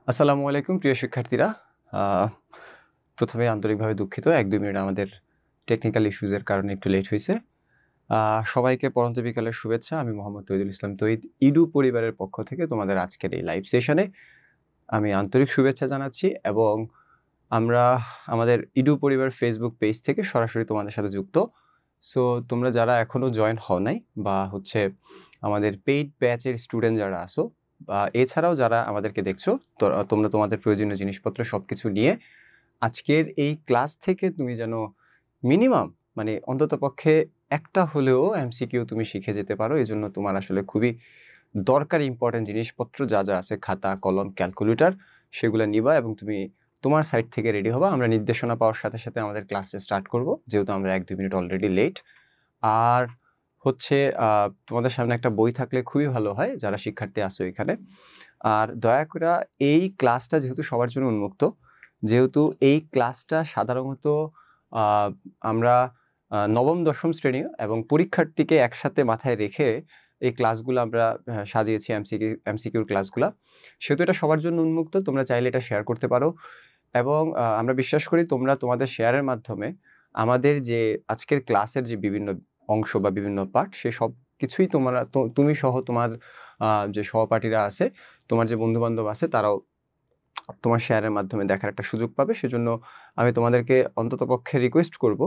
আসসালামু আলাইকুম প্রিয় শিক্ষার্থীরা। আ প্রথমে আন্তরিকভাবে দুঃখিত ১-২ মিনিট আমাদের টেকনিক্যাল ইস্যুজের কারণে একটু লেট হইছে। সবাইকে পড়ন্ত বিকালের শুভেচ্ছা। আমি মোহাম্মদ তৌহিদুল ইসলাম তৌহিদ। ইডু পরিবারের পক্ষ থেকে তোমাদের আজকের এই লাইভ সেশনে আমি আন্তরিক শুভেচ্ছা জানাচ্ছি এবং আমরা আমাদের ইডু পরিবার ফেসবুক পেজ থেকে সরাসরি তোমাদের সাথে যুক্ত। সো তোমরা যারা এখনো জয়েন হও নাই বা হচ্ছে আমাদের পেইড ব্যাচের স্টুডেন্ট যারা আছো বা এছাড়াও যারা আমাদেরকে দেখছো, তোমরা তোমাদের প্রয়োজনীয় জিনিসপত্র সবকিছু নিয়ে আজকের এই ক্লাস থেকে তুমি যেন মিনিমাম মানে অন্ততপক্ষে একটা হলেও এমসিকিউ তুমি শিখে যেতে পারো। এজন্য তোমার আসলে খুবই দরকারি ইম্পর্টেন্ট জিনিসপত্র যা আছে খাতা, কলম, ক্যালকুলেটর সেগুলা নিবা এবং তুমি তোমার সাইড থেকে রেডি হবা। আমরা নির্দেশনা পাওয়ার সাথে, সাথে আমাদের ক্লাসটা স্টার্ট করব। যেহেতু আমরা ১-২ মিনিট অলরেডি লেট। আর হচ্ছে তোমাদের সামনে একটা বই থাকলে খুবই ভালো হয় যারা শিক্ষার্থী আছো এখানে। আর দয়া করে এই ক্লাসটা যেহেতু সবার জন্য উন্মুক্ত, যেহেতু এই ক্লাসটা সাধারণত আ আমরা নবম, দশম শ্রেণী এবং পরীক্ষার্থীকে একসাথে মাথায় রেখে এই ক্লাসগুলো আমরা সাজিয়েছি এমসিকিউর ক্লাসগুলা। সেহেতু এটা সবার জন্য উন্মুক্ত। তোমরা চাইলে এটা শেয়ার করতে পারো এবং আমরা বিশ্বাস করি তোমরা তোমাদের শেয়ারের মাধ্যমে আমাদের যে আজকের ক্লাসের যে বিভিন্ন অংশ বা বিভিন্ন পার্ট সে সবকিছুই তুমি সহ তোমার যে সহপাঠীরা আছে, তোমার যে বন্ধু-বান্ধব আছে তারাও তোমার শেয়ারের মাধ্যমে দেখার একটা সুযোগ পাবে। সেজন্য আমি তোমাদেরকে অন্ততপক্ষে রিকোয়েস্ট করব,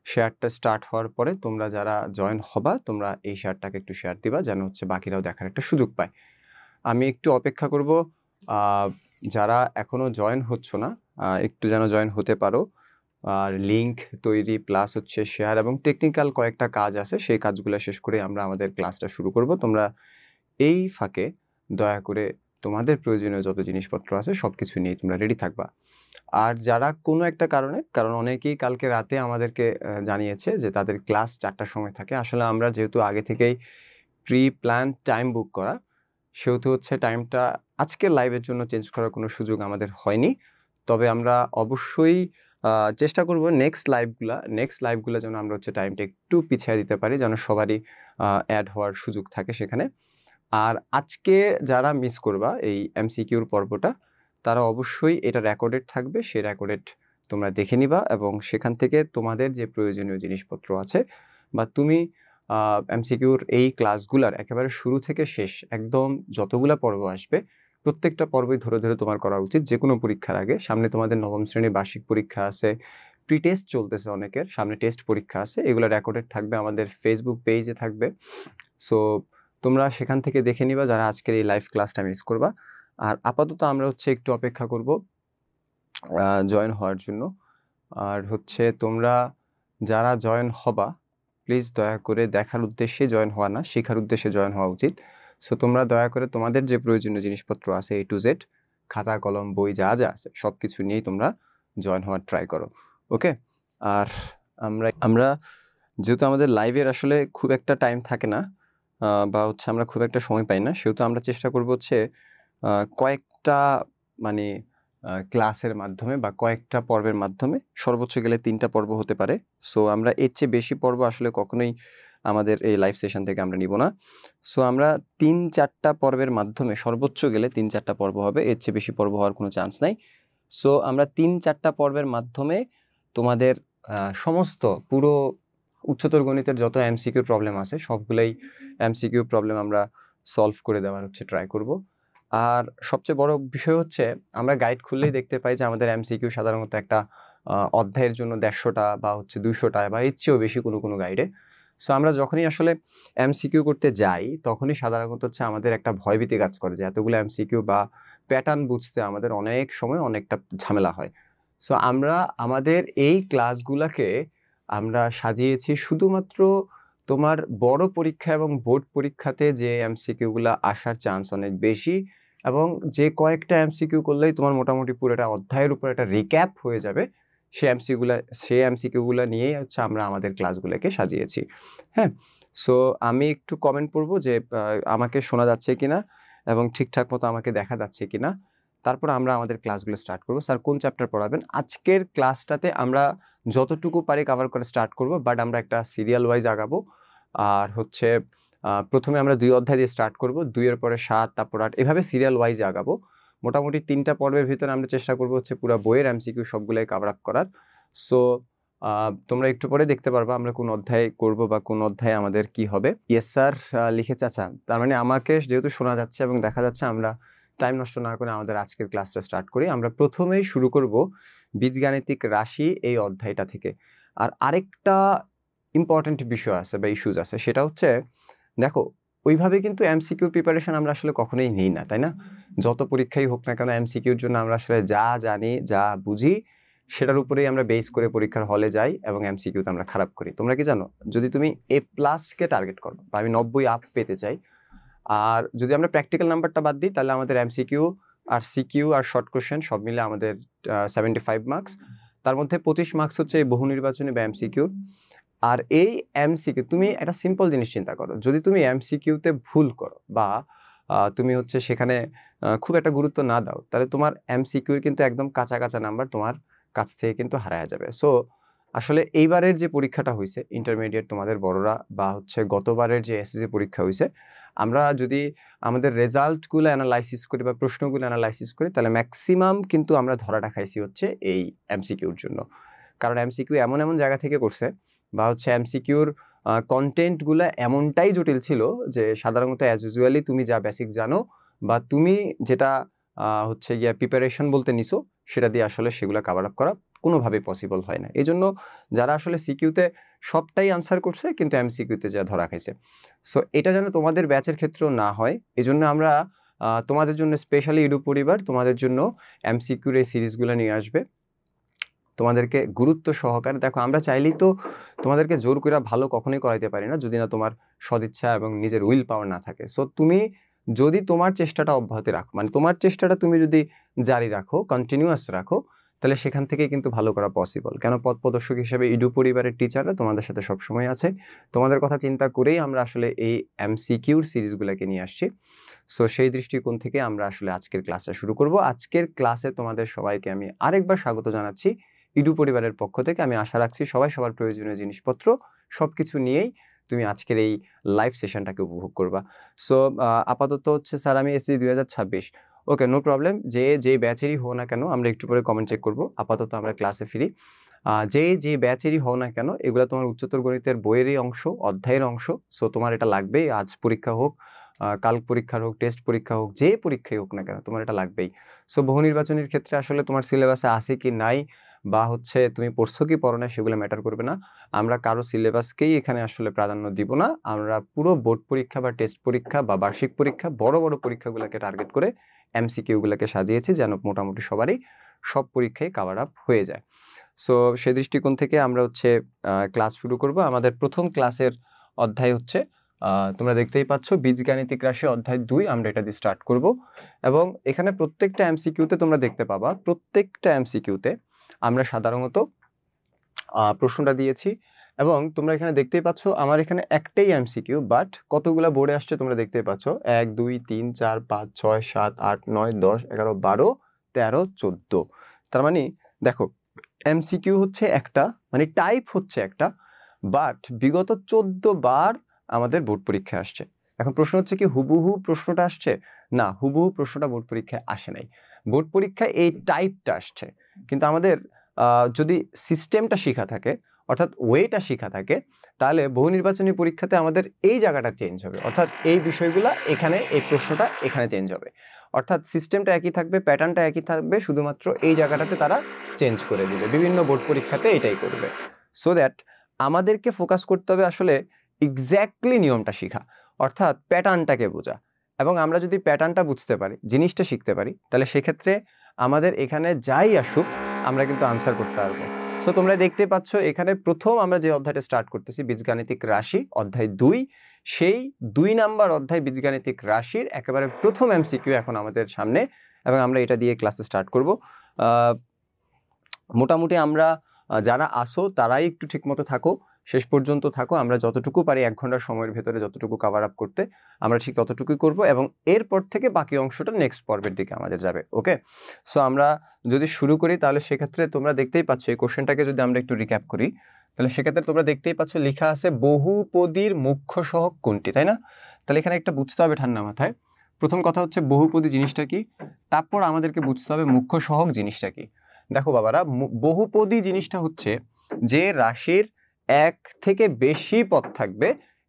শেয়ারটা স্টার্ট হওয়ার পরে তোমরা যারা জয়েন হবা, তোমরা এই শেয়ারটাকে একটু শেয়ার দিবা যেন হচ্ছে বাকিরাও দেখার একটা সুযোগ পায়। আমি একটু অপেক্ষা করব, আ যারা এখনো জয়েন হচ্ছ না, একটু যেন জয়েন হতে পারো। আর লিঙ্ক তৈরি প্লাস হচ্ছে শেয়ার এবং টেকনিক্যাল কয়েকটা কাজ আছে, সেই কাজগুলা শেষ করে আমরা আমাদের ক্লাসটা শুরু করব। তোমরা এই ফাঁকে দয়া করে তোমাদের প্রয়োজনীয় যত জিনিসপত্র আছে সবকিছু নিয়ে তোমরা রেডি থাকবা। আর যারা কোনো একটা কারণে, কারণ অনেকেই কালকে রাতে আমাদেরকে জানিয়েছে যে তাদের ক্লাস ৪ টার সময় থাকে। আসলে আমরা যেহেতু আগে থেকেই প্রি প্ল্যান টাইম বুক করা, সেহেতু হচ্ছে টাইমটা আজকের লাইভের জন্য চেঞ্জ করার কোনো সুযোগ আমাদের হয়নি। তবে আমরা অবশ্যই চেষ্টা করব নেক্সট লাইভগুলা যেন আমরা হচ্ছে টাইমটা একটু পিছিয়ে দিতে পারি, যেন সবারই অ্যাড হওয়ার সুযোগ থাকে সেখানে। আর আজকে যারা মিস করবা এই এমসিকিউর পর্বটা, তারা অবশ্যই এটা রেকর্ডেড থাকবে। সেই রেকর্ডেড তোমরা দেখে নিবা এবং সেখান থেকে তোমাদের যে প্রয়োজনীয় জিনিসপত্র আছে বা তুমি এমসিকিউর এই ক্লাসগুলার একেবারে শুরু থেকে শেষ একদম যতগুলা পর্ব আসবে, প্রত্যেকটা পর্বই ধরে, ধরে তোমার করা উচিত যেকোনো পরীক্ষার আগে। সামনে তোমাদের নবম শ্রেণীর বার্ষিক পরীক্ষা আছে, প্রি-টেস্ট চলতেছে অনেকের, সামনে টেস্ট পরীক্ষা আছে। এগুলা রেকর্ডেড থাকবে, আমাদের ফেসবুক পেজে থাকবে। সো তোমরা সেখান থেকে দেখে নিবা যারা আজকের এই লাইভ ক্লাসটা মিস করবা। আর আপাতত আমরা হচ্ছে একটু অপেক্ষা করব জয়েন হওয়ার জন্য। আর হচ্ছে তোমরা যারা জয়েন হবা, প্লিজ দয়া করে দেখার উদ্দেশ্যে জয়েন হওয়া না, শেখার উদ্দেশ্যে জয়েন হওয়া উচিত। সো তোমরা দয়া করে তোমাদের যে প্রয়োজনীয় জিনিসপত্র আছে A to Z, খাতা, কলম, বই যা আছে সবকিছু নিয়েই তোমরা জয়েন হওয়ার ট্রাই করো। ওকে? আর আমরা যেহেতু আমাদের লাইভের আসলে খুব একটা টাইম থাকে না, বা হচ্ছে আমরা খুব একটা সময় পাই না, সেহেতু আমরা চেষ্টা করব হচ্ছে কয়েকটা মানে ক্লাসের মাধ্যমে বা কয়েকটা পর্বের মাধ্যমে, সর্বোচ্চ গেলে ৩ টা পর্ব হতে পারে। সো আমরা এর চেয়ে বেশি পর্ব আসলে কখনোই আমাদের এই লাইভ সেশন থেকে আমরা নিব না। সো আমরা ৩-৪ টা পর্বের মাধ্যমে, সর্বোচ্চ গেলে ৩-৪ টা পর্ব হবে, এর চেয়ে বেশি পর্ব হওয়ার কোনো চান্স নাই। সো আমরা ৩-৪ টা পর্বের মাধ্যমে তোমাদের সমস্ত পুরো উচ্চতর গণিতের যত এমসিকিউ প্রবলেম আছে সবগুলাই এমসিকিউ প্রবলেম আমরা সলভ করে দেওয়ার হচ্ছে ট্রাই করব। আর সবচেয়ে বড় বিষয় হচ্ছে আমরা গাইড খুললেই দেখতে পাই যে আমাদের এমসিকিউ সাধারণত একটা অধ্যায়ের জন্য ১৫০টা বা হচ্ছে ২০০টা বা এর চেয়েও বেশি কোনো গাইডে। সো আমরা যখনই আসলে এমসিকিউ করতে যাই তখনই সাধারণত হচ্ছে আমাদের একটা ভয়ভীতি কাজ করে যে এতগুলো এমসিকিউ বা প্যাটার্ন বুঝতে আমাদের অনেক সময় অনেকটা ঝামেলা হয়। সো আমরা আমাদের এই ক্লাসগুলাকে আমরা সাজিয়েছি শুধুমাত্র তোমার বড় পরীক্ষা এবং বোর্ড পরীক্ষাতে যে এমসিকিউগুলা আসার চান্স অনেক বেশি এবং যে কয়েকটা এমসিকিউ করলেই তোমার মোটামুটি পুরোটা অধ্যায়ের উপর একটা রিক্যাপ হয়ে যাবে, সেই এমসিকিউগুলা নিয়েই হচ্ছে আমরা আমাদের ক্লাসগুলোকে সাজিয়েছি। হ্যাঁ? সো আমি একটু কমেন্ট পড়ব যে আমাকে শোনা যাচ্ছে কিনা এবং ঠিকঠাক মতো আমাকে দেখা যাচ্ছে কিনা। তারপর আমরা আমাদের ক্লাসগুলো স্টার্ট করব। স্যার কোন চ্যাপ্টার পড়াবেন? আজকের ক্লাসটাতে আমরা যতটুকু পারি কভার করে স্টার্ট করব, বাট আমরা একটা সিরিয়াল ওয়াইজ আগাবো। আর হচ্ছে প্রথমে আমরা ২ অধ্যায় দিয়ে স্টার্ট করব, ২ এর পরে ৭, তারপর ৮, এভাবে সিরিয়াল ওয়াইজ আগাবো। মোটামুটি 3টা পর্বের ভিতরে আমরা চেষ্টা করব হচ্ছে পুরো বইয়ের এমসিকিউ সবগুলাই কভার আপ করার। সো তোমরা একটু পরে দেখতে পারবা আমরা কোন অধ্যায় করব বা কোন অধ্যায়ে আমাদের কি হবে। ইয়েস স্যার লিখেছে। আচ্ছা, তার মানে আমাকে যেহেতু শোনা যাচ্ছে এবং দেখা যাচ্ছে, আমরা টাইম নষ্ট না করে আমাদের আজকের ক্লাসটা স্টার্ট করি। আমরা প্রথমেই শুরু করব বীজগাণিতিক রাশি এই অধ্যায়টা থেকে। আর আরেকটা ইম্পর্টেন্ট বিষয় আছে বা ইস্যুজ আছে, সেটা হচ্ছে দেখো ওইভাবে কিন্তু এমসিকিউ প্রিপারেশন আমরা আসলে কখনোই নিই না, তাই না? যত পরীক্ষাই হোক না কেন এমসিকিউর জন্য আমরা আসলে যা জানি যা বুঝি সেটার উপরেই আমরা বেস করে পরীক্ষার হলে যাই এবং এমসিকিউতে আমরা খারাপ করি। তোমরা কি জানো, যদি তুমি A+কে টার্গেট করো বা আমি 90 আপ পেতে চাই, আর যদি আমরা প্র্যাকটিক্যাল নাম্বারটা বাদ দিই, তাহলে আমাদের এমসিকিউ আর সিকিউ আর শর্ট কোশ্চেন সব মিলে আমাদের 75 মার্কস। তার মধ্যে 25 মার্কস হচ্ছে এই বহু নির্বাচনী বা এমসিকিউ। আর এই এমসিকিউ তুমি একটা সিম্পল জিনিস চিন্তা করো, যদি তুমি এমসিকিউতে ভুল করো বা তুমি হচ্ছে সেখানে খুব একটা গুরুত্ব না দাও, তাহলে তোমার এমসিকিউর কিন্তু একদম কাঁচা কাঁচা নাম্বার তোমার কাছ থেকে কিন্তু হারায় যাবে। সো আসলে এইবারের যে পরীক্ষাটা হয়েছে ইন্টারমিডিয়েট তোমাদের বড়রা, বা হচ্ছে গতবারের যে এসএসসি পরীক্ষা হয়েছে, আমরা যদি আমাদের রেজাল্টগুলো অ্যানালাইসিস করি বা প্রশ্নগুলো অ্যানালাইসিস করি, তাহলে ম্যাক্সিমাম কিন্তু আমরা ধরাটা খাইছি হচ্ছে এই এমসিকিউর জন্য। কারণ এমসিকিউ এমন এমন জায়গা থেকে করছে বা হচ্ছে এমসিকিউর কন্টেন্টগুলো এমনটাই জটিল ছিল যে সাধারণত অ্যাজ ইউজুয়ালি তুমি যা বেসিক জানো বা তুমি যেটা হচ্ছে গিয়া প্রিপারেশন বলতে নিছো, সেটা দিয়ে আসলে সেগুলো কভার আপ করা কোনোভাবেই পসিবল হয় না। এই জন্য যারা আসলে সিকিউতে সবটাই আনসার করছে কিন্তু এমসিকিউতে যা ধরা খাইছে, সো এটা যেন তোমাদের ব্যাচের ক্ষেত্রেও না হয়, এই জন্য আমরা তোমাদের জন্য স্পেশালি ইডু পরিবার তোমাদের জন্য এমসিকিউর এই সিরিজগুলো নিয়ে আসবে। তোমাদেরকে গুরুত্ব সহকারে দেখো, আমরা চাইলেই তো তোমাদেরকে জোর করে ভালো কখনোই করাইতে পারি না যদি না তোমার সদিচ্ছা এবং নিজের উইল পাওয়ার না থাকে। সো তুমি যদি তোমার চেষ্টাটা অব্যাহত রাখো, মানে তোমার চেষ্টাটা তুমি যদি জারি রাখো, কন্টিনিউয়াস রাখো, তাহলে সেখান থেকে কিন্তু ভালো করা পসিবল। কেন, পথ প্রদর্শক হিসেবে ইডু পরিবারের টিচাররা তোমাদের সাথে সবসময় আছে। তোমাদের কথা চিন্তা করেই আমরা আসলে এই এমসিকিউর সিরিজগুলোকে নিয়ে আসছি। সো সেই দৃষ্টিকোণ থেকে আমরা আসলে আজকের ক্লাসটা শুরু করব। আজকের ক্লাসে তোমাদের সবাইকে আমি আরেকবার স্বাগত জানাচ্ছি ইডু পরিবারের পক্ষ থেকে। আমি আশা রাখছি সবাই সবার প্রয়োজনীয় জিনিসপত্র সবকিছু নিয়েই তুমি আজকের এই লাইভ সেশনটাকে উপভোগ করবা। সো আপাতত হচ্ছে স্যার আমি এসএসসি 2026, ওকে নো প্রবলেম, যে ব্যাচেরই হও না কেন, আমরা একটু পরে কমেন্ট চেক করব। আপাতত আমরা ক্লাসে ফিরি। যে ব্যাচেরই হও না কেন, এগুলো তোমার উচ্চতর গণিতের বইয়েরই অংশ, অধ্যায়ের অংশ। সো তোমার এটা লাগবেই, আজ পরীক্ষা হোক, কাল পরীক্ষার হোক, টেস্ট পরীক্ষা হোক, যে পরীক্ষাই হোক না কেন তোমার এটা লাগবেই। সো বহু নির্বাচনের ক্ষেত্রে আসলে তোমার সিলেবাসে আছে কি নাই বা হচ্ছে তুমি পড়ছো কি পড়ো না সেগুলো ম্যাটার করবে না। আমরা কারো সিলেবাসকেই এখানে আসলে প্রাধান্য দিব না। আমরা পুরো বোর্ড পরীক্ষা বা টেস্ট পরীক্ষা বা বার্ষিক পরীক্ষা, বড় বড় পরীক্ষাগুলোকে টার্গেট করে এমসিকিউগুলোকে সাজিয়েছি যেন মোটামুটি সবারই সব পরীক্ষায় কভার আপ হয়ে যায়। সো সেই দৃষ্টিকোণ থেকে আমরা হচ্ছে ক্লাস শুরু করব। আমাদের প্রথম ক্লাসের অধ্যায় হচ্ছে তোমরা দেখতেই পাচ্ছ বীজগাণিতিক রাশি অধ্যায় 2, আমরা এটা দিয়ে স্টার্ট করব। এবং এখানে প্রত্যেকটা এমসিকিউতে তোমরা দেখতে পাবা, প্রত্যেকটা এমসিকিউতে আমরা সাধারণত প্রশ্নটা দিয়েছি। এবং তোমরা এখানে দেখতেই পাচ্ছ আমার এখানে একটাই এমসিকিউ, বাট কতগুলা বোর্ডে আসছে তোমরা দেখতেই পাচ্ছ, 1 2 3 4 5 6 7 8 9 10 11 12 13 14। তার মানে দেখো এমসিকিউ হচ্ছে একটা, মানে টাইপ হচ্ছে একটা, বাট বিগত 14 বার আমাদের বোর্ড পরীক্ষায় আসছে। এখন প্রশ্ন হচ্ছে কি হুবহু প্রশ্নটা আসছে? না, হুবহু প্রশ্নটা বোর্ড পরীক্ষায় আসে নাই। বোর্ড পরীক্ষায় এই টাইপটা আসছে, কিন্তু আমাদের যদি সিস্টেমটা শেখা থাকে, অর্থাৎ ওয়েটা শেখা থাকে, তাহলে বহু নির্বাচনী পরীক্ষাতে আমাদের এই জায়গাটা চেঞ্জ হবে, অর্থাৎ এই বিষয়গুলা এখানে, এই প্রশ্নটা এখানে চেঞ্জ হবে। অর্থাৎ সিস্টেমটা একই থাকবে, প্যাটার্নটা একই থাকবে, শুধুমাত্র এই জায়গাটাতে তারা চেঞ্জ করে দিবে। বিভিন্ন বোর্ড পরীক্ষাতে এটাই করবে। সো দ্যাট আমাদেরকে ফোকাস করতে হবে আসলে এক্স্যাক্টলি নিয়মটা শেখা, অর্থাৎ প্যাটার্নটাকে বোঝা। এবং আমরা যদি প্যাটার্নটা বুঝতে পারি, জিনিসটা শিখতে পারি, তাহলে সেক্ষেত্রে আমাদের এখানে যাই আসুক আমরা কিন্তু আনসার করতে পারবো। সো তোমরা দেখতে পাচ্ছ এখানে প্রথম আমরা যে অধ্যায়টা স্টার্ট করতেছি বীজগাণিতিক রাশি অধ্যায় 2, সেই 2 নাম্বার অধ্যায় বীজগাণিতিক রাশির একেবারে প্রথম এমসিকিউ এখন আমাদের সামনে, এবং আমরা এটা দিয়ে ক্লাসে স্টার্ট করব। মোটামুটি আমরা যারা আসো তারাই একটু ঠিকমতো থাকো, শেষ পর্যন্ত থাকো। আমরা যতটুকু পারি 1 ঘন্টার সময়ের ভেতরে যতটুকু কভার আপ করতে আমরা ঠিক ততটুকুই করব, এবং এরপর থেকে বাকি অংশটা নেক্সট পর্বের দিকে আমাদের যাবে। ওকে, সো আমরা যদি শুরু করি তাহলে সেক্ষেত্রে তোমরা দেখতেই পাচ্ছ এই কোশ্চেনটাকে যদি আমরা একটু রিক্যাপ করি, তাহলে সেক্ষেত্রে তোমরা দেখতেই পাচ্ছ লেখা আছে বহুপদীর মুখ্য সহগ কোনটি, তাই না? তাহলে এখানে একটা বুঝতে হবে ঠান্ডা মাথায়, প্রথম কথা হচ্ছে বহুপদী জিনিসটা কি, তারপর আমাদেরকে বুঝতে হবে মুখ্য সহগ জিনিসটা কি। দেখো বাবারা, বহুপদী জিনিসটা হচ্ছে যে রাশির এক থেকে বেশি পদ থাকবে,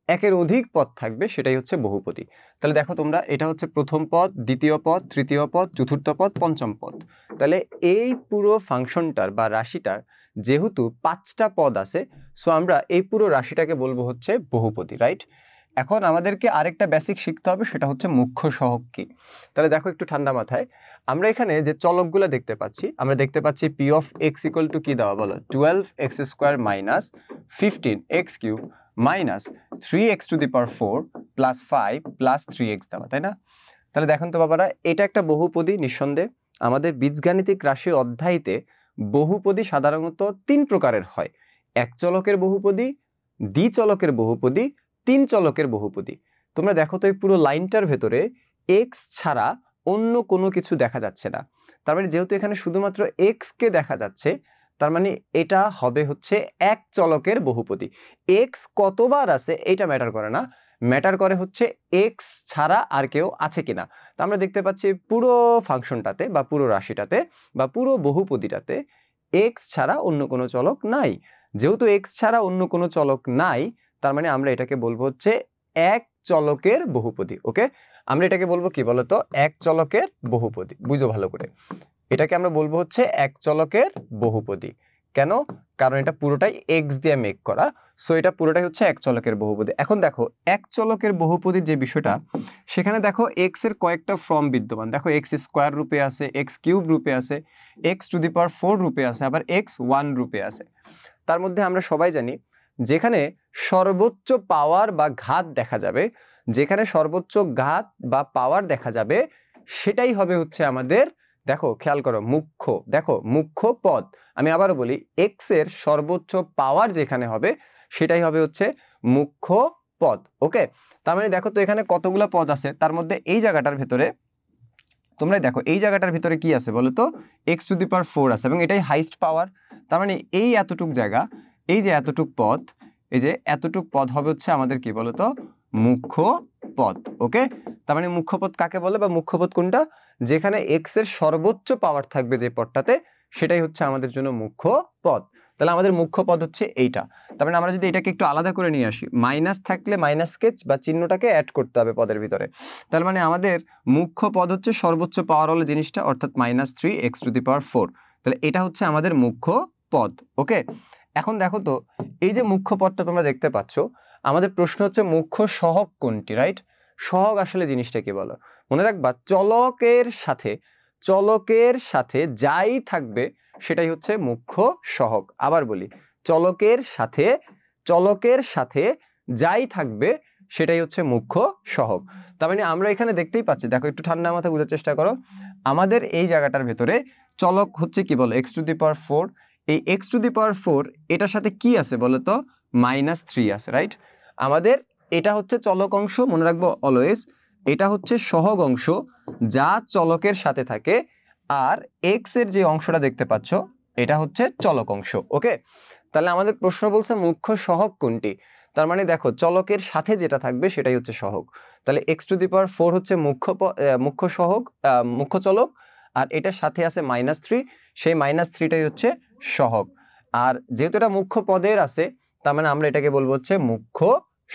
একের অধিক পদ থাকবে, সেটাই হচ্ছে বহুপদী। তাহলে দেখো তোমরা, এটা হচ্ছে প্রথম পদ, দ্বিতীয় পদ, তৃতীয় পদ, চতুর্থ পদ, পঞ্চম পদ। তাহলে এই পুরো ফাংশনটার বা রাশিটার যেহেতু 5টা পদ আছে, সো আমরা এই পুরো রাশিটাকে বলবো হচ্ছে বহুপদী, রাইট? এখন আমাদেরকে আরেকটা বেসিক শিখতে হবে, সেটা হচ্ছে মুখ্য সহগ কি। তাহলে দেখো একটু ঠান্ডা মাথায়, আমরা এখানে যে চলকগুলো দেখতে পাচ্ছি, আমরা দেখতে পাচ্ছি P of X equal to কি দেওয়া, বলো, 12x² minus 15x³ minus 3x⁴ plus 5 plus 3x দেওয়া, তাই না? তাহলে দেখেন তো বাবারা, এটা একটা বহুপদী নিঃসন্দেহে। আমাদের বীজগাণিতিক রাশি অধ্যায়তে বহুপদী সাধারণত 3 প্রকারের হয়: এক চলকের বহুপদী, দ্বিচলকের বহুপদী, 3 চলকের বহুপদী। তোমরা দেখো তো এই পুরো লাইনটার ভেতরে এক্স ছাড়া অন্য কোনো কিছু দেখা যাচ্ছে না। তার মানে যেহেতু এখানে শুধুমাত্র এক্স কে দেখা যাচ্ছে, তার মানে এটা হবে হচ্ছে এক চলকের বহুপদী। এক্স কতবার আছে এটা ম্যাটার করে না, ম্যাটার করে হচ্ছে এক্স ছাড়া আর কেউ আছে কিনা। তো আমরা দেখতে পাচ্ছি পুরো ফাংশনটাতে বা পুরো রাশিটাতে বা পুরো বহুপদীটাতে এক্স ছাড়া অন্য কোনো চলক নাই। যেহেতু এক্স ছাড়া অন্য কোনো চলক নাই, তার মানে আমরা এটাকে বলবো হচ্ছে এক চলকের বহুপদী। ওকে, আমরা এটাকে বলবো কি বলতো, এক চলকের বহুপদী। বুঝো ভালো করে, এটাকে আমরা বলবো হচ্ছে এক চলকের বহুপদী। কেন? কারণ এটা পুরোটাই এক্স দিয়ে মেক করা, সো এটা পুরোটাই হচ্ছে এক চলকের বহুপদী। এখন দেখো, এক চলকের বহুপদীর যে বিষয়টা, সেখানে দেখো এক্স এর কয়েকটা ফর্ম বিদ্যমান। দেখো x² রূপে আছে, x³ রূপে আছে, x⁴ রূপে আছে, আবার x1 রূপে আছে। তার মধ্যে আমরা সবাই জানি, যেখানে সর্বোচ্চ পাওয়ার বা ঘাত দেখা যাবে, যেখানে সর্বোচ্চ ঘাত বা পাওয়ার দেখা যাবে, সেটাই হবে হচ্ছে আমাদের, দেখো খেয়াল করো, মুখ্য। দেখো মুখ্য পদ, আমি আবারও বলি, এক্স এর সর্বোচ্চ পাওয়ার যেখানে হবে, সেটাই হবে হচ্ছে মুখ্য পদ। ওকে, তার মানে দেখো তো এখানে কতগুলো পদ আছে, তার মধ্যে এই জায়গাটার ভেতরে তোমরা দেখো, এই জায়গাটার ভিতরে কি আছে বলো তো, x⁴ আছে, এবং এটাই হাইস্ট পাওয়ার। তার মানে এই এতটুক জায়গা, এই যে এতটুক পদ, এই যে এতটুক পদ হবে হচ্ছে আমাদের কি বলতো, মুখ্য পদ। ওকে, তার মানে মুখ্য পদ কাকে বলে, বা মুখ্য পদ কোনটা, যেখানে এক্স এর সর্বোচ্চ পাওয়ার থাকবে যে পদটাতে, সেটাই হচ্ছে আমাদের জন্য মুখ্য পদ। তাহলে আমাদের মুখ্য পদ হচ্ছে এইটা। তার মানে আমরা যদি এটাকে একটু আলাদা করে নিয়ে আসি, মাইনাস থাকলে মাইনাসকে বা চিহ্নটাকে অ্যাড করতে হবে পদের ভিতরে। তার মানে আমাদের মুখ্য পদ হচ্ছে সর্বোচ্চ পাওয়ার হলো জিনিসটা, অর্থাৎ -3x⁴। তাহলে এটা হচ্ছে আমাদের মুখ্য পদ। ওকে, এখন দেখো তো, এই যে মুখ্য পদটা তোমরা দেখতে পাচ্ছ, আমাদের প্রশ্ন হচ্ছে মুখ্য সহগ কোনটি, রাইট? সহগ আসলে জিনিসটা কি বলো, মনে রাখবা, চলকের সাথে যাই থাকবে সেটাই হচ্ছে মুখ্য সহগ। আবার বলি, চলকের সাথে যাই থাকবে সেটাই হচ্ছে মুখ্য সহগ। তার মানে আমরা এখানে দেখতেই পাচ্ছি, দেখো একটু ঠান্ডা মাথায় বোঝার চেষ্টা করো, আমাদের এই জায়গাটার ভেতরে চলক হচ্ছে কি বলো, x⁴। এই x⁴ এটার সাথে কি আছে বলো তো, -3 আছে, রাইট? আমাদের এটা হচ্ছে চলক অংশ, মনে রাখবো অলওয়েজ, এটা হচ্ছে সহগ অংশ যা চলকের সাথে থাকে, আর এক্স এর যে অংশটা দেখতে পাচ্ছ, এটা হচ্ছে চলক অংশ। ওকে, তাহলে আমাদের প্রশ্ন বলছে মুখ্য সহগ কোনটি। তার মানে দেখো, চলকের সাথে যেটা থাকবে সেটাই হচ্ছে সহগ। তাহলে x⁴ হচ্ছে মুখ্য সহগ, মুখ্য চলক, আর এটার সাথে আছে -3, সেই -3টাই হচ্ছে সহগ। আর যেহেতু এটা মুখ্য পদের আছে, তার মানে আমরা এটাকে বলবো হচ্ছে মুখ্য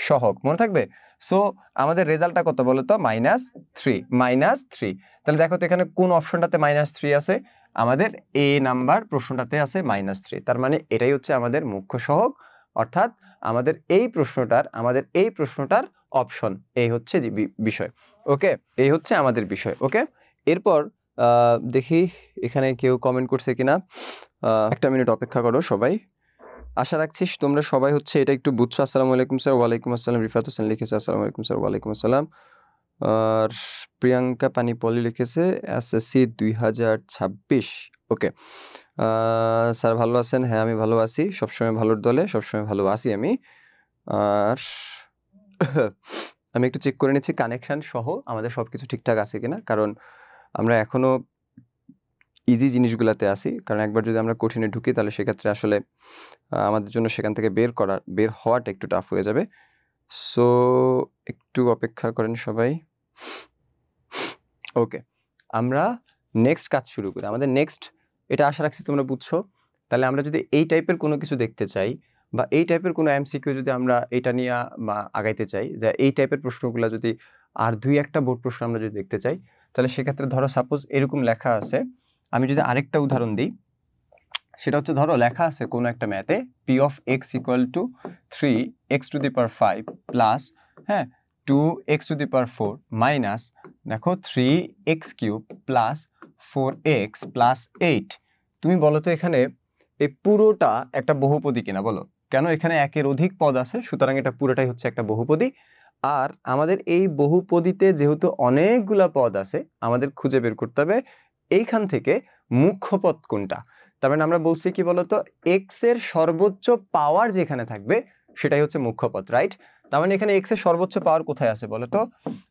সহগ, মনে থাকবে। সো আমাদের রেজাল্টটা কত বলো তো, -3। তাহলে দেখো তো এখানে কোন অপশনটাতে -3 আছে, আমাদের এ নাম্বার প্রশ্নটাতে আছে -3। তার মানে এটাই হচ্ছে আমাদের মুখ্য সহগ, অর্থাৎ আমাদের এই প্রশ্নটার অপশন এই হচ্ছে যে বিষয়। ওকে, এই হচ্ছে আমাদের বিষয়। ওকে, এরপর দেখি এখানে কেউ কমেন্ট করছে কিনা, একটা মিনিট অপেক্ষা করো সবাই। আশা রাখছি তোমরা সবাই হচ্ছে এটা একটু বুঝছো। আসসালামু আলাইকুম স্যার। ওয়ালাইকুম আসসালাম। রিফাত হোসেন লিখেছে আসসালামু আলাইকুম স্যার। ওয়ালাইকুম আসসালাম। আর প্রিয়াঙ্কা পানিপলি লিখেছে SSC 2026। ওকে, স্যার ভালো আছেন? হ্যাঁ আমি ভালো আছি, সবসময় ভালোর দলে, সবসময় ভালো আছি আমি। আর আমি একটু চেক করে নিচ্ছি কানেকশন সহ আমাদের সবকিছু ঠিকঠাক আছে কিনা, কারণ আমরা এখনো ইজি জিনিসগুলোতে আসি, কারণ একবার যদি আমরা কঠিনে ঢুকি তাহলে সেক্ষেত্রে আসলে আমাদের জন্য সেখান থেকে বের হওয়াটা একটু টাফ হয়ে যাবে। সো একটু অপেক্ষা করেন সবাই। ওকে, আমরা নেক্সট কাজ শুরু করি। আমাদের নেক্সট, এটা আশা রাখছি তোমরা বুঝছো। তাহলে আমরা যদি এই টাইপের কোনো কিছু দেখতে চাই বা এই টাইপের কোনো এমসিকিউ যদি আমরা এটা নিয়ে আগাইতে চাই, যে এই টাইপের প্রশ্নগুলো যদি আর 2-1টা বোর্ড প্রশ্ন আমরা যদি দেখতে চাই, তাহলে সেক্ষেত্রে ধরো সাপোজ এরকম লেখা আছে, আমি যদি আরেকটা উদাহরণ দিই, সেটা হচ্ছে ধরো লেখা আছে কোনো একটা ম্যাথে P of X equal two 3x⁵ plus, হ্যাঁ, 2x⁴ মাইনাস দেখো 3x³ প্লাস 4x প্লাস 8। তুমি বলো তো এখানে এই পুরোটা একটা বহুপদী কিনা বলো? কেন? এখানে একের অধিক পদ আছে, সুতরাং এটা পুরোটাই হচ্ছে একটা বহুপদী। আর আমাদের এই বহুপদীতে যেহেতু অনেকগুলা পদ আছে, আমাদের খুঁজে বের করতে হবে এইখান থেকে মুখ্য পদ কোনটা। তার মানে আমরা বলছি কি বলতো, এক্স এর সর্বোচ্চ পাওয়ার যেখানে থাকবে সেটাই হচ্ছে মুখ্য পদ, রাইট? তার মানে এখানে এক্স এর সর্বোচ্চ পাওয়ার কোথায় আছে বলতো?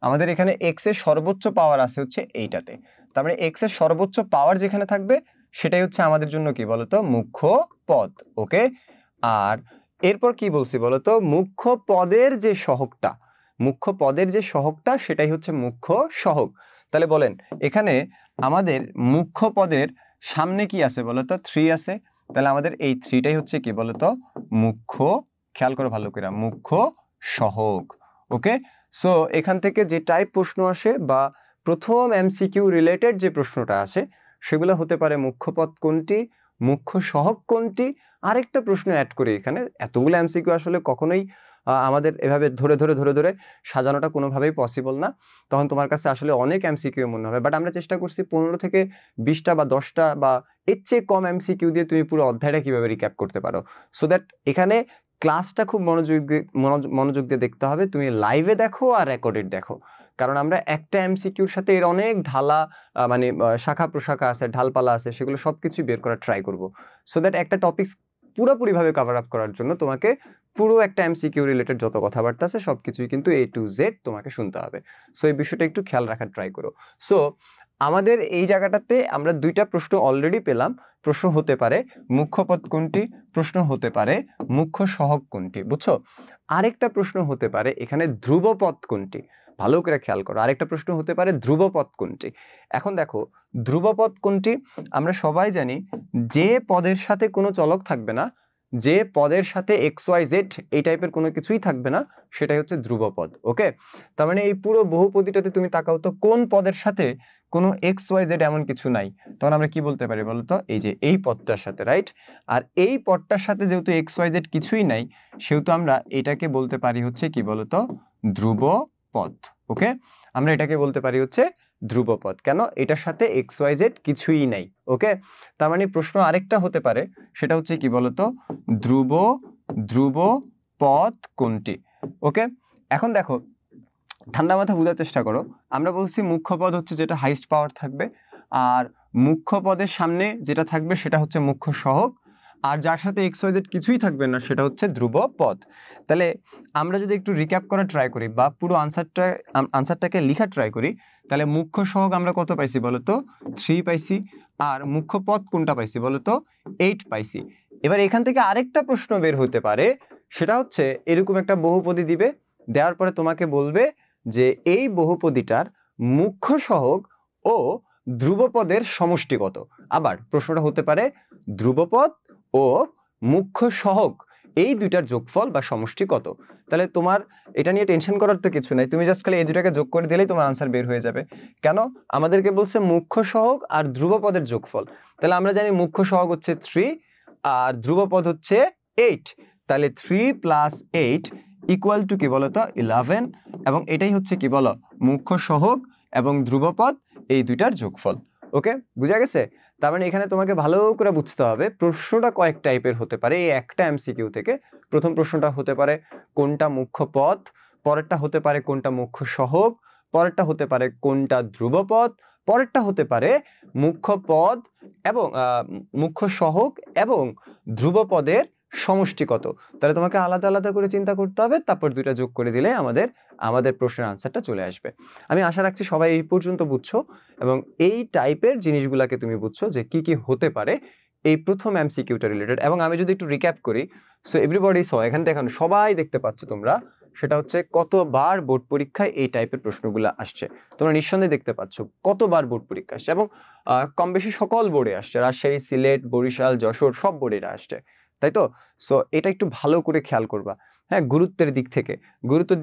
আমাদের এখানে এক্স এর সর্বোচ্চ পাওয়ার আছে হচ্ছে এইটাতে। তার মানে এক্স এর সর্বোচ্চ পাওয়ার যেখানে থাকবে সেটাই হচ্ছে আমাদের জন্য কি বলতো, মুখ্য পদ। ওকে, আর এরপর কি বলছি বলতো, মুখ্য পদের যে সহগটা, মুখ্য পদের যে সহগটা সেটাই হচ্ছে মুখ্য সহগ। তাহলে বলেন এখানে আমাদের মুখ্য পদের সামনে কি আছে বলতো? 3 আছে। তাহলে আমাদের এই 3টাই হচ্ছে কি বলতো, মুখ্য, খেয়াল করো ভালো করে, মুখ্য সহগ। ওকে, সো এখান থেকে যে টাইপ প্রশ্ন আসে বা প্রথম এমসিকিউ রিলেটেড যে প্রশ্নটা আসে সেগুলো হতে পারে মুখ্য পদ কোনটি, মুখ্য সহগ কোনটি। আরেকটা প্রশ্ন অ্যাড করি এখানে, এতগুলো এমসিকিউ আসলে কখনোই আমাদের এভাবে ধরে ধরে ধরে ধরে সাজানোটা কোনোভাবেই পসিবল না, তখন তোমার কাছে আসলে অনেক এমসিকিউ মনে হবে। বাট আমরা চেষ্টা করছি 15 থেকে 20টা বা 10টা বা এর চেয়ে কম এমসিকিউ দিয়ে তুমি পুরো অধ্যায়টা কীভাবে রিক্যাপ করতে পারো, সো দ্যাট এখানে ক্লাসটা খুব মনোযোগ দিয়ে দেখতে হবে। তুমি লাইভে দেখো আর রেকর্ডেড দেখো, কারণ আমরা একটা এমসিকিউর সাথে এর অনেক ঢালা মানে শাখা প্রশাখা আছে, ঢালপালা আছে, সেগুলো সব কিছুই বের করার ট্রাই করবো, সো দ্যাট একটা টপিক পুরোপুরিভাবে কভার আপ করার জন্য তোমাকে পুরো একটা এমসিকিউ রিলেটেড যত কথাবার্তা আছে সব কিছুই কিন্তু A to Z তোমাকে শুনতে হবে। সো এই বিষয়টা একটু খেয়াল রাখার ট্রাই করো। সো আমাদের এই জায়গাটাতে আমরা 2টা প্রশ্ন অলরেডি পেলাম। প্রশ্ন হতে পারে মুখ্য পদ কোনটি, প্রশ্ন হতে পারে মুখ্য সহগ কোনটি, বুঝছো? আরেকটা প্রশ্ন হতে পারে এখানে ধ্রুবপদ কোনটি, ভালো করে খেয়াল করো। আরেকটা প্রশ্ন হতে পারে ধ্রুবপদ কোনটি। এখন দেখো ধ্রুবপদ কোনটি, আমরা সবাই জানি যে পদের সাথে কোনো চলক থাকবে না, যে পদের সাথে XYZ এই টাইপের কোনো কিছুই থাকবে না, সেটাই হচ্ছে ধ্রুবপদ। ওকে, তার মানে এই পুরো বহুপদীটাতে তুমি তাকাও তো কোন পদের সাথে কোনো XYZ এমন কিছু নাই, তখন আমরা কি বলতে পারি বলতো, এই যে এই পদটার সাথে, রাইট? আর এই পদটার সাথে যেহেতু XYZ কিছুই নাই, সেহেতু আমরা এটাকে বলতে পারি হচ্ছে কি বলতো, ধ্রুবপদ। ওকে, আমরা এটাকে বলতে পারি হচ্ছে ধ্রুবপদ। কেন? এটার সাথে XYZ কিছুই নাই। ওকে, তার মানে প্রশ্ন আরেকটা হতে পারে, সেটা হচ্ছে কি বলতো, ধ্রুবপদ কোনটি। ওকে, এখন দেখো ঠান্ডা মাথা বোঝার চেষ্টা করো। আমরা বলছি মুখ্য পদ হচ্ছে যেটা হাইস্ট পাওয়ার থাকবে, আর মুখ্য পদের সামনে যেটা থাকবে সেটা হচ্ছে মুখ্য সহগ, আর যার সাথে XYZ কিছুই থাকবে না সেটা হচ্ছে ধ্রুবপদ। তাহলে আমরা যদি একটু রিক্যাপ করার ট্রাই করি বা পুরো আনসারটাকে লেখার ট্রাই করি, তাহলে মুখ্য সহগ আমরা কত পাইছি বলতো, 3 পাইছি। আর মুখ্য পদ কোনটা পাইছি বলতো, 8 পাইছি। এবার এখান থেকে আরেকটা প্রশ্ন বের হতে পারে, সেটা হচ্ছে এরকম একটা বহুপদী দিবে, দেওয়ার পরে তোমাকে বলবে যে এই বহুপদীটার মুখ্য সহগ ও ধ্রুবপদের সমষ্টি কত। আবার প্রশ্নটা হতে পারে ধ্রুবপদ ও মুখ্য সহগ এই দুইটার যোগফল বা সমষ্টি কত। তাহলে তোমার এটা নিয়ে টেনশন করার তো কিছু নাই, তুমি জাস্ট খালি এই দুটাকে যোগ করে দিলেই তোমার আনসার বের হয়ে যাবে। কেন? আমাদেরকে বলছে মুখ্য সহগ আর ধ্রুবপদের যোগফল। তাহলে আমরা জানি মুখ্য সহগ হচ্ছে 3 আর ধ্রুবপদ হচ্ছে 8। তাহলে 3 + 8 ইকুয়াল টু কি বলতো, 11। এবং এটাই হচ্ছে কি বলো, মুখ্য সহগ এবং ধ্রুবপদ এই দুইটার যোগফল। ওকে, বুঝা গেছে? তার মানে এখানে তোমাকে ভালো করে বুঝতে হবে প্রশ্নটা কয়েক টাইপের হতে পারে এই একটা এমসিকিউ থেকে। প্রথম প্রশ্নটা হতে পারে কোনটা মুখ্য পদ, পরেরটা হতে পারে কোনটা মুখ্য সহগ, পরেরটা হতে পারে কোনটা ধ্রুবপদ, পরেরটা হতে পারে মুখ্য পদ এবং মুখ্য সহগ এবং ধ্রুবপদের সমষ্টি কত। তাহলে তোমাকে আলাদা আলাদা করে চিন্তা করতে হবে, তারপর দুইটা যোগ করে দিলে আমাদের প্রশ্নের আনসারটা চলে আসবে। আমি আশা রাখছি সবাই এই পর্যন্ত বুঝছো এবং এই টাইপের জিনিসগুলোকে তুমি বুঝছো যে কি কি হতে পারে এই প্রথম এমসিকিউটা রিলেটেড। এবং আমি যদি একটু রিক্যাপ করি, সো এভরিবডি সো এখান থেকে এখন সবাই দেখতে পাচ্ছ তোমরা, সেটা হচ্ছে কতবার বোর্ড পরীক্ষায় এই টাইপের প্রশ্নগুলো আসছে। তোমরা নিঃসন্দেহে দেখতে পাচ্ছ কতবার বোর্ড পরীক্ষা আসছে, এবং কম বেশি সকল বোর্ডে আসছে, রাজশাহী, সিলেট, বরিশাল, যশোর সব বোর্ডে এটা আসছে, তাই তো? সো এটা একটু ভালো করে খেয়াল করবা। হ্যাঁ, গুরুত্বের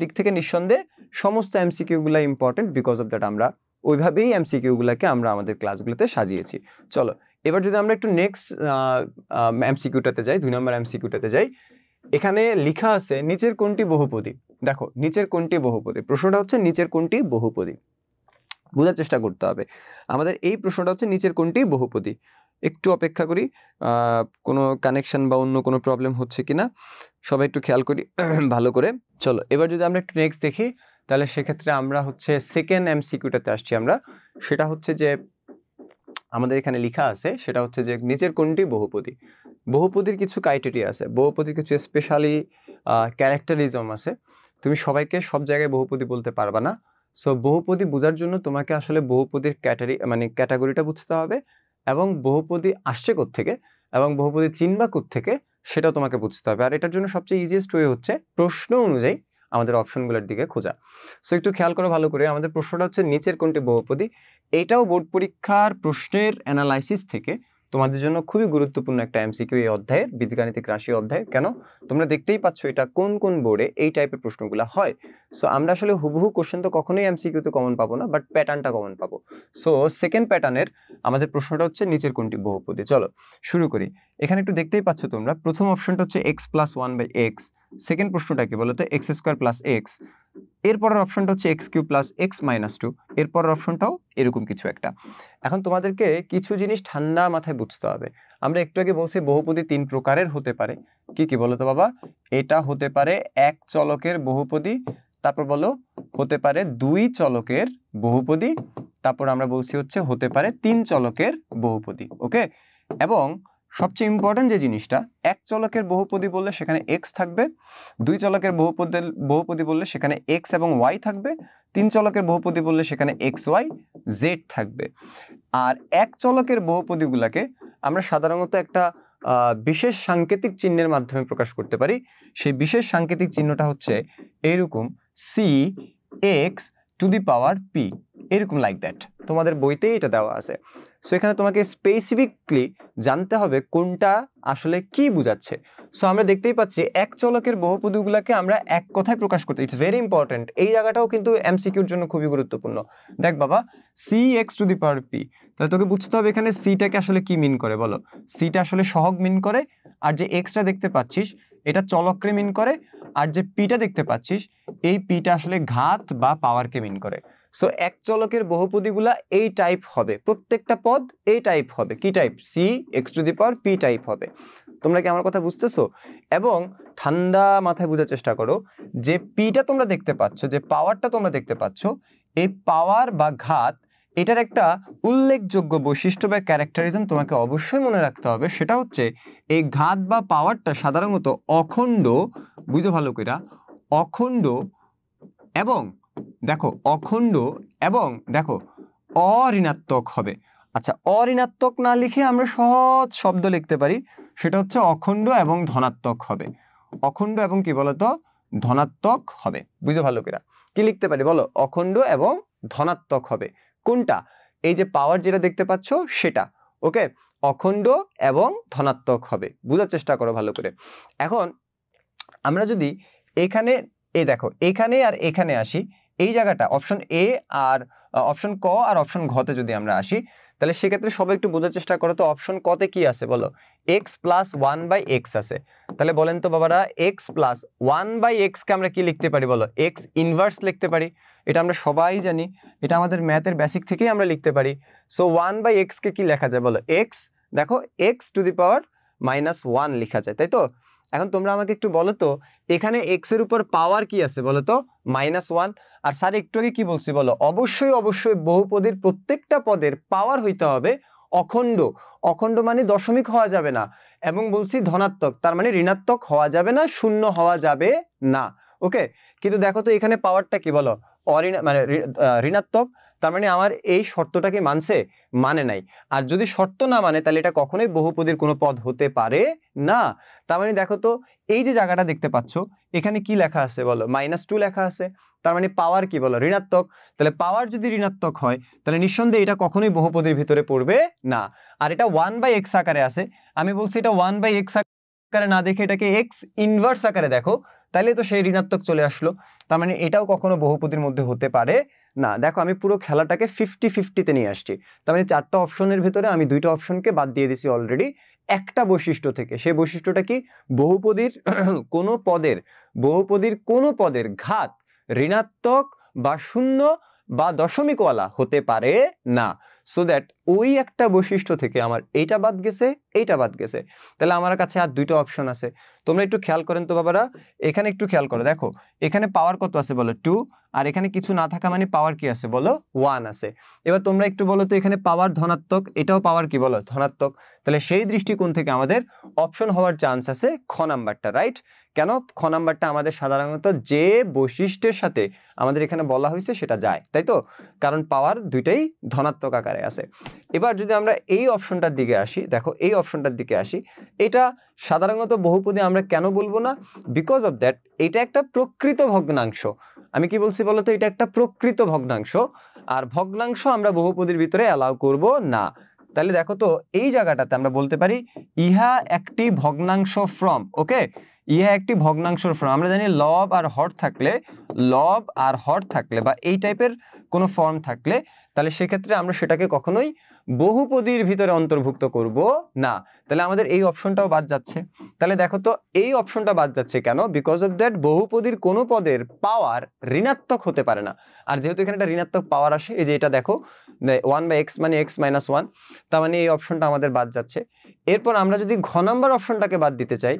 দিক থেকে নিঃসন্দেহে সমস্ত এমসিকিউগুলো ইম্পর্টেন্ট, বিকজ অফ দ্যাট আমরা ওইভাবেই এমসিকিউগুলোকে আমরা আমাদের ক্লাসগুলোতে সাজিয়েছি। চলো এবার যদি আমরা একটু নেক্সট এমসিকিউটাতে যাই, 2 নম্বর এমসিকিউটাতে যাই। এখানে লেখা আছে নিচের কোনটি বহুপদী। দেখো নিচের কোনটি বহুপদী, প্রশ্নটা হচ্ছে নিচের কোনটি বহুপদী, বোঝার চেষ্টা করতে হবে। আমাদের এই প্রশ্নটা হচ্ছে নিচের কোনটি বহুপদী। একটু অপেক্ষা করি, কোনো কানেকশন বা অন্য কোনো প্রবলেম হচ্ছে কিনা সবাই একটু খেয়াল করি ভালো করে। চলো এবার যদি আমরা একটু নেক্সট দেখি, তাহলে সেক্ষেত্রে আমরা হচ্ছে সেকেন্ড এমসিকিউটাতে আসছি আমরা। সেটা হচ্ছে যে আমাদের এখানে লেখা আছে, সেটা হচ্ছে যে নিচের কোনটি বহুপদী। বহুপদীর কিছু ক্রাইটেরিয়া আছে, বহুপদীর কিছু স্পেশালি ক্যারেক্টারিজম আছে। তুমি সবাইকে সব জায়গায় বহুপদী বলতে পারবা না। সো বহুপদী বোঝার জন্য তোমাকে আসলে বহুপদীর ক্যাটাগরিটা বুঝতে হবে, এবং বহুপদী আসছে কোত্থেকে এবং বহুপদী চিনবা কোত্থেকে সেটাও তোমাকে বুঝতে হবে। আর এটার জন্য সবচেয়ে ইজিয়েস্ট ওয়ে হচ্ছে প্রশ্ন অনুযায়ী আমাদের অপশনগুলোর দিকে খোঁজা। সো একটু খেয়াল করো ভালো করে, আমাদের প্রশ্নটা হচ্ছে নিচের কোনটি বহুপদী। এটাও বোর্ড পরীক্ষার প্রশ্নের অ্যানালাইসিস থেকে তোমাদের জন্য খুবই গুরুত্বপূর্ণ একটা এমসিকিউ এই অধ্যায়ের, বীজগাণিতিক রাশি অধ্যায়। কেন? তোমরা দেখতেই পাচ্ছ এটা কোন কোন বোর্ডে এই টাইপের প্রশ্নগুলো হয়। সো আমরা আসলে হুবহু কোশ্চেন তো কখনোই এমসিকিউতে কমন পাবো না, বাট প্যাটার্নটা কমন পাবো। সো সেকেন্ড প্যাটার্নের আমাদের প্রশ্নটা হচ্ছে নিচের কোনটি বহুপদী। চলো শুরু করি। এখানে একটু দেখতেই পাচ্ছ তোমরা, প্রথম অপশনটা হচ্ছে এক্স প্লাস 1/x, সেকেন্ড প্রশ্নটা কি বলতো, এক্স স্কোয়ার প্লাস এক্স, এরপরের অপশনটা হচ্ছে x cube plus x minus 2, এরপরের অপশনটাও এরকম কিছু একটা। এখন তোমাদেরকে কিছু জিনিস ঠান্ডা মাথায় বুঝতে হবে। আমরা একটু আগে বলছি বহুপদী 3 প্রকারের হতে পারে। কি কি বলো তো বাবা? এটা হতে পারে এক চলকের বহুপদী, তারপর বলো হতে পারে 2 চলকের বহুপদী, তারপর আমরা বলছি হচ্ছে হতে পারে 3 চলকের বহুপদী। ওকে, এবং সবচেয়ে ইম্পর্টেন্ট যে জিনিসটা, এক চলকের বহুপদী বললে সেখানে এক্স থাকবে, 2 চলকের বহুপদী বললে সেখানে এক্স এবং ওয়াই থাকবে, 3 চলকের বহুপদী বললে সেখানে এক্স ওয়াই জেড থাকবে। আর এক চলকের বহুপদীগুলোকে আমরা সাধারণত একটা বিশেষ সাংকেতিক চিহ্নের মাধ্যমে প্রকাশ করতে পারি। সেই বিশেষ সাংকেতিক চিহ্নটা হচ্ছে এইরকম, C X to the power P, এরকম লাইক দ্যাট। তোমাদের বইতেই এটা দেওয়া আছে। সো এখানে তোমাকে স্পেসিফিকলি জানতে হবে কোনটা আসলে কি বোঝাচ্ছে। সো আমরা দেখতেই পাচ্ছি এক চলকের বহুপদীগুলোকে আমরা এক কথায় প্রকাশ করতে, ইটস ভেরি ইম্পর্টেন্ট। এই জায়গাটাও কিন্তু এমসিকিউর জন্য খুবই গুরুত্বপূর্ণ। দেখ বাবা, C X to the power P, তাহলে তোকে বুঝতে হবে এখানে সিটাকে আসলে কি মিন করে। বলো, সিটা আসলে সহগ মিন করে, আর যে এক্সটা দেখতে পাচ্ছিস এটা চলককে মিন করে, আর যে পিটা দেখতে পাচ্ছিস এই পিটা আসলে ঘাত বা পাওয়ারকে মিন করে। সো এক চলকের বহুপদীগুলা এই টাইপ হবে, প্রত্যেকটা পদ এই টাইপ হবে। কি type? C X to the power P type হবে। তোমরা কি আমার কথা বুঝতেছো? এবং ঠান্ডা মাথায় বোঝার চেষ্টা করো, যে পিটা তোমরা দেখতে পাচ্ছ, যে পাওয়ারটা তোমরা দেখতে পাচ্ছ, এই পাওয়ার বা ঘাত, এটার একটা উল্লেখযোগ্য বৈশিষ্ট্য বা ক্যারেক্টারিজম তোমাকে অবশ্যই মনে রাখতে হবে। সেটা হচ্ছে এই ঘাত বা পাওয়ারটা সাধারণত অখণ্ড, বুঝো ভালো কইরা, অখণ্ড এবং দেখো অখণ্ড এবং দেখো অঋণাত্মক হবে। আচ্ছা, অঋণাত্মক না লিখে আমরা সহজ শব্দ লিখতে পারি, সেটা হচ্ছে অখণ্ড এবং ধনাত্মক হবে। অখণ্ড এবং কি বলতো, ধনাত্মক হবে। বুঝো ভালো করে, কি লিখতে পারি বলো? অখণ্ড এবং ধনাত্মক হবে। কোনটা? এই যে পাওয়ার যেটা দেখতে পাচ্ছ সেটা। ওকে, অখণ্ড এবং ধনাত্মক হবে, বুঝার চেষ্টা করো ভালো করে। এখন আমরা যদি এখানে এই দেখো এখানে আর এখানে আসি, এই জায়গাটা অপশন এ আর অপশন ক আর অপশন ঘতে যদি আমরা আসি, তাহলে সেক্ষেত্রে সবাই একটু বোঝার চেষ্টা করো তো অপশন কতে কি আছে বলো? এক্স প্লাস 1/x আছে। তাহলে বলেন তো বাবারা, এক্স প্লাস 1/x কে আমরা কি লিখতে পারি বলো? এক্স ইনভার্স লিখতে পারি। এটা আমরা সবাই জানি, এটা আমাদের ম্যাথের বেসিক থেকেই আমরা লিখতে পারি। সো 1/x কে কি লেখা যায় বলো? এক্স, দেখো এক্স টু দি পাওয়ার -1 লেখা যায়, তাই তো? এখন তোমরা আমাকে একটু বলো তো, এখানে এক্স এর উপর পাওয়ার কি আছে বলো তো? -1। আর স্যার একটু আগে কি বলছি বলো? অবশ্যই অবশ্যই বহুপদীর প্রত্যেকটা পদের পাওয়ার হইতে হবে অখণ্ড। অখণ্ড মানে দশমিক হওয়া যাবে না, এবং বলছি ধনাত্মক, তার মানে ঋণাত্মক হওয়া যাবে না, শূন্য হওয়া যাবে না। ওকে, কিন্তু দেখো তো এখানে পাওয়ারটা কি বলো, মানে ঋণাত্মক, তার মানে আমার এই শর্তটাকে মানছে, মানে নাই। আর যদি শর্ত না মানে তাহলে এটা কখনোই বহুপদীর কোনো পদ হতে পারে না। তার মানে দেখো তো এই যে জায়গাটা দেখতে পাচ্ছ এখানে কি লেখা আছে বলো, -2 লেখা আছে, তার মানে পাওয়ার কি বলো, ঋণাত্মক। তাহলে পাওয়ার যদি ঋণাত্মক হয় তাহলে নিঃসন্দেহে এটা কখনোই বহুপদীর ভিতরে পড়বে না। আর এটা 1/x আকারে আছে, আমি বলছি এটা 1/x আকারে না দেখে এটাকে x ইনভার্স আকারে দেখো, তাইলে তো সেই ঋণাত্মক চলে আসলো। তার মানে এটাও কখনো বহুপদীর মধ্যে হতে পারে না। দেখো আমি পুরো খেলাটাকে 50-50-তে নিয়ে আসছি। তার মানে 4টা অপশনের ভিতরে আমি 2টা অপশনকে বাদ দিয়ে দিছি অলরেডি একটা বৈশিষ্ট্য থেকে। সেই বৈশিষ্ট্যটা কি, বহুপদীর কোনো পদের ঘাত ঋণাত্মক বা শূন্য বা দশমিকওয়ালা হতে পারে না। সো দ্যাট ওই একটা বৈশিষ্ট্য থেকে আমার এইটা বাদ গেছে, এইটা বাদ গেছে। তাহলে আমার কাছে আর 2টা অপশন আছে। তোমরা একটু খেয়াল করেন তো বাবারা, এখানে একটু খেয়াল করো, দেখো এখানে পাওয়ার কত আছে বলো, 2, আর এখানে কিছু না থাকা মানে পাওয়ার কি আছে বলো, 1 আছে। এবার তোমরা একটু বলো তো এখানে পাওয়ার ধনাত্মক, এটাও পাওয়ার কি বলো, ধনাত্মক। তাহলে সেই দৃষ্টিকোণ থেকে আমাদের অপশন হওয়ার চান্স আছে খ নাম্বারটা, রাইট? কেন খ নাম্বারটা আমাদের সাধারণত যে বৈশিষ্ট্যের সাথে আমাদের এখানে বলা হয়েছে সেটা যায়, তাই তো? কারণ পাওয়ার দুইটাই ধনাত্মক আকারে আছে। এবার যদি আমরা এই অপশনটার দিকে আসি, দেখো এই অপশনটার দিকে আসি, এটা সাধারণত বহুপদী আমরা কেন বলবো না, বিকজ অফ দ্যাট এটা একটা প্রকৃত ভগ্নাংশ। আমি কি বলছি বলতো, এটা একটা প্রকৃত ভগ্নাংশ, আর ভগ্নাংশ আমরা বহুপদীর ভিতরে অ্যালাউ করব না। তাহলে দেখো তো এই জায়গাটাতে আমরা বলতে পারি ইহা একটি ভগ্নাংশ ফ্রম, ওকে, ইহা একটি ভগ্নাংশর ফর্ম। আমরা জানি লব আর হর থাকলে বা এই টাইপের কোনো ফর্ম থাকলে তাহলে সেক্ষেত্রে আমরা সেটাকে কখনোই বহুপদীর ভিতরে অন্তর্ভুক্ত করব না। তাহলে আমাদের এই অপশনটাও বাদ যাচ্ছে। তাহলে দেখো তো এই অপশনটা বাদ যাচ্ছে কেন, বিকজ অফ দ্যাট বহুপদীর কোনো পদের পাওয়ার ঋণাত্মক হতে পারে না। আর যেহেতু এখানে একটা ঋণাত্মক পাওয়ার আসে, এই যে এটা দেখো 1/x মানে x - 1, তার মানে এই অপশনটা আমাদের বাদ যাচ্ছে। এরপর আমরা যদি ঘ নাম্বার অপশনটাকে বাদ দিতে চাই,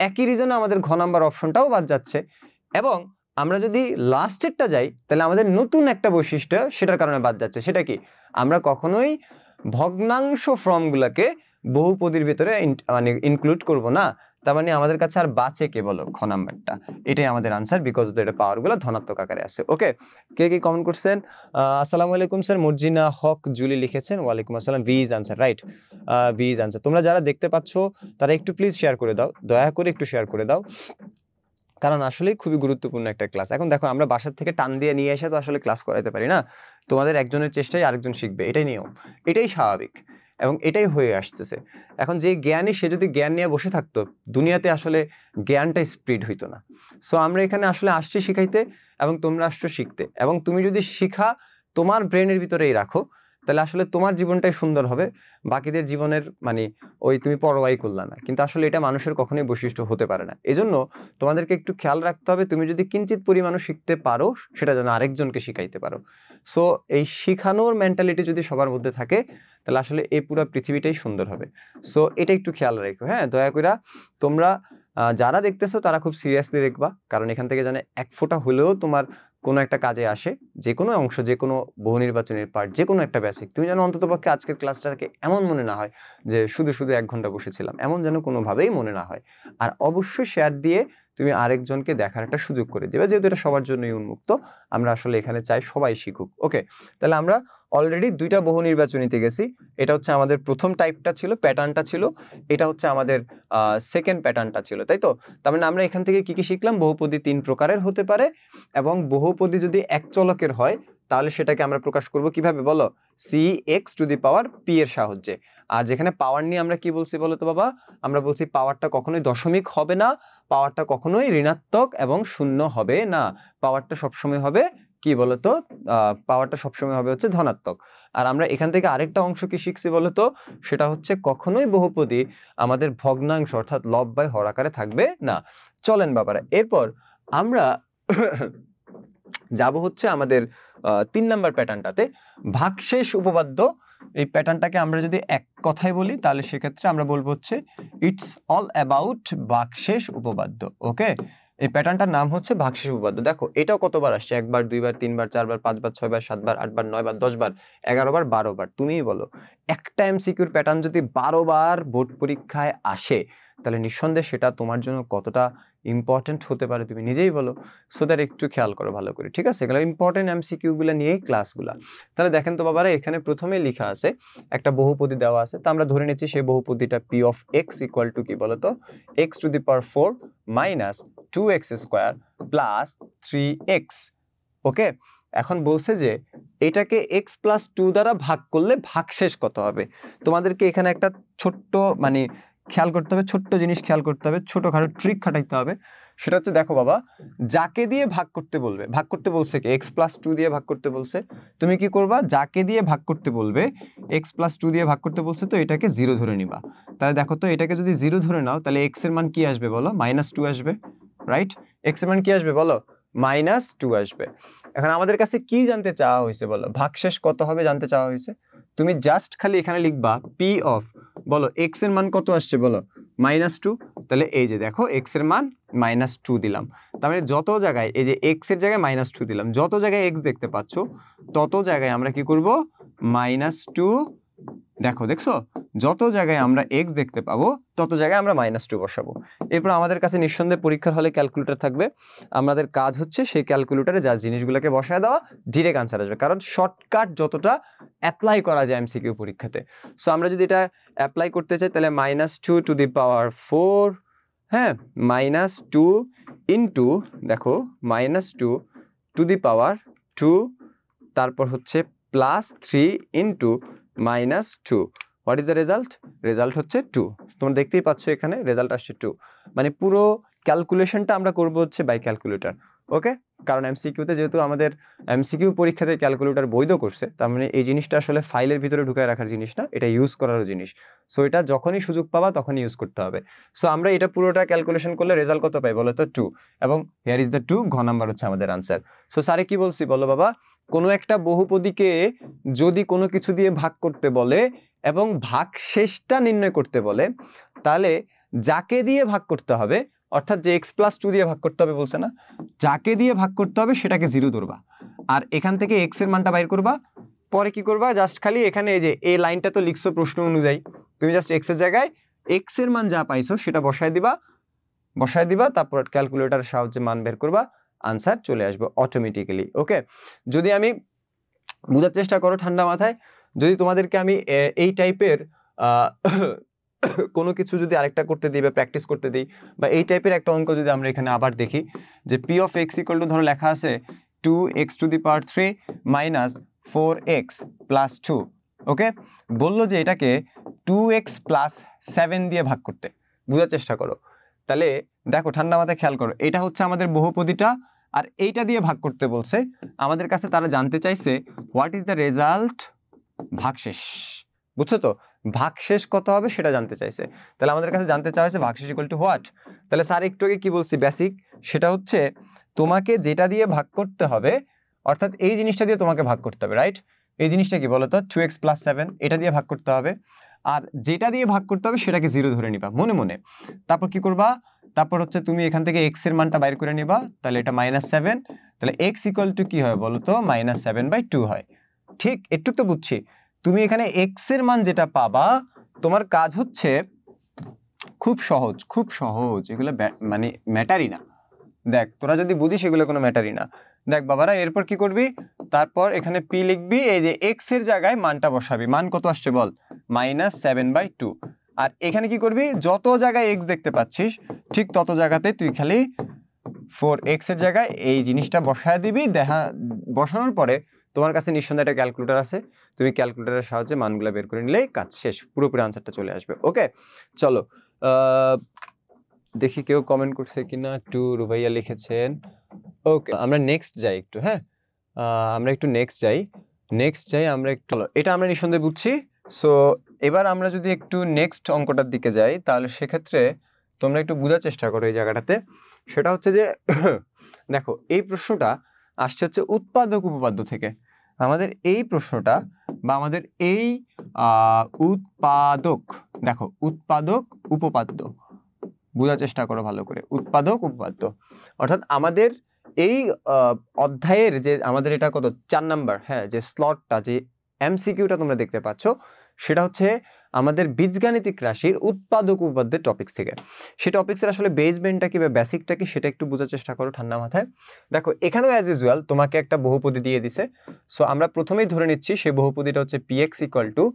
একই রিজনে আমাদের ঘ নাম্বার অপশনটাও বাদ যাচ্ছে। এবং আমরা যদি লাস্টেরটা যাই তাহলে আমাদের নতুন একটা বৈশিষ্ট্য সেটার কারণে বাদ যাচ্ছে। সেটা কি, আমরা কখনোই ভগ্নাংশ ফর্মগুলোকে বহুপদীর ভিতরে মানে ইনক্লুড করব না। তার মানে আমাদের কাছে আর বাঁচে কে বলো, খ নাম্বারটা। এটাই আমাদের আনসার, বিকজ এটা পাওয়ারগুলো ধনাত্মক আকারে আছে। ওকে, কে কি কমেন্ট করছেন? আসসালামু আলাইকুম স্যার, মর্জিনা হক জুলি লিখেছেন, ওয়ালাইকুম আসসালাম। B is answer, right, B is answer. তোমরা যারা দেখতে পাচ্ছ তারা একটু প্লিজ শেয়ার করে দাও, দয়া করে একটু শেয়ার করে দাও, কারণ আসলেই খুবই গুরুত্বপূর্ণ একটা ক্লাস। এখন দেখো আমরা বাসার থেকে টান দিয়ে নিয়ে এসে তো আসলে ক্লাস করাতে পারি না, তোমাদের একজনের চেষ্টায় আরেকজন শিখবে, এটাই নিয়ম, এটাই স্বাভাবিক এবং এটাই হয়ে আসতেছে। এখন যে জ্ঞানী সে যদি জ্ঞান নিয়ে বসে থাকতো, দুনিয়াতে আসলে জ্ঞানটা স্প্রিড হইতো না। সো আমরা এখানে আসলে আসছি শিখাইতে এবং তোমরা আসছো শিখতে, এবং তুমি যদি শিখা তোমার ব্রেনের ভিতরেই রাখো তাহলে আসলে তোমার জীবনটাই সুন্দর হবে, বাকিদের জীবনের মানে ওই তুমি পরোয়াই করলা না। কিন্তু আসলে এটা মানুষের কখনোই বৈশিষ্ট্য হতে পারে না। এজন্য তোমাদেরকে একটু খেয়াল রাখতে হবে, তুমি যদি কিঞ্চিত পরিমাণও শিখতে পারো সেটা যেন আরেকজনকে শিখাইতে পারো। সো এই শিখানোর মেন্টালিটি যদি সবার মধ্যে থাকে তাহলে আসলে এই পুরো পৃথিবীটাই সুন্দর হবে। সো এটা একটু খেয়াল রাখো, হ্যাঁ, দয়া করে তোমরা যারা দেখতেছো তারা খুব সিরিয়াসলি দেখবা, কারণ এখান থেকে যেন এক ফোঁটা হলেও তোমার কোনো একটা কাজে আসে, যে কোনো অংশ, যে কোনো বহু নির্বাচনের পার্ট, যে কোনো একটা বেসিক, তুমি যেন অন্ততপক্ষে আজকের ক্লাসটাকে এমন মনে না হয় যে শুধু শুধু 1 ঘন্টা বসেছিলাম, এমন যেন কোনোভাবেই মনে না হয়। আর অবশ্যই শেয়ার দিয়ে তুমি আরেকজনকে দেখার একটা সুযোগ করে দেবে, যেহেতু এটা সবার জন্যই উন্মুক্ত। আমরা আসলে এখানে চাই সবাই শিখুক। ওকে, তাহলে আমরা অলরেডি 2টা বহু নির্বাচনীতে গেছি। এটা হচ্ছে আমাদের প্রথম টাইপটা ছিল, প্যাটার্নটা ছিল। এটা হচ্ছে আমাদের সেকেন্ড প্যাটার্নটা ছিল, তাই তো? তার মানে আমরা এখান থেকে কি কি শিখলাম, বহুপদী 3 প্রকারের হতে পারে, এবং বহুপদী যদি এক চলকের হয় তাহলে সেটাকে আমরা প্রকাশ করব কিভাবে বলো, cx⁻p এর সাহায্যে। আর যেখানে পাওয়ার নিয়ে আমরা কি বলছি বলো তো বাবা, আমরা বলছি পাওয়ারটা কখনোই দশমিক হবে না, পাওয়ারটা কখনোই ঋণাত্মক এবং শূন্য হবে না, পাওয়ারটা সবসময় হবে কি বলতো, পাওয়ারটা সবসময় হবে হচ্ছে ধনাত্মক। আর আমরা এখান থেকে আরেকটা অংশ কি শিখছি বলতো, সেটা হচ্ছে কখনোই বহুপদী আমাদের ভগ্নাংশ অর্থাৎ লব বাই হর আকারে থাকবে না। চলেন বাবারা, এরপর আমরা যাব হচ্ছে আমাদের 3 নাম্বার প্যাটার্নটাতে, ভাগশেষ উপপাদ্য। এই প্যাটার্নটাকে আমরা যদি এক কথায় বলি তাহলে সেক্ষেত্রে আমরা বলবো হচ্ছে ইটস অল অ্যাবাউট ভাগশেষ উপপাদ্য। ওকে, এই প্যাটার্নটার নাম হচ্ছে ভাগশেষ উপপাদ্য। দেখো এটাও কতবার আসছে, 1 বার, 2 বার, 3 বার, 4 বার, 5 বার, 6 বার, 7 বার, 8 বার, 9 বার, 10 বার, 11 বার, 12 বার। তুমিই বলো, একটা এমসিকিউর প্যাটার্ন যদি 12 বার বোর্ড পরীক্ষায় আসে তাহলে নিঃসন্দেহে সেটা তোমার জন্য কতটা ইম্পর্টেন্ট হতে পারে তুমি নিজেই বলো। সো দ্যাট একটু খেয়াল করো ভালো করে, ঠিক আছে? এগুলো ইম্পর্টেন্ট এমসিকিউগুলো নিয়েই ক্লাসগুলা। তাহলে দেখেন তো বাবারা, এখানে প্রথমেই লেখা আছে একটা বহুপদী দেওয়া আছে, তো আমরা ধরে নিচ্ছি সেই বহুপদীটা P of X equal to কি বলতো, X to the power 4 minus 2x square plus 3x। Okay, এখন বলছে যে এটাকে x প্লাস 2 দ্বারা ভাগ করলে ভাগশেষ কত হবে। তোমাদেরকে এখানে একটা ছোট্ট মানে খেয়াল করতে হবে, ছোট্ট জিনিস খেয়াল করতে হবে, ছোটখাটো ট্রিক খাটাইতে হবে। সেটা হচ্ছে, দেখো বাবা, যাকে দিয়ে ভাগ করতে বলবে, ভাগ করতে বলছে কি x প্লাস 2 দিয়ে ভাগ করতে বলছে, তুমি কি করবা, যাকে দিয়ে ভাগ করতে বলবে x প্লাস 2 দিয়ে ভাগ করতে বলছে, তো এটাকে 0 ধরে নিবা। তাহলে দেখো তো, এটাকে যদি 0 ধরে নাও তাহলে x এর মান কি আসবে বলো, -2 আসবে, রাইট? x এর মান কি আসবে বলো, -2 আসবে। এখন আমাদের কাছে কি জানতে চাওয়া হয়েছে বলো, ভাগশেষ কত হবে জানতে চাওয়া হয়েছে। তুমি জাস্ট খালি এখানে লিখবা পি অফ, বলো x এর মান কত আসছে বলো, -2। তাহলে এই যে দেখো x এর মান -2 দিলাম, তার মানে যত জায়গায় এই যে x এর জায়গায় -2 দিলাম, যত জায়গায় x দেখতে পাচ্ছ তত জায়গায় আমরা কি করব, -2, দেখো দেখছো, যত জায়গায় আমরা x দেখতে পাবো তত জায়গায় আমরা -2 বসাবো। এরপর আমাদের কাছে নিঃসন্দেহে পরীক্ষার হলে ক্যালকুলেটর থাকবে, আমাদের কাজ হচ্ছে সেই ক্যালকুলেটরে যা জিনিসগুলোকে বসায় দেওয়া, ডিরেক্ট আনসার আসবে, কারণ শর্টকাট যতটা অ্যাপ্লাই করা যায় এমসিকিউ পরীক্ষাতে। সো আমরা যদি এটা অ্যাপ্লাই করতে চাই তাহলে -2 টু দি পাওয়ার 4, হ্যাঁ, -2 ইন্টু, দেখো, -2 টু দি পাওয়ার 2, তারপর হচ্ছে +3 into -2। What is the result? Result হচ্ছে 2। তোমরা দেখতেই পাচ্ছ এখানে রেজাল্ট আসছে 2। মানে পুরো ক্যালকুলেশনটা আমরা করব হচ্ছে বাই ক্যালকুলেটর। ওকে, কারণ এমসিকিউতে যেহেতু আমাদের এমসিকিউ পরীক্ষাতে ক্যালকুলেটর বৈধ করছে, তার মানে এই জিনিসটা আসলে ফাইলের ভিতরে ঢুকায় রাখার জিনিস না, এটা ইউজ করারও জিনিস। সো এটা যখনই সুযোগ পাবা তখনই ইউজ করতে হবে। সো আমরা এটা পুরোটা ক্যালকুলেশন করলে রেজাল্ট কত পাই বলো তো, 2। এবং হিয়ার ইজ দ্য 2, ঘ নাম্বার হচ্ছে আমাদের আনসার। সো স্যারে কি বলছি বলো বাবা, কোনো একটা বহুপদীকে যদি কোনো কিছু দিয়ে ভাগ করতে বলে এবং ভাগশেষটা নির্ণয় করতে বলে, তাহলে যাকে দিয়ে ভাগ করতে হবে, অর্থাৎ যে x প্লাস 2 দিয়ে ভাগ করতে হবে বলছে না, যাকে দিয়ে ভাগ করতে হবে সেটাকে 0 ধরবা, আর এখান থেকে x এর মানটা বাইর করবা। পরে কি করবা, জাস্ট খালি এখানে এই যে এই লাইনটা তো লিখছো প্রশ্ন অনুযায়ী, তুমি জাস্ট x এর জায়গায় x এর মান যা পাইছো সেটা বসায় দিবা, তারপর ক্যালকুলেটরের সাহায্যে মান বের করবা, আনসার চলে আসবে অটোমেটিক্যালি। ওকে, যদি আমি বোঝার চেষ্টা করো ঠান্ডা মাথায়, যদি তোমাদেরকে আমি এই টাইপের কোনো কিছু যদি আরেকটা করতে দিই বা প্র্যাকটিস করতে দিই, বা এই টাইপের একটা অঙ্ক যদি আমরা এখানে আবার দেখি, যে P of X equal two, ধরো লেখা আছে 2x two the power 3 minus 4x plus 2। ওকে, বললো যে এটাকে 2x প্লাস 7 দিয়ে ভাগ করতে, বোঝার চেষ্টা করো। তাহলে দেখো ঠান্ডা মাথায় খেয়াল করো, এটা হচ্ছে আমাদের বহুপদীটা, আর এইটা দিয়ে ভাগ করতে বলছে আমাদের কাছে। তারা জানতে চাইছে হোয়াট ইজ দ্য রেজাল্ট, ভাগশেষ, বুঝছো তো, ভাগশেষ কত হবে সেটা জানতে চাইছে। তাহলে আমাদের কাছে জানতে চাওয়া হয়েছে ভাগশেষ ইকুয়াল টু হোয়াট। তাহলে স্যার একটু আগে কি বলছি বেসিক, সেটা হচ্ছে তোমাকে যেটা দিয়ে ভাগ করতে হবে, অর্থাৎ এই জিনিসটা দিয়ে তোমাকে ভাগ করতে হবে, রাইট? এই জিনিসটা কি বলতো, 2x প্লাস 7, এটা দিয়ে ভাগ করতে হবে, আর যেটা দিয়ে ভাগ করতে হবে সেটাকে 0 ধরে নিবা মনে মনে। তারপর কি করবা, তারপর হচ্ছে তুমি এখান থেকে x এর মানটা বাইর করে নিবা, তাহলে এটা -7, তাহলে x ইকুয়াল টু কি হয় বলতো, -7/2 হয়। ঠিক, একটু তো বুঝছি। তুমি এখানে x এর মান যেটা পাবা, তোমার কাজ হচ্ছে খুব সহজ, এগুলো মানে ম্যাটারই না। দেখ, তোরা যদি বুঝিস এগুলো কোনো ম্যাটারই না। দেখ বাবারা, এরপর কি করবি, তারপর এখানে p লিখবি, এই যে x এর জায়গায় মানটা বসাবি, মান কত আসছে বল, -7/2। আর এখানে কি করবি, যত জায়গায় x দেখতে পাচ্ছিস ঠিক তত জায়গাতে তুই খালি 4x এর জায়গায় এই জিনিসটা বসায় দিবি। বসানোর পরে তোমার কাছে নিঃসন্দেহে একটা ক্যালকুলেটর আছে, তুমি ক্যালকুলেটরের সাহায্যে মানগুলো বের করে নিলেই কাজ শেষ, পুরোপুরি আনসারটা চলে আসবে। ওকে, চলো দেখি কেউ কমেন্ট করছে কিনা। রুবাইয়া লিখেছেন। ওকে, আমরা নেক্সট যাই একটু, হ্যাঁ, আমরা একটু নেক্সট যাই আমরা একটু, এটা আমরা নিঃসন্দেহে বুঝছি। সো এবার আমরা যদি একটু নেক্সট অঙ্কটার দিকে যাই, তাহলে সেক্ষেত্রে তোমরা একটু বোঝার চেষ্টা করো এই জায়গাটাতে। সেটা হচ্ছে যে দেখো, এই প্রশ্নটা আসছে হচ্ছে উৎপাদক উপপাদ্য থেকে। আমাদের এই প্রশ্নটা বা আমাদের এই উৎপাদক, দেখো উৎপাদক উপপাদ্য, বোঝার চেষ্টা করো ভালো করে, উৎপাদক উপপাদ্য, অর্থাৎ আমাদের এই অধ্যায়ের যে আমাদের এটা কত 4 নাম্বার, হ্যাঁ, যে স্লটটা, যে এমসিকিউটা তোমরা দেখতে পাচ্ছ, সেটা হচ্ছে আমাদের বীজগাণিতিক রাশির উৎপাদক উপপাদ্যের টপিক্স থেকে। সেই টপিক্সের আসলে বেসমেন্টটা কি বা বেসিকটা কি সেটা একটু বোঝার চেষ্টা করো ঠান্ডা মাথায়। দেখো এখানেও অ্যাজ ইউজুয়াল তোমাকে একটা বহুপদী দিয়ে দিছে। সো আমরা প্রথমেই ধরে নিচ্ছি সেই বহুপদীটা হচ্ছে px equal to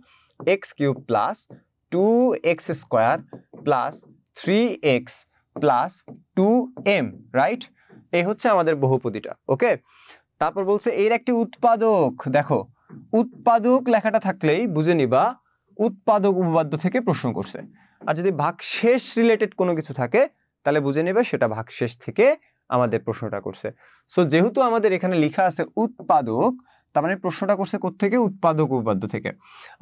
x cube plus 2x square plus 3x plus 2m, right? এই হচ্ছে আমাদের বহুপদীটা। ওকে, তারপর বলছে এর একটি উৎপাদক। দেখো উৎপাদক লেখাটা থাকলেই বুঝে নিবা উৎপাদক উপপাদ্য থেকে প্রশ্ন করছে। আর যদি ভাগশেষ রিলেটেড কোনো কিছু থাকে তাহলে বুঝে নেবে সেটা ভাগশেষ থেকে আমাদের প্রশ্নটা করছে। সো যেহেতু আমাদের এখানে লেখা আছে উৎপাদক, তার মানে প্রশ্নটা করছে কোত্থেকে? উৎপাদক উপপাদ্য থেকে।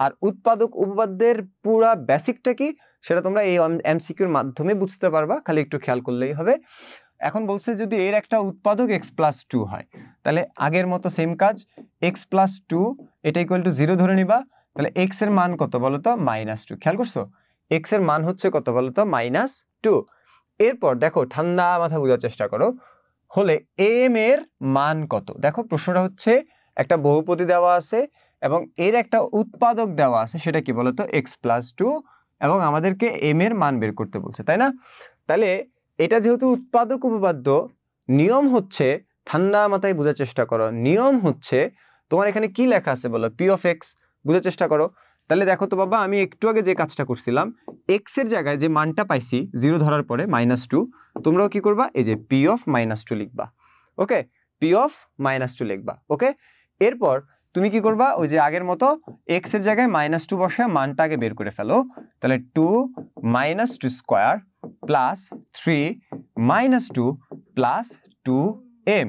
আর উৎপাদক উপপাদ্যের পুরা বেসিকটা কি সেটা তোমরা এই এমসিকিউর মাধ্যমে বুঝতে পারবা, খালি একটু খেয়াল করলেই হবে। এখন বলছে যদি এর একটা উৎপাদক x+2 হয় তাহলে আগের মতো সেম কাজ, x+2 এটা ইকুয়াল টু 0 ধরে নিবা। তাহলে x এর মান কত বলো তো? -2। খেয়াল করছো? x এর মান হচ্ছে কত বলো তো? -2। এরপর দেখো ঠান্ডা মাথা বোঝার চেষ্টা করো, হলে m এর মান কত? দেখো প্রশ্নটা হচ্ছে একটা বহুপদী দেওয়া আছে এবং এর একটা উৎপাদক দেওয়া আছে, সেটা কি বলতো? x+2, এবং আমাদেরকে m এর মান বের করতে বলছে, তাই না? তাহলে এটা যেহেতু উৎপাদক উপপাদ্য, নিয়ম হচ্ছে, ঠান্ডা মাথায় বোঝার চেষ্টা করো, নিয়ম হচ্ছে তোমার এখানে কি লেখা আছে বলো? p of x। বোঝার চেষ্টা করো। তাহলে দেখো তো বাবা, আমি একটু আগে যে কাজটা করছিলাম, x এর জায়গায় যে মানটা পাইছি 0 ধরার পরে -2, তোমরাও কি করবা? এই যে p of -2 লিখবা। ওকে, p of -2 লিখবা। ওকে, এরপর তুমি কি করবা? ওই যে আগের মতো x এর জায়গায় -2 বসে মানটা আগে বের করে ফেলো। তাহলে 2 -2 স্কোয়ার প্লাস 3 -2 প্লাস 2m।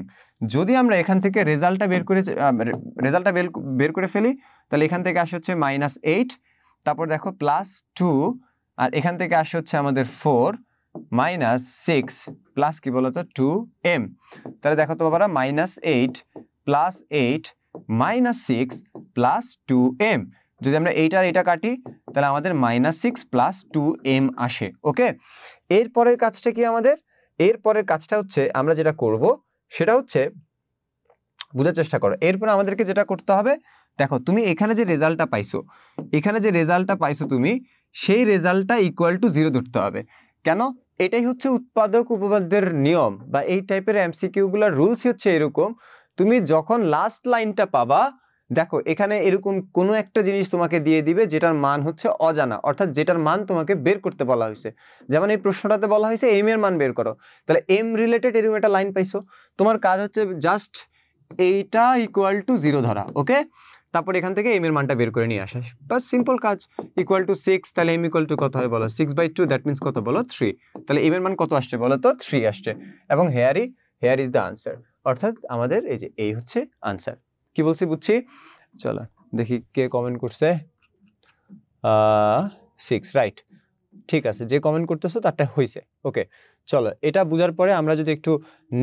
যদি আমরা এখান থেকে রেজাল্টটা বের করে ফেলি তাহলে এখান থেকে আসে হচ্ছে -8, তারপর দেখো +2, আর এখান থেকে আসে হচ্ছে আমাদের 4 -6 প্লাস কি বলতো? 2m। তাহলে দেখো তো বাবারা, -8 প্লাস 8 -6 প্লাস 2m। যদি আমরা এইটা আর এটা কাটি তাহলে আমাদের -6 প্লাস 2m আসে। ওকে, এরপরের কাজটা কি আমাদের? এরপরের কাজটা হচ্ছে আমরা যেটা করব সেটা হচ্ছে, বোঝার চেষ্টা করো, এরপর আমাদেরকে যেটা করতে হবে, দেখো তুমি এখানে যে রেজাল্টটা পাইছো, তুমি সেই রেজাল্টটা ইকুয়াল টু 0 ধরতে হবে। কেন? এটাই হচ্ছে উৎপাদক উপপাদ্যের নিয়ম, বা এই টাইপের এমসিকিউগুলোর রুলস হচ্ছে এরকম। তুমি যখন লাস্ট লাইনটা পাবা, দেখো এখানে এরকম কোনো একটা জিনিস তোমাকে দিয়ে দিবে যেটার মান হচ্ছে অজানা, অর্থাৎ যেটার মান তোমাকে বের করতে বলা হয়েছে। যেমন এই প্রশ্নটাতে বলা হয়েছে m এর মান বের করো, তাহলে m রিলেটেড এরকম একটা লাইন পাইছো, তোমার কাজ হচ্ছে জাস্ট এইটা ইকুয়াল টু 0 ধরা। ওকে, তারপর এখান থেকে m এর মানটা বের করে নিয়ে আসা, বাস সিম্পল কাজ। ইকুয়াল টু 6, তাহলে m ইকুয়াল টু কত হয় বলো? 6/2, দ্যাট মিনস কত বলো? 3। তাহলে m এর মান কত আসছে বলো তো? 3 আসছে। এবং হেয়ার ইজ দ্য আনসার, অর্থাৎ আমাদের এই যে এই হচ্ছে আনসার। কি বলছি বুঝছি? চলো দেখি কে কমেন্ট করছে। 6, রাইট, ঠিক আছে, যে কমেন্ট করতেছো তারটা হয়েছে। ওকে, চলো এটা বোঝার পরে আমরা যদি একটু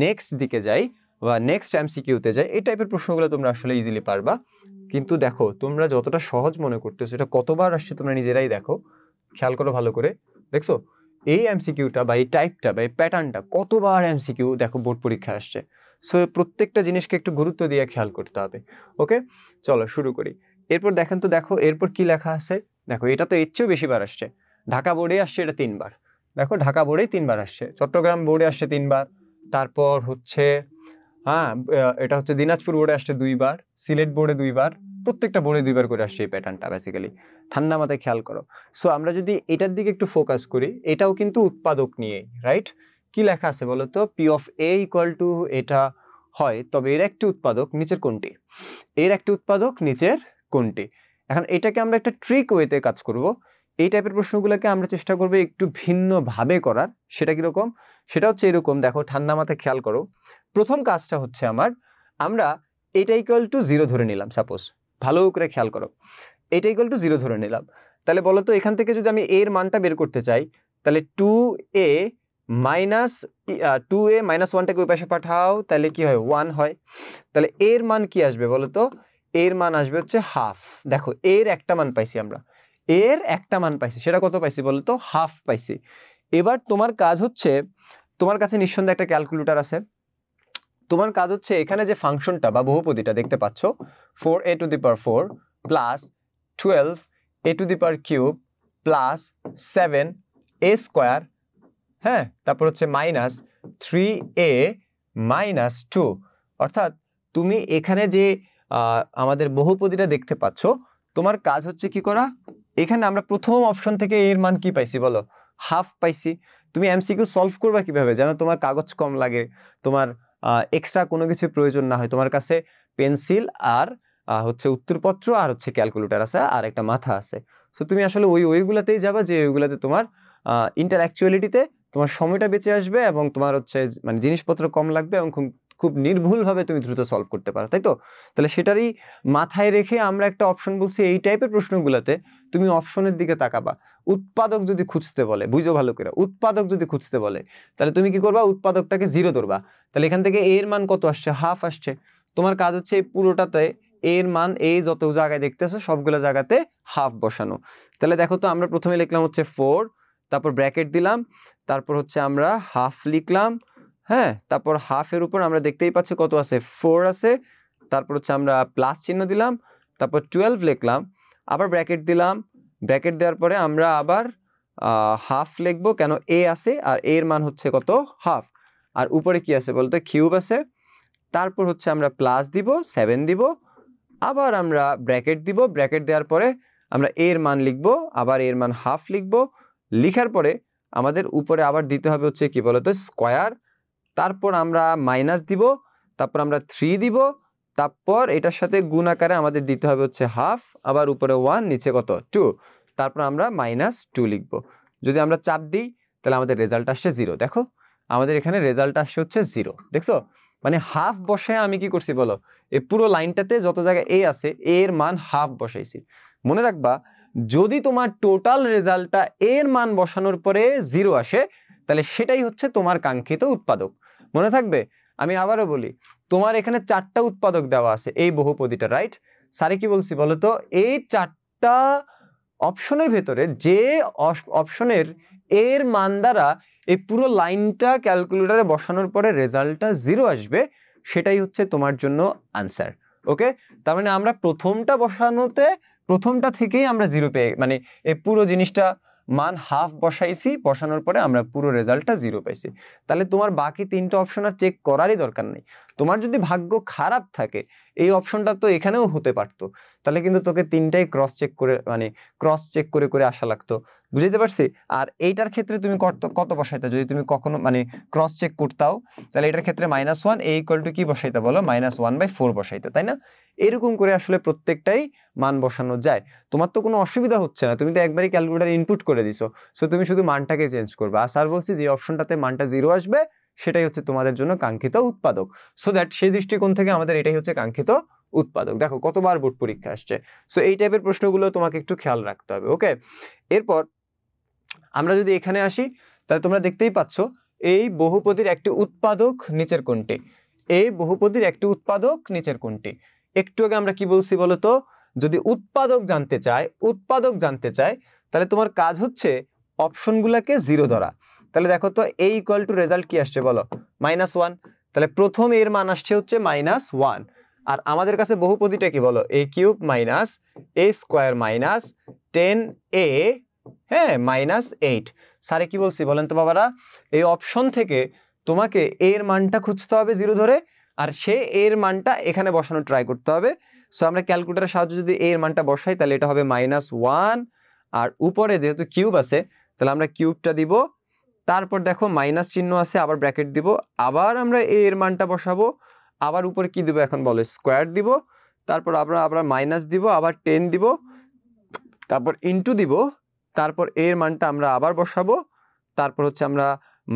নেক্সট দিকে যাই বা নেক্সট এমসিকিউতে যাই, এই টাইপের প্রশ্নগুলো তোমরা আসলে ইজিলি পারবা। কিন্তু দেখো তোমরা যতটা সহজ মনে করতেছো, এটা কতবার আসছে তোমরা নিজেরাই দেখো, খেয়াল করো ভালো করে। দেখছো এই এমসিকিউটা বা এই টাইপটা বা এই প্যাটার্নটা কতবার এমসিকিউ দেখো বোর্ড পরীক্ষা আসছে। সো প্রত্যেকটা জিনিসকে একটু গুরুত্ব দিয়ে খেয়াল করতে হবে। ওকে, চলো শুরু করি। এরপর দেখেন তো, দেখো এরপর কি লেখা আছে। দেখো এটা তো এর চেয়েও বেশিবার আসছে, ঢাকা বোর্ডে আসছে এটা 3 বার। দেখো ঢাকা বোর্ডেই 3 বার আসছে, চট্টগ্রাম বোর্ডে আসছে 3 বার, তারপর হচ্ছে এটা হচ্ছে দিনাজপুর বোর্ডে আসছে 2 বার, সিলেট বোর্ডে 2 বার, প্রত্যেকটা বোর্ডে 2 বার করে আসছে এই প্যাটার্নটা বেসিক্যালি। ঠান্ডা মাথায় খেয়াল করো। সো আমরা যদি এটার দিকে একটু ফোকাস করি, এটাও কিন্তু উৎপাদক নিয়ে, রাইট? কি লেখা আছে বলো তো? p of a equal to এটা হয়, তবে এর একটি উৎপাদক নিচের কোনটি? এর একটি উৎপাদক নিচের কোনটি? এখন এটাকে আমরা একটা ট্রিক ওয়েতে কাজ করব। এই টাইপের প্রশ্নগুলোকে আমরা চেষ্টা করবো একটু ভিন্নভাবে করার। সেটা কিরকম? সেটা হচ্ছে এরকম, দেখো ঠান্ডা মাথায় খেয়াল করো। প্রথম কাজটা হচ্ছে আমরা এটা ইকুয়াল টু 0 ধরে নিলাম। সাপোজ, ভালো করে খেয়াল করো, এটা ইকুয়াল টু 0 ধরে নিলাম। তাহলে বলো তো এখান থেকে যদি আমি এর মানটা বের করতে চাই, তাহলে 2a -1টাকে ওই পাশে পাঠাও, তাহলে কি হয়? 1 হয়। তাহলে এর মান কি আসবে বলো তো? এর মান আসবে হচ্ছে হাফ। দেখো এর একটা মান পাইছি আমরা, এর একটা মান পাইছি, সেটা কত পাইছি বলো তো? হাফ পাইছি। এবার তোমার কাজ হচ্ছে, তোমার কাছে নিঃসন্দেহে একটা ক্যালকুলেটর আছে, তোমার কাজ হচ্ছে এখানে যে ফাংশনটা বা বহুপদীটা দেখতে পাচ্ছ 4a⁴ plus 12a³ plus 7a square, হ্যাঁ, তারপর হচ্ছে মাইনাস 3a মাইনাস 2। অর্থাৎ তুমি এখানে যে আমাদের বহুপদীটা দেখতে পাচ্ছ, তোমার কাজ হচ্ছে কি করা, এখানে আমরা প্রথম অপশন থেকে এর মান কি পাইছি বলো, হাফ পাইছি। তুমি এমসিকিউ সলভ করবা কিভাবে, যেন তোমার কাগজ কম লাগে, তোমার এক্সট্রা কোনো কিছু প্রয়োজন না হয়, তোমার কাছে পেন্সিল আর হচ্ছে উত্তরপত্র আর হচ্ছে ক্যালকুলেটর আছে আর একটা মাথা আছে। সো তুমি আসলে ওইগুলাতেই যাবা, যে ওইগুলাতে তোমার ইন্টালেকচুয়ালিটিতে তোমার সময়টা বেঁচে আসবে এবং তোমার হচ্ছে মানে জিনিসপত্র কম লাগবে এবং খুব নির্ভুলভাবে তুমি দ্রুত সলভ করতে পারো, তাই তো? তাহলে সেটারই মাথায় রেখে আমরা একটা অপশন বলছি, এই টাইপের প্রশ্নগুলোতে তুমি অপশনের দিকে তাকাবা। উৎপাদক যদি খুঁজতে বলে, বুঝো ভালো করে, উৎপাদক যদি খুঁজতে বলে তাহলে তুমি কি করবা, উৎপাদকটাকে 0 ধরবা। তাহলে এখান থেকে এর মান কত আসছে, হাফ আসছে। তোমার কাজ হচ্ছে এই পুরোটাতে এর মান এই যত জায়গায় দেখতেছো সবগুলো জায়গাতে হাফ বসানো। তাহলে দেখো তো, আমরা প্রথমে লিখলাম হচ্ছে 4, তারপর ব্র্যাকেট দিলাম, তারপর হচ্ছে আমরা হাফ লিখলাম, হ্যাঁ, তারপর হাফের উপর আমরা দেখতেই পাচ্ছি কত আছে, 4 আছে, তারপর হচ্ছে আমরা প্লাস চিহ্ন দিলাম, তারপর 12 লিখলাম, আবার ব্র্যাকেট দিলাম, ব্র্যাকেট দেওয়ার পরে আমরা আবার হাফ লিখবো, কেন এ আছে আর এর মান হচ্ছে কত, হাফ। আর উপরে কি আছে বলতো, কিউব আছে, তারপর হচ্ছে আমরা প্লাস দিব, 7 দিব, আবার আমরা ব্র্যাকেট দিব, ব্র্যাকেট দেওয়ার পরে আমরা এর মান লিখবো, আবার এর মান হাফ লিখবো, লিখার পরে আমাদের উপরে আবার দিতে হবে হচ্ছে কি বলতো, স্কোয়ার, তারপর আমরা মাইনাস দিব, তারপর আমরা 3 দিব, তারপর এটার সাথে গুণ আকারে আমাদের দিতে হবে হচ্ছে হাফ, আবার উপরে 1, নিচে কত 2, তারপর আমরা -2 লিখবো। যদি আমরা চাপ দিই তাহলে আমাদের রেজাল্ট আসছে 0। দেখো আমাদের এখানে রেজাল্ট আসছে হচ্ছে 0, দেখছো? মানে হাফ বসায় আমি কি করছি বলো, এই পুরো লাইনটাতে যত জায়গায় এ আছে এর মান হাফ বসাইছি। মনে রাখবা, যদি তোমার টোটাল রেজাল্টটা এর মান বসানোর পরে 0 আসে তাহলে সেটাই হচ্ছে তোমার কাঙ্ক্ষিত উৎপাদক। মনে থাকবে? আমি আবারও বলি, তোমার এখানে 4টা উৎপাদক দেওয়া আছে এই বহুপদীটা, রাইট? স্যারে কি বলছি বলতো, এই 4টা অপশনের ভেতরে যে অপশনের এর মান দ্বারা এই পুরো লাইনটা ক্যালকুলেটরে বসানোর পরে রেজাল্টটা 0 আসবে, সেটাই হচ্ছে তোমার জন্য আনসার। ওকে, তার মানে আমরা প্রথমটা থেকেই আমরা 0 পেয়ে, মানে এই পুরো জিনিসটা মান হাফ বসাইছি, বসানোর পরে আমরা পুরো রেজাল্টটা 0 পাইছি। তাহলে তোমার বাকি 3টা অপশন আর চেক করারই দরকার নেই। তোমার যদি ভাগ্য খারাপ থাকে, এই অপশনটা তো এখানেও হতে পারতো, তাহলে কিন্তু তোকে 3টাই ক্রস চেক করে করে আসা লাগতো। বুঝতে পারছি? আর এইটার ক্ষেত্রে তুমি কত বসাইতে, যদি তুমি কখনো মানে ক্রস চেক করতাও, তাহলে এটার ক্ষেত্রে -1 এ ইকুয়াল টু কি বসাইতে বলো, -1/4 বসাইতে, তাই না? এরকম করে আসলে প্রত্যেকটাই মান বসানো যায়। তোমার তো কোনো অসুবিধা হচ্ছে না, তুমি তো একবারই ক্যালকুলেটর ইনপুট করে দিছো, সো তুমি শুধু মানটাকে চেঞ্জ করবে। আর স্যার বলছি যে অপশনটাতে মানটা 0 আসবে সেটাই হচ্ছে তোমাদের জন্য কাঙ্ক্ষিত উৎপাদক। সো দ্যাট সেই দৃষ্টিকোণ থেকে আমাদের এটাই হচ্ছে কাঙ্ক্ষিত উৎপাদক। দেখো কতবার বোর্ড পরীক্ষা আসছে। সো এই টাইপের প্রশ্নগুলো তোমাকে একটু খেয়াল রাখতে হবে। ওকে, এরপর আমরা যদি এখানে আসি, তাহলে তোমরা দেখতেই পাচ্ছ এই বহুপদীর একটি উৎপাদক নিচের কোনটি, এই বহুপদীর একটি উৎপাদক নিচের কোনটি। একটু আগে আমরা কি বলছি বলতো, যদি উৎপাদক জানতে চায় তাহলে তোমার কাজ হচ্ছে অপশনগুলোকে 0 ধরা। তাহলে দেখো তো, এ ইকুয়াল টু রেজাল্ট কি আসছে বলো, -1। তাহলে প্রথম এর মান আসছে হচ্ছে -1, আর আমাদের কাছে বহুপদীটা কি বলো, a cube minus a square minus 10a, হ্যাঁ, -8। স্যারে কি বলছি বলেন তো বাবারা, এই অপশন থেকে তোমাকে এর মানটা খুঁজতে হবে 0 ধরে, আর সে এর মানটা এখানে বসানো ট্রাই করতে হবে। সো আমরা ক্যালকুলেটরের সাহায্যে যদি এর মানটা বসাই তাহলে এটা হবে -1, আর উপরে যেহেতু কিউব আছে তাহলে আমরা কিউবটা দিব, তারপর দেখো মাইনাস চিহ্ন আছে, আবার ব্র্যাকেট দিব, আবার আমরা এর মানটা বসাবো, আবার উপরে কি দিব এখন বলো, স্কোয়ার দিব, তারপর আবার মাইনাস দিব, আবার 10 দিব, তারপর ইনটু দিব, তারপর এর মানটা আমরা আবার বসাবো, তারপর হচ্ছে আমরা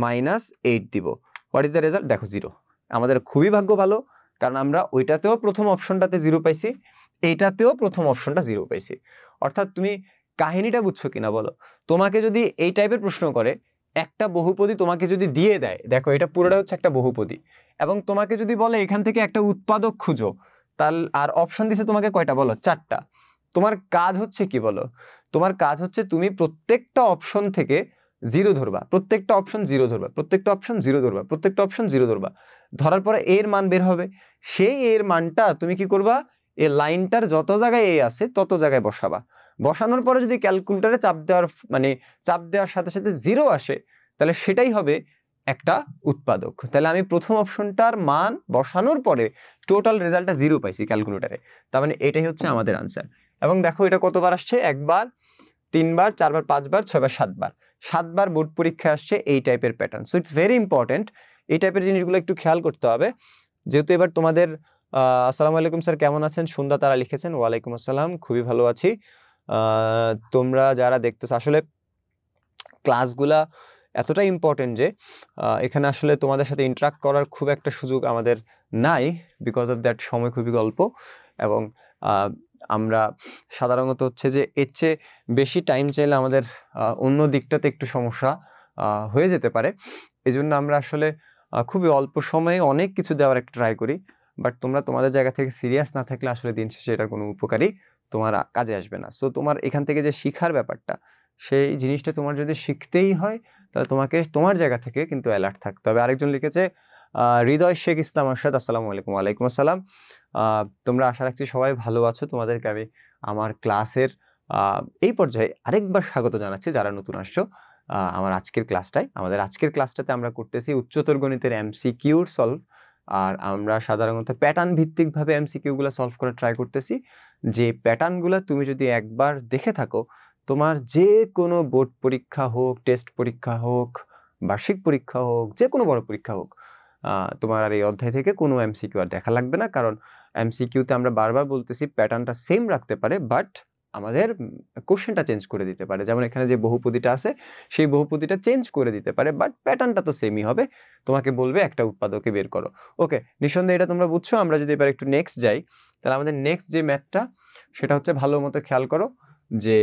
-8 দিব। What is the result? দেখো 0। আমাদের খুবই ভাগ্য ভালো, কারণ আমরা ওইটাতেও প্রথম অপশনটাতে 0 পাইছি, এইটাতেও প্রথম অপশনটা 0 পাইছি। অর্থাৎ তুমি কাহিনীটা বুঝছো কিনা বলো, তোমাকে যদি এই টাইপের প্রশ্ন করে, একটা বহুপদী তোমাকে যদি দিয়ে দেয়, দেখো এটা পুরোটা হচ্ছে একটা বহুপদী, এবং তোমাকে যদি বলে এখান থেকে একটা উৎপাদক খুঁজো, তাহলে আর অপশন দিছে তোমাকে কয়টা বলো, 4টা। তোমার কাজ হচ্ছে কি বলো, তোমার কাজ হচ্ছে তুমি প্রত্যেকটা অপশন থেকে 0 ধরবা, প্রত্যেকটা অপশন 0 ধরবা, প্রত্যেকটা অপশন 0 ধরবা, প্রত্যেকটা অপশন 0 ধরবা, ধরার পরে এর মান বের হবে, সেই এর মানটা তুমি কি করবা, এই লাইনটার যত জায়গায় এ আছে তত জায়গায় বসাবা। বসানোর পরে যদি ক্যালকুলেটরে চাপ দেওয়ার সাথে সাথে 0 আসে, তাহলে সেটাই হবে একটা উৎপাদক। তাহলে আমি প্রথম অপশনটার মান বসানোর পরে টোটাল রেজাল্টটা 0 পাইছি ক্যালকুলেটরে, তার মানে এটাই হচ্ছে আমাদের আনসার। এবং দেখো এটা কতবার আসছে, 1 বার, 3 বার, 4 বার, 5 বার, 6 বার, 7 বার, 7 বার বোর্ড পরীক্ষা আসছে এই টাইপের pattern. So it's very important, এই টাইপের জিনিসগুলো একটু খেয়াল করতে হবে। যেহেতু এবার তোমাদের আসসালামু আলাইকুম স্যার, কেমন আছেন? সন্ধ্যা তারা লিখেছেন, ওয়ালাইকুম আসসালাম, খুবই ভালো আছি। তোমরা যারা দেখতেছো, আসলে ক্লাসগুলা এতটা ইম্পর্টেন্ট যে এখানে আসলে তোমাদের সাথে ইন্টারাক্ট করার খুব একটা সুযোগ আমাদের নাই, বিকজ অফ দ্যাট সময় খুবই অল্প। এবং আমরা সাধারণত হচ্ছে যে এর চেয়ে বেশি টাইম চাইলে আমাদের অন্য দিকটাতে একটু সমস্যা হয়ে যেতে পারে। এই জন্য আমরা আসলে খুবই অল্প সময়ে অনেক কিছু দেওয়ার একটা ট্রাই করি। বাট তোমরা তোমাদের জায়গা থেকে সিরিয়াস না থাকলে আসলে দিন শেষে এটা কোনো উপকারী তোমার কাজে আসবে না। সো তোমার এখান থেকে যে শিখার ব্যাপারটা, সেই জিনিসটা তোমার যদি শিখতেই হয়, তাহলে তোমাকে তোমার জায়গা থেকে কিন্তু অ্যালার্ট থাকতে হবে। আরেকজন লিখেছে হৃদয় শেখ ইসলাম আরশাদ, আসসালামু আলাইকুম। ওয়ালাইকুম আসসালাম। তোমরা আশা রাখছি সবাই ভালো আছো। তোমাদেরকে আমি আমার ক্লাসের এই পর্যায়ে আরেকবার স্বাগত জানাচ্ছি যারা নতুন আসছো আমার আজকের ক্লাসটায়। আমাদের আজকের ক্লাসটাতে আমরা করতেছি উচ্চতর গণিতের এমসিকিউর সলভ। আর আমরা সাধারণত প্যাটার্ন ভিত্তিকভাবে এমসিকিউগুলো সলভ করার ট্রাই করতেছি। যে প্যাটার্নগুলো তুমি যদি একবার দেখে থাকো, তোমার যে কোনো বোর্ড পরীক্ষা হোক, টেস্ট পরীক্ষা হোক, বার্ষিক পরীক্ষা হোক, যে কোনো বড় পরীক্ষা হোক, তোমার আর এই অধ্যায় থেকে কোনো এমসিকিউ আর দেখা লাগবে না। কারণ এমসিকিউতে আমরা বারবার বলতেছি প্যাটার্নটা সেম রাখতে পারে, বাট আমাদের কোশ্চেনটা চেঞ্জ করে দিতে পারে। যেমন এখানে যে বহুপদীটা আছে, সেই বহুপদীটা চেঞ্জ করে দিতে পারে, বাট প্যাটার্নটা তো সেমই হবে। তোমাকে বলবে একটা উৎপাদকে বের করো। ওকে, নিঃসন্দেহে এটা তোমরা বুঝছো। আমরা যদি এবার একটু নেক্সট যাই, তাহলে আমাদের নেক্সট যে ম্যাথটা, সেটা হচ্ছে ভালো মতো খেয়াল করো যে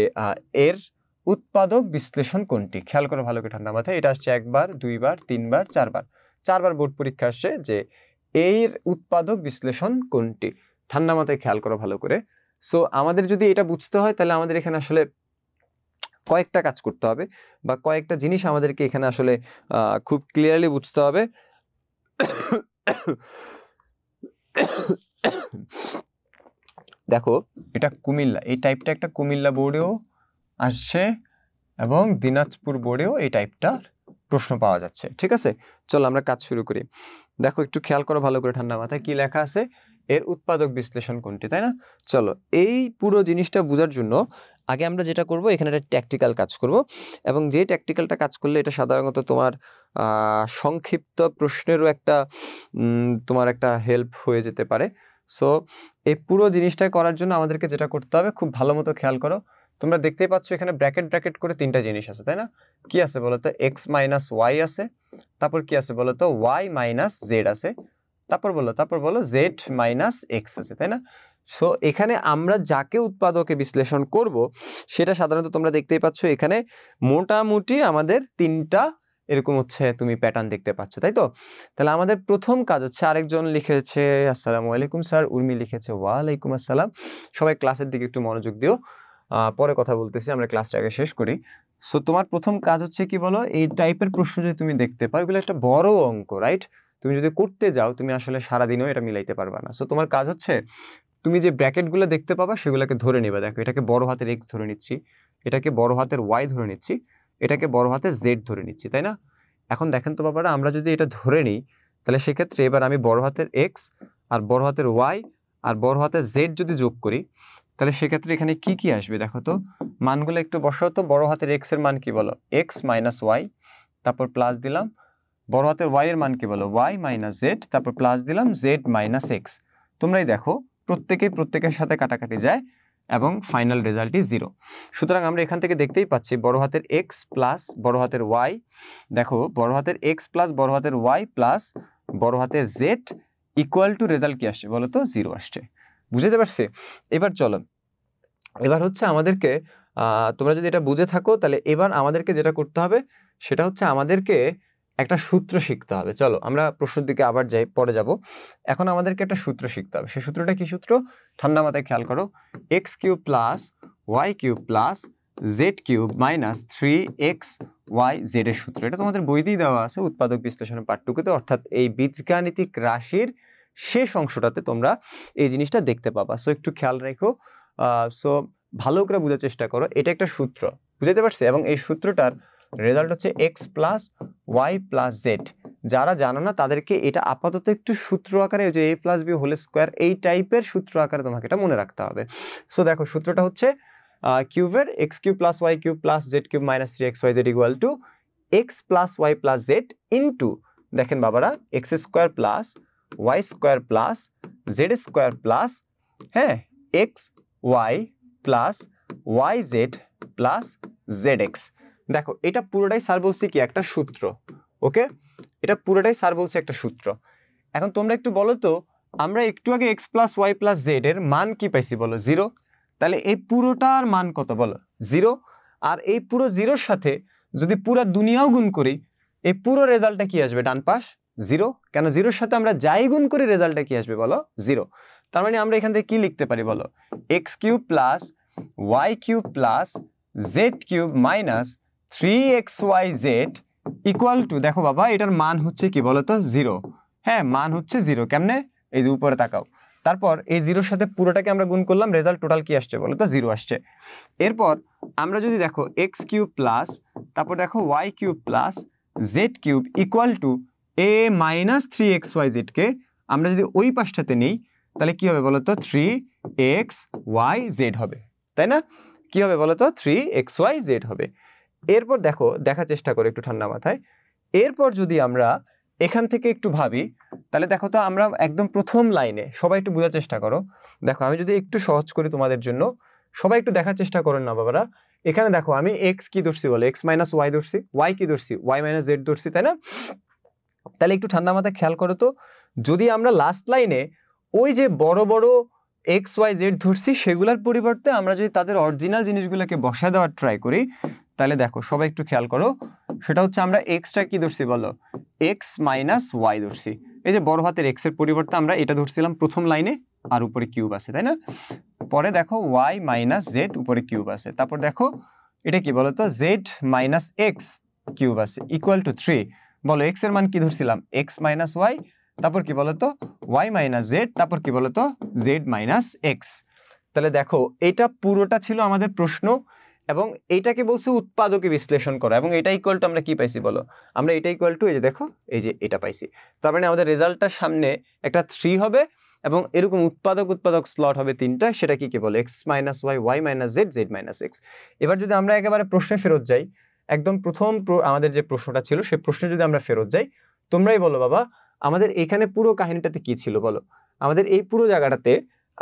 এর উৎপাদক বিশ্লেষণ কোনটি। খেয়াল করো ভালো করে ঠান্ডা মাথায়। এটা আসছে 1 বার, 2 বার, 3 বার, 4 বার, 4 বার বোর্ড পরীক্ষা আসছে যে এর উৎপাদক বিশ্লেষণ কোনটি। ঠান্ডা মাথায় খেয়াল করো ভালো করে। সো আমাদের যদি এটা বুঝতে হয়, তাহলে আমাদের এখানে আসলে কয়েকটা কাজ করতে হবে, বা কয়েকটা জিনিস আমাদেরকে এখানে আসলে খুব ক্লিয়ারলি বুঝতে হবে। দেখো, এটা কুমিল্লা, এই টাইপটা একটা কুমিল্লা বোর্ডেও আসছে এবং দিনাজপুর বোর্ডেও এই টাইপটার প্রশ্ন পাওয়া যাচ্ছে। ঠিক আছে, চলো আমরা কাজ শুরু করি। দেখো একটু খেয়াল করো ভালো করে ঠান্ডা মাথায়, কি লেখা আছে, এর উৎপাদক বিশ্লেষণ কোনটি, তাই না? চলো এই পুরো জিনিসটা বোঝার জন্য আগে আমরা যেটা করব, এখানে একটা ট্যাকটিক্যাল কাজ করব। এবং যে ট্যাকটিক্যালটা কাজ করলে এটা সাধারণত তোমার সংক্ষিপ্ত প্রশ্নেরও একটা তোমার একটা হেল্প হয়ে যেতে পারে। সো এই পুরো জিনিসটা করার জন্য আমাদেরকে যেটা করতে হবে, খুব ভালো মতো খেয়াল করো। তোমরা দেখতেই পাচ্ছ এখানে ব্র্যাকেট ব্র্যাকেট করে 3টা জিনিস আছে, তাই না? কি আছে বলো তো? এক্স মাইনাস ওয়াই আছে, তারপর কি আছে বলো তো? ওয়াই মাইনাস জেড আছে, তারপর বলো জেড মাইনাস এক্স আছে, তাই না? সো এখানে আমরা যাকে উৎপাদকে বিশ্লেষণ করব, সেটা সাধারণত তোমরা দেখতেই পাচ্ছ এখানে মোটামুটি আমাদের 3টা এরকম হচ্ছে তুমি প্যাটার্ন দেখতে পাচ্ছ, তাই তো? তাহলে আমাদের প্রথম কাজ হচ্ছে, আরেকজন লিখেছে আসসালামু আলাইকুম স্যার, উর্মি লিখেছে ওয়ালাইকুম আসসালাম। সবাই ক্লাসের দিকে একটু মনোযোগ দিও, পরে কথা বলতেছি, আমরা ক্লাসটা আগে শেষ করি। সো তোমার প্রথম কাজ হচ্ছে কি বলো, এই টাইপের প্রশ্ন যদি তুমি দেখতে পাও, এগুলো একটা বড় অঙ্ক, রাইট? তুমি যদি করতে যাও, তুমি আসলে সারাদিনেও এটা মিলাইতে পারবা না। সো তোমার কাজ হচ্ছে, তুমি যে ব্র্যাকেটগুলো দেখতে পাবা সেগুলোকে ধরে নেবে। দেখো, এটাকে বড় হাতের এক্স ধরে নিচ্ছি, এটাকে বড় হাতের ওয়াই ধরে নিচ্ছি, এটাকে বড় হাতের জেড ধরে নিচ্ছি, তাই না? এখন দেখেন তো বাবারা, আমরা যদি এটা ধরে নিই, তাহলে সেক্ষেত্রে এবার আমি বড় হাতের এক্স আর বড় হাতের ওয়াই আর বড় হাতের জেড যদি যোগ করি, তাহলে সেক্ষেত্রে এখানে কি কি আসবে দেখো তো। মানগুলো একটু বসাও তো। বড় হাতের এক্স এর মান কি বলো? এক্স মাইনাস ওয়াই, তারপর প্লাস দিলাম। বড় হাতের ওয়াই এর মান কি বলো? ওয়াই মাইনাস জেড, তারপর প্লাস দিলাম জেড মাইনাস এক্স। তোমরাই দেখো, প্রত্যেকের সাথে কাটাকাটি যায় এবং ফাইনাল রেজাল্টই 0। সুতরাং আমরা এখান থেকে দেখতেই পাচ্ছি বড় হাতের এক্স প্লাস বড় হাতের ওয়াই, দেখো বড় হাতের এক্স প্লাস বড় হাতের ওয়াই প্লাস বড় হাতের জেড ইকুয়াল টু রেজাল্ট কি আসছে বলো তো? 0 আসছে। বুঝতে পারছি? এবার চলো, এবার হচ্ছে আমাদেরকে তোমরা যদি এটা বুঝে থাকো, তাহলে এবার আমাদেরকে যেটা করতে হবে, সেটা হচ্ছে আমাদেরকে একটা সূত্র শিখতে হবে। চলো আমরা প্রশ্নের দিকে আবার যাই, পরে যাব। এখন আমাদেরকে একটা সূত্র শিখতে হবে। সেই সূত্রটা কি সূত্র? ঠান্ডা মাথায় খেয়াল করো। X cube plus Y cube plus Z cube minus 3x Y Z এর সূত্র। এটা তোমাদের বইতেই দেওয়া আছে উৎপাদক বিশ্লেষণের পাঠটুকুতে, অর্থাৎ এই বীজগাণিতিক রাশির শেষ অংশটাতে তোমরা এই জিনিসটা দেখতে পাবা। সো একটু খেয়াল রেখো। সো ভালো করে বোঝার চেষ্টা করো, এটা একটা সূত্র, বুঝতে পারছি? এবং এই সূত্রটার রেজাল্ট হচ্ছে X plus Y plus Z. যারা জানো না তাদেরকে এটা আপাতত একটু সূত্র আকারে, যে a plus B whole square এই টাইপের সূত্র আকারে তোমাকে এটা মনে রাখতে হবে। সো দেখো সূত্রটা হচ্ছে কিউবের X cube plus Y cube plus Z cube minus 3xyz equal to X plus Y plus Z into, দেখেন বাবারা, X square plus Y square plus Z square plus, হ্যাঁ, X Y plus Y Z plus Z X. দেখো এটা পুরোটাই sir বলছি কি একটা সূত্র, ওকে? এটা পুরোটাই স্যার বলছে একটা সূত্র। এখন তোমরা একটু বলো তো, আমরা একটু আগে X plus Y plus Z এর মান কি পাইছি বলো? 0। তাহলে এই পুরোটার মান কত বলো? 0। আর এই পুরো 0-র সাথে যদি পুরো দুনিয়াও গুণ করি, এই পুরো রেজাল্টটা কি আসবে? ডান পাশ 0। কেন? 0-র সাথে আমরা যাই গুণ করি রেজাল্টটা কি আসবে বলো? 0। তার মানে আমরা এখান থেকে কি লিখতে পারি বলো? X cube plus Y cube plus Z cube minus 3xyz equal to, দেখো বাবা এটার মান হচ্ছে কি বলতো? 0। হ্যাঁ, মান হচ্ছে 0। কেমনে? এই যে উপরে তাকাও, তারপর এই 0-র সাথে পুরোটাকে আমরা গুণ করলাম, রেজাল্ট টোটাল কি আসছে বলো তো? 0 আসছে। এরপর আমরা যদি দেখো এক্স কিউব প্লাস, তারপর দেখো Y cube plus Z cube equal to a minus 3xyz কে আমরা যদি ওই পাশটাতে নেই, তাহলে কি হবে বলতো? 3xyz হবে, তাই না? কি হবে বলতো? 3xyz হবে। এরপর দেখো, দেখার চেষ্টা করো একটু ঠান্ডা মাথায়। এরপর যদি আমরা এখান থেকে একটু ভাবি, তাহলে দেখো তো আমরা একদম প্রথম লাইনে, সবাই একটু বোঝার চেষ্টা করো। দেখো আমি যদি একটু সহজ করি তোমাদের জন্য, সবাই একটু দেখার চেষ্টা করেন না বাবারা। এখানে দেখো আমি এক্স কি ধরছি বলো? এক্স মাইনাস ওয়াই ধরছি। ওয়াই কি ধরছি? ওয়াই মাইনাস জেড ধরছি, তাই না? তাহলে একটু ঠান্ডা মাথায় খেয়াল করো তো, যদি আমরা লাস্ট লাইনে ওই যে বড় বড় এক্স ওয়াই জেড ধরছি সেগুলোর পরিবর্তে আমরা যদি তাদের অরিজিনাল জিনিসগুলোকে বসায় দেওয়ার ট্রাই করি, তাহলে দেখো সবাই একটু খেয়াল করো, সেটা হচ্ছে আমরা এক্সটা কি ধরছি বলো? এক্স মাইনাস ওয়াই ধরছি। এই যে বড় হাতের এক্স এর পরিবর্তে আমরা এটা ধরছিলাম প্রথম লাইনে, আর উপরে কিউব আছে, তাই না? পরে দেখো ওয়াই মাইনাস জেড, উপরে কিউব আছে। তারপর দেখো এটা কি বলতো? জেড মাইনাস এক্স কিউব আছে ইকুয়াল টু 3। বলো এক্স এর মান কি ধরছিলাম? এক্স মাইনাস ওয়াই, তারপর কি বলতো? ওয়াই মাইনাস জেড, তারপর কি বলতো? Z minus X. তাহলে দেখো এটা পুরোটা ছিল আমাদের প্রশ্ন, এবং এইটাকে বলছে উৎপাদকে বিশ্লেষণ করা, এবং এটা ইকুয়াল টু আমরা কি পাইছি বলো? আমরা এটা ইকুয়াল টু এই যে দেখো, এই যে এটা পাইছি। তার মানে আমাদের রেজাল্টটার সামনে একটা 3 হবে, এবং এরকম উৎপাদক স্লট হবে 3টা। সেটা কি কি বলো? X minus Y, Y minus Z, Z minus X. এবার যদি আমরা একেবারে প্রশ্নে ফেরত যাই, একদম প্রথম আমাদের যে প্রশ্নটা ছিল সেই প্রশ্নে যদি আমরা ফেরত যাই, তোমরাই বলো বাবা আমাদের এখানে পুরো কাহিনীটাতে কি ছিল বলো? আমাদের এই পুরো জায়গাটাতে,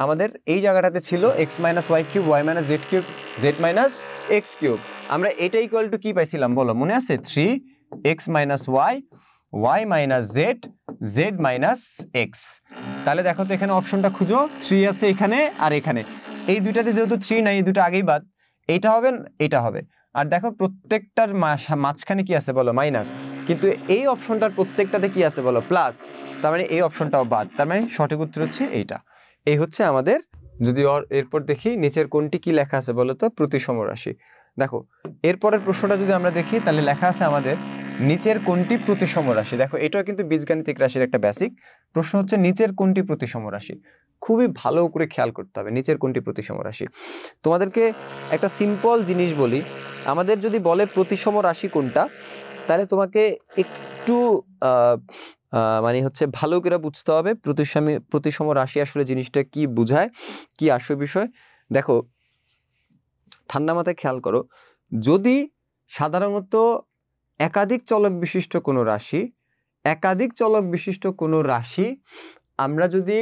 আমাদের এই জায়গাটাতে ছিল X minus Y cube, Y minus Z cube, Z minus X cube. আমরা এটা ইকুয়াল টু কি পাইছিলাম বলো? মনে আছে? 3x minus Y, Y minus Z, Z minus X. তাহলে দেখো তো এখানে অপশনটা খুঁজো, 3 আছে এখানে আর এখানে। এই দুইটাতে যেহেতু 3 নাই, এই দুটো আগেই বাদ, এইটা হবে, এটা হবে। আর দেখো প্রত্যেকটার মাঝখানে কি আছে বলো? মাইনাস। কিন্তু এই অপশনটার প্রত্যেকটাতে কি আছে বলো? প্লাস। তার মানে এই অপশনটাও বাদ। তার মানে সঠিক উত্তর হচ্ছে এইটা। এই হচ্ছে আমাদের। যদি এরপর দেখি নিচের কোনটি কি লেখা আছে বলো তো? প্রতিসম রাশি। দেখো এরপরের প্রশ্নটা যদি আমরা দেখি, তাহলে লেখা আছে আমাদের নিচের কোনটি প্রতিসম রাশি। দেখো এটাও কিন্তু বীজগাণিতিক রাশির একটা বেসিক প্রশ্ন, হচ্ছে নিচের কোনটি প্রতিসম রাশি। খুবই ভালো করে খেয়াল করতে হবে নিচের কোনটি প্রতিসম রাশি। তোমাদেরকে একটা সিম্পল জিনিস বলি, আমাদের যদি বলে প্রতিসম রাশি কোনটা, তাহলে তোমাকে একটু মানে হচ্ছে ভালো করে বুঝতে হবে প্রতিসম রাশি আসলে জিনিসটা কি বোঝায়, কি আসল বিষয়। দেখো ঠান্ডা মাথায় খেয়াল করো, যদি সাধারণত একাধিক চলক বিশিষ্ট কোনো রাশি আমরা যদি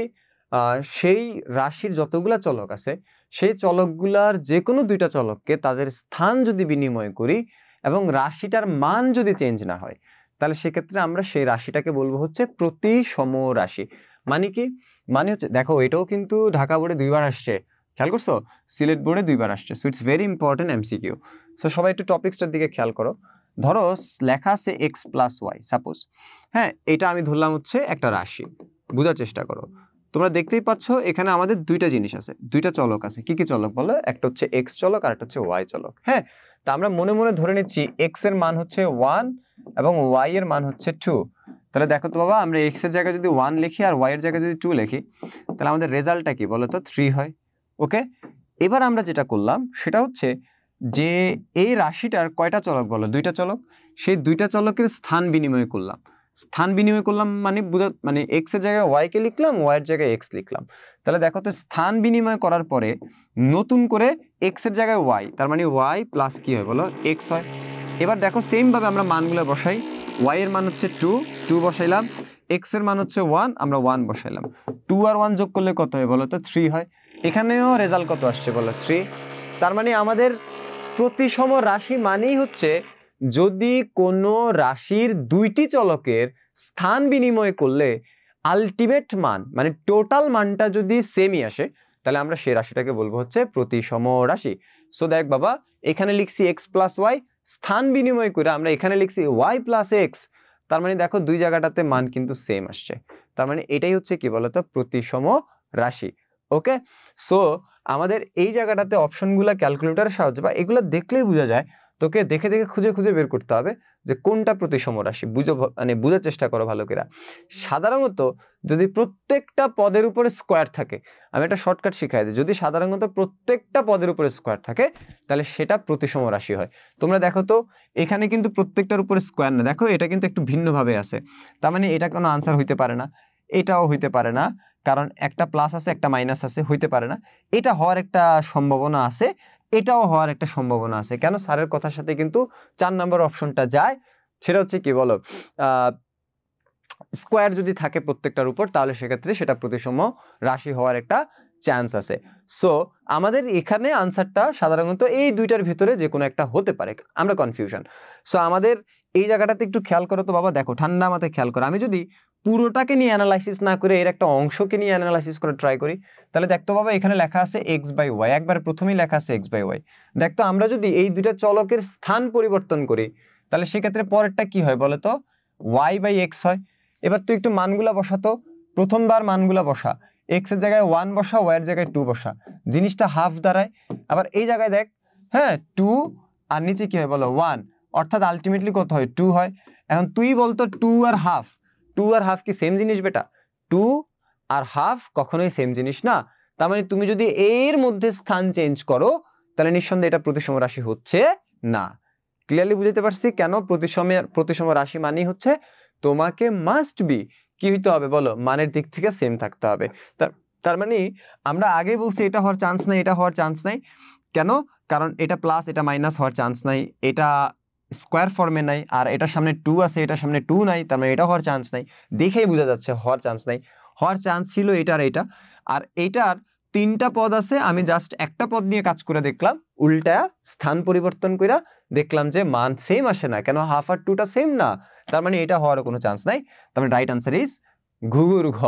সেই রাশির যতগুলা চলক আছে সেই চলকগুলার যে কোনো দুইটা চলককে তাদের স্থান যদি বিনিময় করি এবং রাশিটার মান যদি চেঞ্জ না হয়, তাহলে সেক্ষেত্রে আমরা সেই রাশিটাকে বলবো হচ্ছে প্রতিসম রাশি। মানে কি? মানে হচ্ছে দেখো এটাও কিন্তু ঢাকা বোর্ডে 2বার আসছে, খেয়াল করছো? সিলেট বোর্ডে 2বার আসছে। So it's very important MCQ. So সবাই একটু টপিক্সটার দিকে খেয়াল করো। ধরো লেখা আছে এক্স প্লাস ওয়াই, সাপোজ। হ্যাঁ, এটা আমি ধরলাম হচ্ছে একটা রাশি। বোঝার চেষ্টা করো, তোমরা দেখতেই পাচ্ছ এখানে আমাদের দুইটা জিনিস আছে, দুইটা চলক আছে। কি কি চলক বলো? একটা হচ্ছে এক্স চলক আর একটা হচ্ছে ওয়াই চলক। হ্যাঁ, তা আমরা মনে মনে ধরে নিচ্ছি এক্স এর মান হচ্ছে 1 এবং ওয়াই এর মান হচ্ছে 2। তাহলে দেখো তো বাবা, আমরা এক্স এর জায়গায় যদি 1 লিখি আর ওয়াই এর জায়গায় যদি 2 লিখি, তাহলে আমাদের রেজাল্টটা কি বলো তো? 3 হয়। ওকে, এবার আমরা যেটা করলাম সেটা হচ্ছে যে এই রাশিটার কয়টা চলক বলো, দুইটা চলক, সেই দুইটা চলকের স্থান বিনিময় করলাম। স্থান বিনিময় করলাম মানে এক্স এর জায়গায় ওয়াই কে লিখলাম, ওয়াই এর জায়গায় এক্স লিখলাম। তাহলে দেখো তো স্থান বিনিময় করার পরে নতুন করে এক্স এর জায়গায় ওয়াই, তার মানে ওয়াই প্লাস কি হয় বলো, এক্স হয়। এবার দেখো সেম ভাবে আমরা মানগুলো বসাই, ওয়াই এর মান হচ্ছে 2 বসাইলাম, এক্স এর মান হচ্ছে 1, আমরা 1 বসাইলাম। 2 আর 1 যোগ করলে কত হয় বলো তো, 3 হয়। এখানেও রেজাল্ট কত আসছে বলো, 3। তার মানে আমাদের প্রতিসম রাশি মানেই হচ্ছে যদি কোনো রাশির দুইটি চলকের স্থান বিনিময় করলে আলটিমেট মান মানে টোটাল মানটা যদি সেমই আসে, তাহলে আমরা সেই রাশিটাকে বলবো হচ্ছে প্রতিসম রাশি। সো দেখ বাবা, এখানে লিখছি এক্স প্লাস ওয়াই, স্থান বিনিময় করে আমরা এখানে লিখছি ওয়াই প্লাস এক্স। তার মানে দেখো দুই জায়গাটাতে মান কিন্তু সেম আসছে। তার মানে এটাই হচ্ছে কি বলতো, প্রতিসম রাশি। ওকে, সো আমাদের এই জায়গাটাতে অপশনগুলো ক্যালকুলেটরের সাহায্যে বা এগুলো দেখলেই বোঝা যায়, তোকে দেখে দেখে খুঁজে খুঁজে বের করতে হবে যে কোনটা প্রতিসম রাশি। মানে বোঝার চেষ্টা করো ভালো করে। সাধারণত যদি প্রত্যেকটা পদের উপরে স্কোয়ার থাকে, আমি একটা শর্টকাট শিখাই দিই, যদি সাধারণত প্রত্যেকটা পদের উপরে স্কোয়ার থাকে তাহলে সেটা প্রতিসম রাশি হয়। তোমরা দেখো তো এখানে কিন্তু প্রত্যেকটার উপরে স্কোয়ার না, দেখো এটা কিন্তু একটু ভিন্নভাবে আছে, তার মানে এটা কোনো আনসার হইতে পারে না, এটাও হইতে পারে না, কারণ একটা প্লাস আছে একটা মাইনাস আছে, হইতে পারে না। এটা হওয়ার একটা সম্ভাবনা আছে, এটাও হওয়ার একটা সম্ভাবনা আছে। কেন? স্যারের কথার সাথে কিন্তু 4 নম্বর অপশনটা যায়। সেটা হচ্ছে কি বলো, স্কোয়ার যদি থাকে প্রত্যেকটার উপর তাহলে সেক্ষেত্রে সেটা প্রতিসম রাশি হওয়ার একটা চান্স আছে। সো আমাদের এখানে আনসারটা সাধারণত এই দুইটার ভিতরে যে কোনো একটা হতে পারে, আমরা কনফিউশন। সো আমাদের এই জায়গাটাতে একটু খেয়াল করো তো বাবা, দেখো ঠান্ডা মাথায় খেয়াল করো, আমি যদি পুরোটাকে নিয়ে অ্যানালাইসিস না করে এর একটা অংশকে নিয়ে অ্যানালাইসিস করে ট্রাই করি, তাহলে দেখতো বাবা এখানে লেখা আছে এক্স বাই ওয়াই, একবার প্রথমেই লেখা আছে এক্স বাই ওয়াই। দেখতো আমরা যদি এই দুইটা চলকের স্থান পরিবর্তন করি তাহলে সেক্ষেত্রে পরেরটা কি হয় বলো তো, ওয়াই বাই এক্স হয়। এবার তুই একটু মানগুলা বসাতো, প্রথমবার মানগুলা বসা, এক্স এর জায়গায় 1 বসা, ওয়াই এর জায়গায় 2 বসা, জিনিসটা হাফ দাঁড়ায়। আবার এই জায়গায় দেখ, হ্যাঁ 2 আর নিচে কি হয় বলো 1, অর্থাৎ আলটিমেটলি কত হয় 2 হয়। এখন তুই বলতো 2 আর হাফ কি সেম জিনিস বেটা? 2 আর হাফ কখনোই সেম জিনিস না। তার মানে তুমি যদি এর মধ্যে স্থান চেঞ্জ করো তাহলে নিঃসন্দেহে এটা প্রতিসম রাশি হচ্ছে না। ক্লিয়ারলি বুঝতে পারছি কেন প্রতিসম রাশি মানেই হচ্ছে তোমাকে মাস্ট বি কি হইতে হবে বলো, মানের দিক থেকে সেম থাকতে হবে। তার মানে আমরা আগে বলছি এটা হওয়ার চান্স নাই, এটা হওয়ার চান্স নাই। কেন? কারণ এটা প্লাস এটা মাইনাস হওয়ার চান্স নাই, এটা স্কোয়ার ফর্মে নাই, আর এটার সামনে 2 আছে এটার সামনে 2 নাই, তার মানে এটা হওয়ার চান্স নাই। দেখেই বোঝা যাচ্ছে হওয়ার চান্স নাই। হওয়ার চান্স ছিল এটা আর এটা, আর এইটার 3টা পদ আছে, আমি জাস্ট একটা পদ নিয়ে কাজ করে দেখলাম, উল্টা স্থান পরিবর্তন কইরা দেখলাম যে মান সেম আসে না। কেন? হাফ আর 2টা সেম না, তার মানে এটা হওয়ার কোনো চান্স নাই। তার মানে রাইট আনসার ইজ ঘুঘুর ঘ,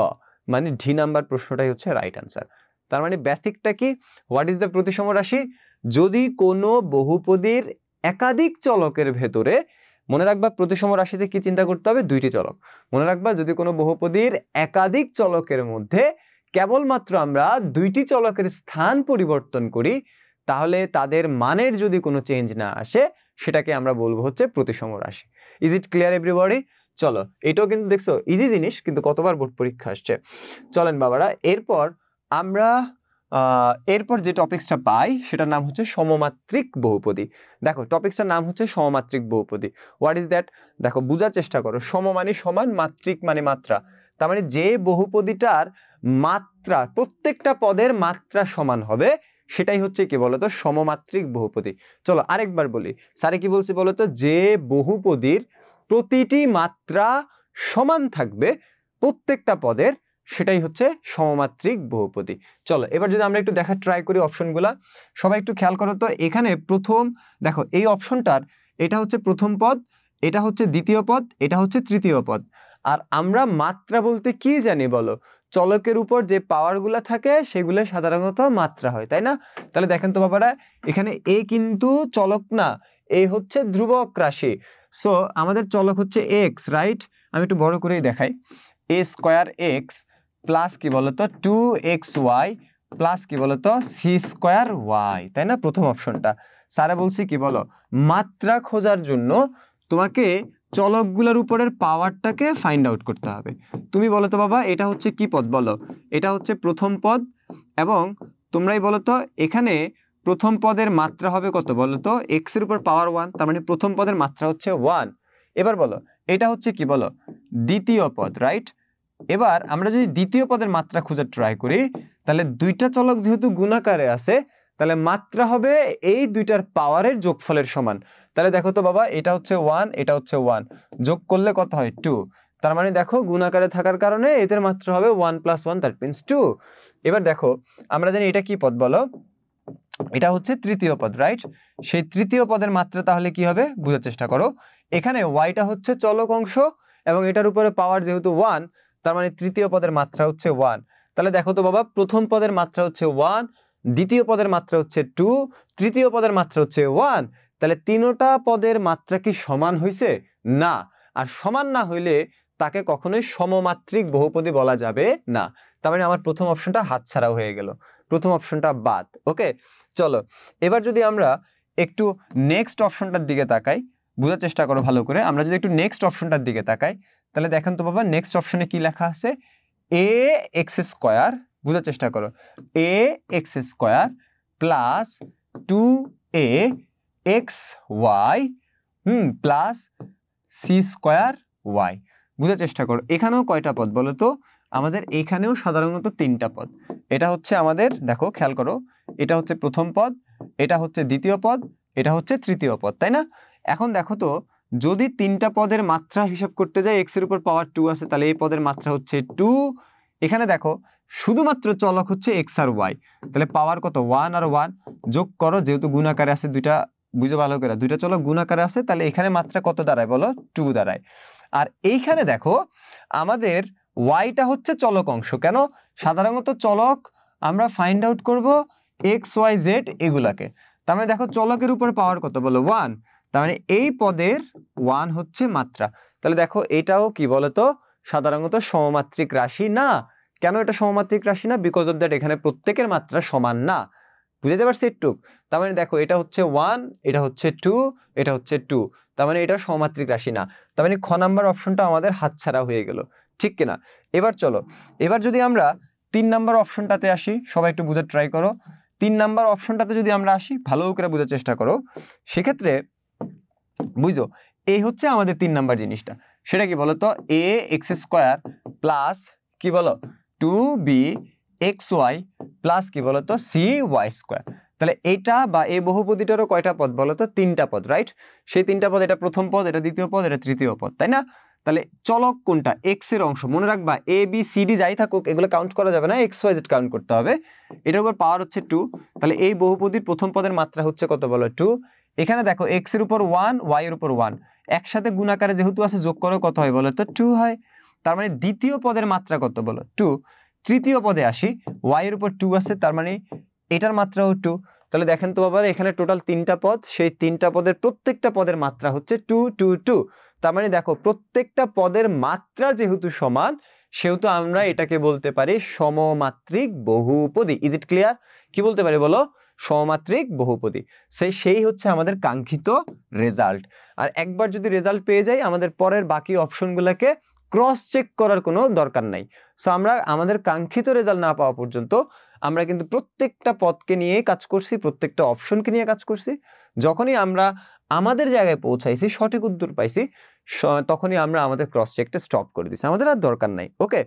মানে ডি নাম্বার প্রশ্নটাই হচ্ছে রাইট আনসার। তার মানে বেসিকটা কি, হোয়াট ইজ দ্য প্রতিসম রাশি? যদি কোনো বহুপদীর একাধিক চলকের ভেতরে, মনে রাখবা প্রতিসম রাশিতে কি চিন্তা করতে হবে, দুইটি চলক। মনে রাখবা যদি কোনো বহুপদীর একাধিক চলকের মধ্যে কেবলমাত্র আমরা দুইটি চলকের স্থান পরিবর্তন করি তাহলে তাদের মানের যদি কোনো চেঞ্জ না আসে সেটাকে আমরা বলবো হচ্ছে প্রতিসম রাশি। Is it clear everybody? চলো, এটাও কিন্তু দেখছো ইজি জিনিস, কিন্তু কতবার বোর্ড পরীক্ষা আসছে। চলেন বাবারা, এরপর যে টপিক্সটা পাই সেটার নাম হচ্ছে সমমাত্রিক বহুপদী। দেখো টপিক্সটার নাম হচ্ছে সমমাত্রিক বহুপদী। What is that? দেখো বুঝার চেষ্টা করো, সম মানে সমান, মাত্রিক মানে মাত্রা। তার মানে যে বহুপদীটার মাত্রা, প্রত্যেকটা পদের মাত্রা সমান হবে সেটাই হচ্ছে কি বলতো, সমমাত্রিক বহুপদী। চলো আরেকবার বলি, স্যারে কি বলছে বলতো, যে বহুপদীর প্রতিটি মাত্রা সমান থাকবে প্রত্যেকটা পদের, সেটাই হচ্ছে সমমাত্রিক বহুপদী। চলো এবার যদি আমরা একটু দেখা ট্রাই করি অপশনগুলা, সবাই একটু খেয়াল করো তো। এখানে প্রথম দেখো এই অপশনটার এটা হচ্ছে প্রথম পদ, এটা হচ্ছে দ্বিতীয় পদ, এটা হচ্ছে তৃতীয় পদ। আর আমরা মাত্রা বলতে কি জানি বলো, চলকের উপর যে পাওয়ারগুলা থাকে সেগুলো সাধারণত মাত্রা হয়, তাই না? তাহলে দেখেন তো বাবারা, এখানে এ কিন্তু চলক না, এ হচ্ছে ধ্রুবক রাশি। সো আমাদের চলক হচ্ছে এক্স, রাইট? আমি একটু বড় করেই দেখাই, এ স্কোয়ার এক্স প্লাস কি বলতো 2xy প্লাস কি বলতো সি স্কোয়ার ওয়াই, তাই না? প্রথম অপশনটা স্যারে বলছি কি বলো, মাত্রা খোঁজার জন্য তোমাকে চলকগুলোর উপরের পাওয়ারটাকে ফাইন্ড আউট করতে হবে। তুমি বলো তো বাবা, এটা হচ্ছে কি পদ বলো? এটা হচ্ছে প্রথম পদ এবং তোমরাই বলো তো এখানে প্রথম পদের মাত্রা হবে কত বলো তো, এক্স এর উপর পাওয়ার 1, তার মানে প্রথম পদের মাত্রা হচ্ছে 1। এবার বলো এটা হচ্ছে কি বলো, দ্বিতীয় পদ, রাইট? এবার আমরা যদি দ্বিতীয় পদের মাত্রা খোঁজার ট্রাই করি, তাহলে দুইটা চলক যেহেতু গুণাকারে আছে, তাহলে মাত্রা হবে এই দুইটার পাওয়ারের যোগফলের সমান। তাহলে দেখো তো বাবা, এটা হচ্ছে 1, এটা হচ্ছে 1, যোগ করলে কত হয় 2। তার মানে দেখো গুণাকারে থাকার কারণে এদের মাত্রা হবে 1 + 1, দ্যাট মিন্স 2। এবার দেখো আমরা জানি এটা কি পদ বলো, এটা হচ্ছে তৃতীয় পদ, রাইট? সেই তৃতীয় পদের মাত্রা তাহলে কি হবে বোঝার চেষ্টা করো। এখানে ওয়াইটা হচ্ছে চলক অংশ এবং এটার উপরে পাওয়ার যেহেতু 1, তার মানে তৃতীয় পদের মাত্রা হচ্ছে 1। তাহলে দেখো তো বাবা, প্রথম পদের মাত্রা হচ্ছে 1, দ্বিতীয় পদের মাত্রা হচ্ছে 2, তৃতীয় পদের মাত্রা হচ্ছে 1। তাহলে তিনটা পদের মাত্রা কি সমান হয়েছে? না। আর সমান না হইলে তাকে কখনোই সমমাত্রিক বহুপদী বলা যাবে না। তার মানে আমার প্রথম অপশনটা হাতছাড়া হয়ে গেল, প্রথম অপশনটা বাদ। ওকে, চলো এবার যদি আমরা একটু নেক্সট অপশনটার দিকে তাকাই, বোঝার চেষ্টা করো ভালো করে। আমরা যদি একটু নেক্সট অপশনটার দিকে তাকাই, তাহলে দেখেন তো বাবা নেক্সট অপশনে কি লেখা আছে, এ এক্স স্কোয়ার, বোঝার চেষ্টা করো, A X square plus 2a X Y plus C square Y. বোঝার চেষ্টা করো এখানেও কয়টা পদ বলো তো, আমাদের এখানেও সাধারণত 3টা পদ। এটা হচ্ছে আমাদের, দেখো খেয়াল করো, এটা হচ্ছে প্রথম পদ, এটা হচ্ছে দ্বিতীয় পদ, এটা হচ্ছে তৃতীয় পদ, তাই না? এখন দেখো তো, যদি 3টা পদের মাত্রা হিসাব করতে যাই, এক্স এর উপর পাওয়ার 2 আছে, তাহলে এই পদের মাত্রা হচ্ছে 2। এখানে দেখো শুধুমাত্র চলক হচ্ছে এক্স আর ওয়াই, তাহলে পাওয়ার কত 1 আর 1 যোগ করো, যেহেতু গুণাকারে আছে দুইটা, বুঝো ভালো করে, দুইটা চলক গুণাকারে আছে, তাহলে এখানে মাত্রা কত দাঁড়ায় বলো, 2 দাঁড়ায়। আর এইখানে দেখো আমাদের ওয়াইটা হচ্ছে চলক অংশ। কেন? সাধারণত চলক আমরা ফাইন্ড আউট করব এক্স ওয়াই জেড এগুলাকে। তার মানে দেখো চলকের উপর পাওয়ার কত বলো 1, তার মানে এই পদের 1 হচ্ছে মাত্রা। তাহলে দেখো এটাও কি বলতো, সাধারণত সমমাত্রিক রাশি না। কেন এটা সমমাত্রিক রাশি না? বিকজ অফ দ্যাট এখানে প্রত্যেকের মাত্রা সমান না। বুঝতে পারছি একটু? তার মানে দেখো এটা হচ্ছে 1, এটা হচ্ছে 2, এটা হচ্ছে 2, তার মানে এটা সমমাত্রিক রাশি না। তার মানে খ নাম্বার অপশনটা আমাদের হাতছাড়া হয়ে গেল, ঠিক কিনা? এবার চলো, এবার যদি আমরা 3 নাম্বার অপশনটাতে আসি, সবাই একটু বোঝার ট্রাই করো। 3 নাম্বার অপশনটাতে যদি আমরা আসি, ভালো করে বোঝার চেষ্টা করো, সেক্ষেত্রে বুঝো এই হচ্ছে আমাদের 3 নাম্বার জিনিসটা। সেটা কি বলতো, এ এক্স স্কোয়ার প্লাস কি বলো 2b এক্স ওয়াই প্লাস কি বলতো সি ওয়াই স্কোয়ার। তাহলে এটা বা এই বহুপদীটারও কয়টা পদ বলতো, 3টা পদ, রাইট? সেই 3টা পদ, এটা প্রথম পদ, এটা দ্বিতীয় পদ, এটা তৃতীয় পদ, তাই না? তাহলে চলক কোনটা, এক্স এর অংশ। মনে রাখবা এ বি সি ডি যাই থাকুক এগুলো কাউন্ট করা যাবে না, এক্স ওয়াই জেড কাউন্ট করতে হবে। এটার উপর পাওয়ার হচ্ছে 2, তাহলে এই বহুপদীর প্রথম পদের মাত্রা হচ্ছে কত বলো 2। এখানে দেখো এক্স এর উপর 1, ওয়াই এর উপর 1, একসাথে গুণাকারে যেহেতু আছে, যোগ করো কত হয় বলো তো 2 হয়। তার মানে দ্বিতীয় পদের মাত্রা কত বলো 2। তৃতীয় পদে আসি, ওয়াই এর উপর 2 আছে, তার মানে এটার মাত্রাও 2। তাহলে দেখেন তো বাবা, এখানে টোটাল 3টা পদ, সেই 3টা পদের প্রত্যেকটা পদের মাত্রা হচ্ছে 2 2 2। তার মানে দেখো প্রত্যেকটা পদের মাত্রা যেহেতু সমান, সেহেতু আমরা এটাকে বলতে পারি সমমাত্রিক বহুপদী। Is it clear? কি বলতে পারি বলো, সমমাত্রিক বহুপদী। সেই হচ্ছে আমাদের কাঙ্ক্ষিত রেজাল্ট। আর একবার যদি রেজাল্ট পেয়ে যাই, আমাদের পরের বাকি অপশনগুলোকে ক্রস চেক করার কোনো দরকার নাই। সো আমরা আমাদের কাঙ্ক্ষিত রেজাল্ট না পাওয়া পর্যন্ত আমরা কিন্তু প্রত্যেকটা পদকে নিয়ে কাজ করছি, প্রত্যেকটা অপশনকে নিয়ে কাজ করছি। যখনই আমরা আমাদের জায়গায় পৌঁছাইছি, সঠিক উত্তর পাইছি, তখনই আমরা আমাদের ক্রস চেকটা স্টপ করে দিছি, আমাদের আর দরকার নাই। ওকে,